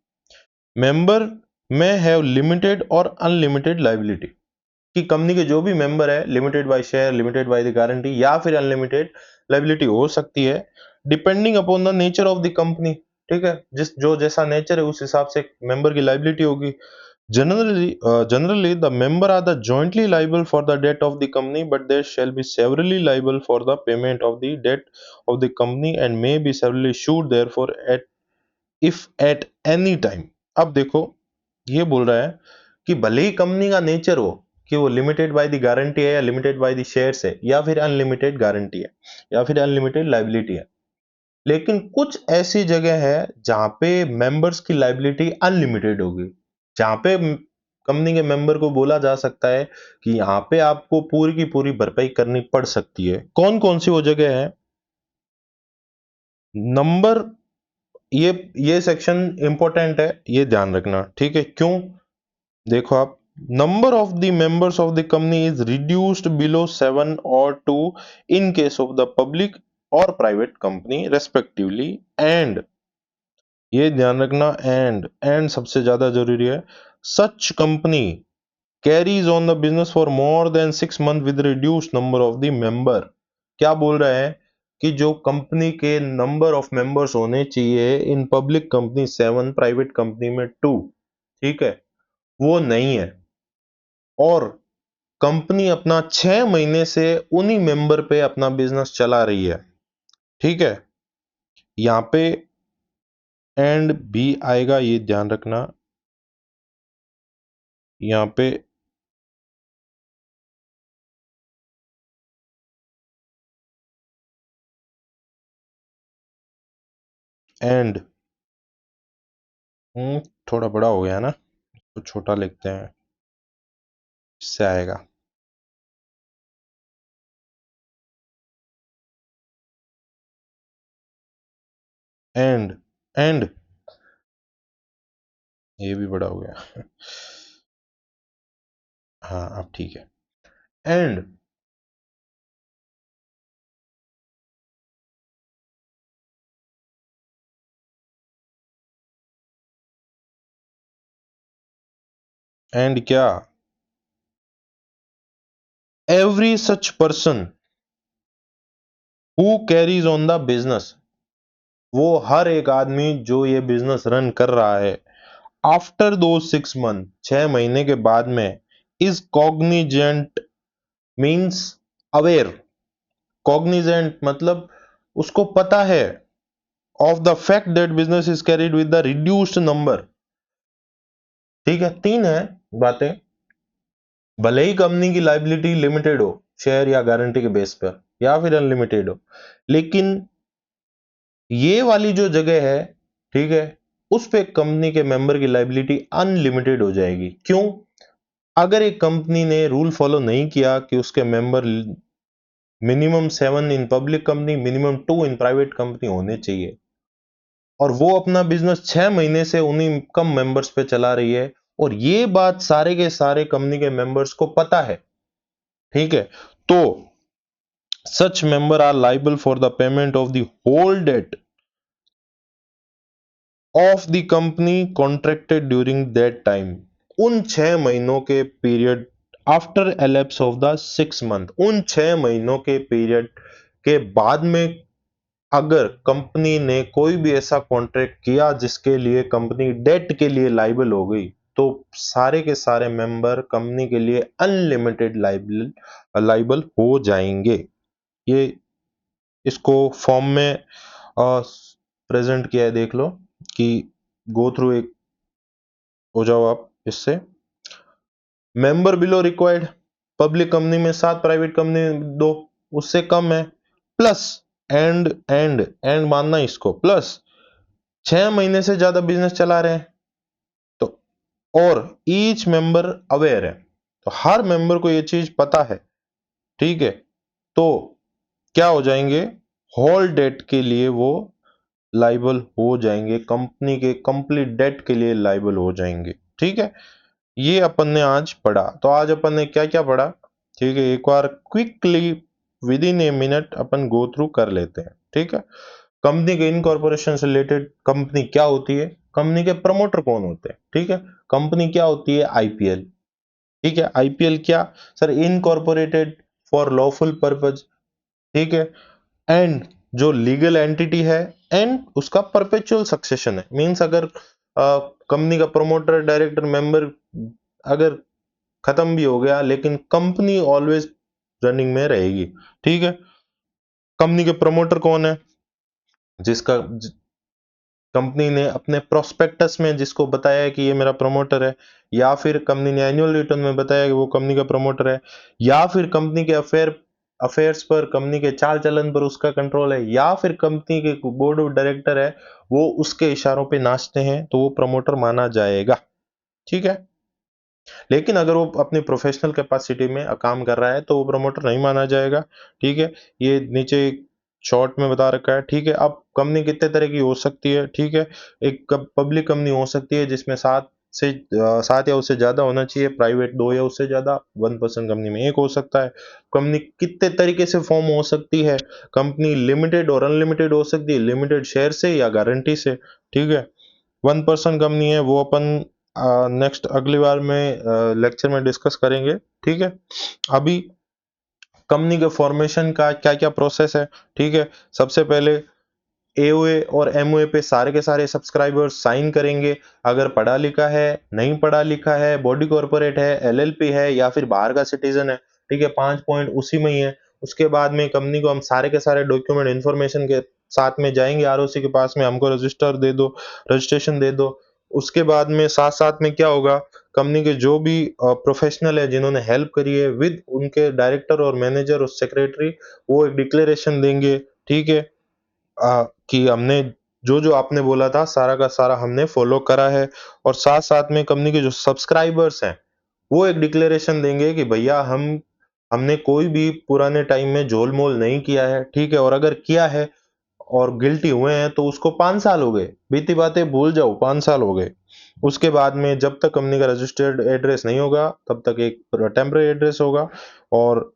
मेंबर में हैव लिमिटेड और अनलिमिटेड लाइबिलिटी, कि कंपनी के जो भी मेंबर है, limited by share, limited by the guarantee या फिर अनलिमिटेड लाइबिलिटी हो सकती है, depending upon the nature of the company. ठीक है, जिस जो जैसा नेचर है उस हिसाब से मेंबर की लाइबिलिटी होगी। Generally, the member are the jointly liable for the debt of the company, but they shall be severally liable for the payment of the debt of the company and may be severally sued therefore at if at any time। अब देखो, ये बोल रहा है कि भले ही company का nature हो कि वो लिमिटेड बाय द गारंटी है या लिमिटेड बाय द शेयर्स है या फिर अनलिमिटेड गारंटी है या फिर अनलिमिटेड लाइबिलिटी है, लेकिन कुछ ऐसी जगह है जहां पे मेंबर्स की लाइबिलिटी अनलिमिटेड होगी, जहां पे कंपनी के मेंबर को बोला जा सकता है कि यहाँ पे आपको पूरी की पूरी भरपाई करनी पड़ सकती है। कौन कौन सी वो जगह है? नंबर, ये सेक्शन इंपॉर्टेंट है, ये ध्यान रखना। ठीक है, क्यों? देखो आप, number of the members of the company is reduced below 7 or 2 in case of the public और प्राइवेट कंपनी रेस्पेक्टिवली, एंड ये ध्यान रखना, एंड सबसे ज्यादा जरूरी है, such company carries on the business for more than 6 months with reduced number of the member. क्या बोल रहा है कि जो कंपनी के नंबर ऑफ मेंबर्स होने चाहिए, in public company 7, private company में 2, ठीक है, वो नहीं है, और कंपनी अपना 6 महीने से उन्हीं मेंबर पे अपना बिजनेस चला रही है। ठीक है, यहां पे एंड भी आएगा, ये ध्यान रखना, यहां पे एंड थोड़ा बड़ा हो गया ना, तो छोटा लिखते हैं, इससे आएगा एंड ये भी बड़ा हो गया। हाँ, अब ठीक है। एंड क्या? Every such person who carries on the business, वो हर एक आदमी जो ये बिजनेस रन कर रहा है, आफ्टर दो 6 month, 6 महीने के बाद में, is Cognizant means aware, Cognizant मतलब उसको पता है, of the fact that business is carried with the reduced number. ठीक है, तीन है बातें, भले ही कंपनी की लाइबिलिटी लिमिटेड हो शेयर या गारंटी के बेस पर या फिर अनलिमिटेड हो, लेकिन ये वाली जो जगह है, ठीक है, उस पे कंपनी के मेंबर की लाइबिलिटी अनलिमिटेड हो जाएगी। क्यों? अगर एक कंपनी ने रूल फॉलो नहीं किया कि उसके member minimum 7 in public company, minimum 2 in private company होने चाहिए, और वो अपना बिजनेस 6 महीने से उन्हीं कम मेंबर्स पे चला रही है, और ये बात सारे के सारे कंपनी के मेंबर्स को पता है, ठीक है, तो such member are liable for the payment of the whole debt of the company contracted during that time, उन 6 महीनों के period, after elapse of the 6 month, उन 6 महीनों के पीरियड के बाद में अगर कंपनी ने कोई भी ऐसा कॉन्ट्रैक्ट किया जिसके लिए कंपनी डेट के लिए लाइबल हो गई, तो सारे के सारे मेंबर कंपनी के लिए अनलिमिटेड लाइबल हो जाएंगे। ये इसको फॉर्म में प्रेजेंट किया है, देख लो, कि गो थ्रू एक हो जाओ आप इससे। Member below required, public company में 7, प्राइवेट कंपनी में 2, उससे कम है, प्लस एंड मानना इसको, प्लस 6 महीने से ज्यादा बिजनेस चला रहे हैं, तो और ईच मेंबर अवेयर है, तो हर मेंबर को ये चीज पता है, ठीक है, तो क्या हो जाएंगे, होल डेट के लिए वो लाइबल हो जाएंगे, कंपनी के कंप्लीट डेट के लिए लाइबल हो जाएंगे, ठीक है। ये अपन ने आज पढ़ा, तो आज अपन ने क्या क्या पढ़ा, ठीक है, एक बार quickly within a minute अपन गो थ्रू कर लेते हैं, ठीक है। कंपनी के इनकॉर्पोरेशन से रिलेटेड, कंपनी क्या होती है, कंपनी के प्रमोटर कौन होते हैं, ठीक है, कंपनी क्या होती है, आईपीएल, ठीक है, आईपीएल क्या sir, incorporated for lawful purpose, ठीक है, एंड जो लीगल एंटिटी है, एंड उसका परपेचुअल सक्सेशन है, मींस अगर कंपनी का प्रमोटर डायरेक्टर मेंबर अगर खत्म भी हो गया, लेकिन कंपनी ऑलवेज रनिंग में रहेगी, ठीक है। कंपनी के प्रमोटर कौन है, जिसका कंपनी ने अपने प्रोस्पेक्टस में जिसको बताया है कि ये मेरा प्रमोटर है, या फिर कंपनी ने एनुअल रिटर्न में बताया कि वो कंपनी का प्रमोटर है, या फिर कंपनी के अफेयर्स पर, कंपनी के चाल चलन पर उसका कंट्रोल है, या फिर कंपनी के बोर्ड ऑफ डायरेक्टर है, वो उसके इशारों पे नाचते हैं, तो वो प्रमोटर माना जाएगा, ठीक है। लेकिन अगर वो अपनी प्रोफेशनल कैपेसिटी में काम कर रहा है तो वो प्रमोटर नहीं माना जाएगा, ठीक है। ये नीचे शॉर्ट में बता रखा है, ठीक है। अब कंपनी कितने तरह की हो सकती है, ठीक है। एक पब्लिक कंपनी हो सकती है जिसमें सात या उससे ज्यादा होना चाहिए, प्राइवेट 2 या उससे ज्यादा, 1% कंपनी में एक हो सकता है। कंपनी कितने तरीके से फॉर्म हो सकती है, कंपनी लिमिटेड और अनलिमिटेड हो सकती है, लिमिटेड शेयर से या गारंटी से, ठीक है। 1% कंपनी है, वो अपन नेक्स्ट अगली बार में लेक्चर में डिस्कस करेंगे, ठीक है। अभी कंपनी के फॉर्मेशन का क्या क्या प्रोसेस है, ठीक है। सबसे पहले एओए और एमओए पे सारे के सारे सब्सक्राइबर्स साइन करेंगे, अगर पढ़ा लिखा है, नहीं पढ़ा लिखा है, बॉडी कॉर्पोरेट है, एलएलपी है, या फिर बाहर का सिटीजन है, ठीक है, 5 पॉइंट उसी में ही है। उसके बाद में कंपनी को हम सारे के सारे डॉक्यूमेंट इंफॉर्मेशन के साथ में जाएंगे आरओसी के पास में, हमको रजिस्टर दे दो, रजिस्ट्रेशन दे दो। उसके बाद में साथ साथ में क्या होगा, कंपनी के जो भी प्रोफेशनल है जिन्होंने हेल्प करी है, विद उनके डायरेक्टर और मैनेजर और सेक्रेटरी, वो एक डिक्लेरेशन देंगे, ठीक है, कि हमने जो जो आपने बोला था सारा का सारा हमने फॉलो करा है। और साथ साथ में कंपनी के जो सब्सक्राइबर्स हैं, वो एक डिक्लेरेशन देंगे कि भैया हमने कोई भी पुराने टाइम में झोल मोल नहीं किया है, ठीक है, और अगर किया है और गिल्टी हुए हैं तो उसको 5 साल हो गए, बीती बातें भूल जाओ, 5 साल हो गए। उसके बाद में जब तक कंपनी का रजिस्टर्ड एड्रेस नहीं होगा तब तक एक टेम्पररी एड्रेस होगा, और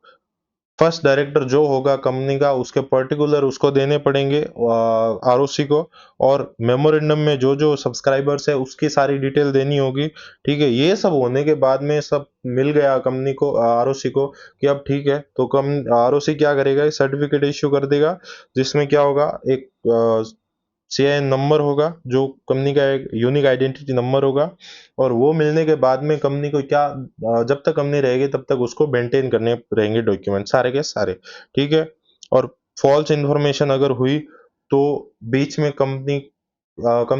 फर्स्ट डायरेक्टर जो होगा कंपनी का उसके पर्टिकुलर उसको देने पड़ेंगे आरओसी को, और मेमोरेंडम में जो जो सब्सक्राइबर्स है उसकी सारी डिटेल देनी होगी, ठीक है। ये सब होने के बाद में सब मिल गया कंपनी को, आरओसी को, कि अब ठीक है, तो कम आरओसी क्या करेगा, सर्टिफिकेट इश्यू कर देगा, जिसमें क्या होगा, एक सीआईएन नंबर होगा जो कंपनी का एक यूनिक आइडेंटिटी नंबर होगा, और वो मिलने के बाद में कंपनी को क्या, जब तक कंपनी रहेगी तब तक उसको मेंटेन करने रहेंगे डॉक्यूमेंट सारे के सारे, ठीक है। और फॉल्स इंफॉर्मेशन अगर हुई तो बीच में कंपनी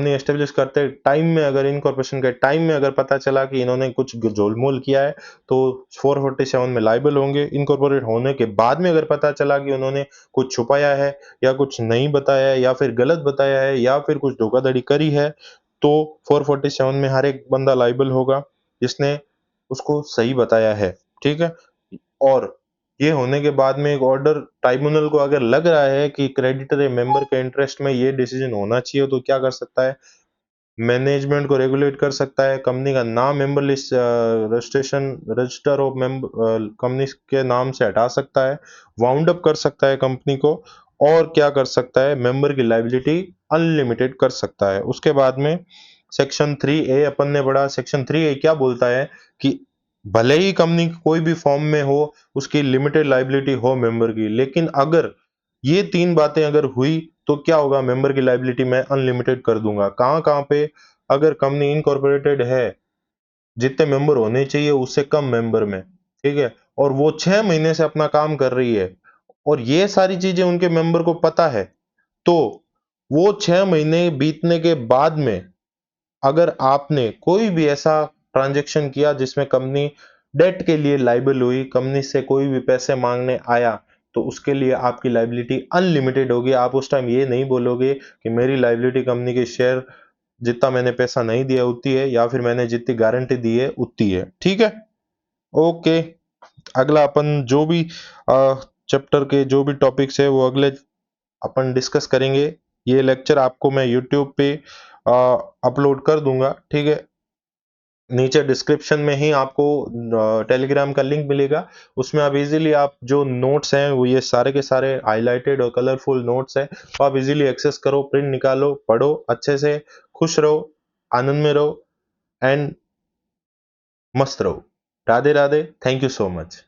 एस्टेब्लिश करते टाइम में, अगर इनकॉर्पोरेशन के टाइम में अगर पता चला कि इन्होंने कुछ झोलमोल किया है, तो 447 में लाइबल होंगे। इनकॉर्पोरेट होने के बाद में अगर पता चला कि उन्होंने कुछ छुपाया है, या कुछ नहीं बताया है, या फिर गलत बताया है, या फिर कुछ धोखाधड़ी करी है, तो 447 में हर एक बंदा लाइबल होगा जिसने उसको सही बताया है, ठीक है। और ये होने के बाद में एक ऑर्डर, ट्राइब्यूनल को अगर लग रहा है कि क्रेडिटर या मेंबर के इंटरेस्ट में ये डिसीजन होना चाहिए, तो क्या कर सकता है, मैनेजमेंट को रेगुलेट कर सकता है, कंपनी का नाम member list registration register of member company के नाम से हटा सकता है, वाउंड अप कर सकता है कंपनी को, और क्या कर सकता है, मेंबर की लाइबिलिटी अनलिमिटेड कर सकता है। उसके बाद में सेक्शन 3A अपन ने पढ़ा, सेक्शन 3A क्या बोलता है कि भले ही कंपनी कोई भी फॉर्म में हो, उसकी लिमिटेड लाइबिलिटी हो मेंबर की, लेकिन अगर ये 3 बातें अगर हुई तो क्या होगा, मेंबर की लाइबिलिटी मैं अनलिमिटेड कर दूंगा। कहाँ कहाँ पे, अगर कंपनी इनकॉर्पोरेटेड है, जितने मेंबर होने चाहिए उससे कम मेंबर में, ठीक है, और वो 6 महीने से अपना काम कर रही है, और ये सारी चीजें उनके मेंबर को पता है, तो वो 6 महीने बीतने के बाद में अगर आपने कोई भी ऐसा ट्रांजैक्शन किया जिसमें कंपनी डेट के लिए लाइबल हुई, कंपनी से कोई भी पैसे मांगने आया, तो उसके लिए आपकी लायबिलिटी अनलिमिटेड होगी। आप उस टाइम ये नहीं बोलोगे कि मेरी लायबिलिटी कंपनी के शेयर जितना मैंने पैसा नहीं दिया उतनी है, या फिर मैंने जितनी गारंटी दी है उतनी है। ठीक है, ओके। अगला अपन जो भी चैप्टर के जो भी टॉपिक्स है वो अगले अपन डिस्कस करेंगे। ये लेक्चर आपको मैं यूट्यूब पे अपलोड कर दूंगा। ठीक है, नीचे डिस्क्रिप्शन में ही आपको टेलीग्राम का लिंक मिलेगा। उसमें आप इजीली आप जो नोट्स हैं वो ये सारे के सारे हाईलाइटेड और कलरफुल नोट्स हैं, तो आप इजीली एक्सेस करो, प्रिंट निकालो, पढ़ो अच्छे से, खुश रहो, आनंद में रहो एंड मस्त रहो। Radhe Radhe, thank you so much.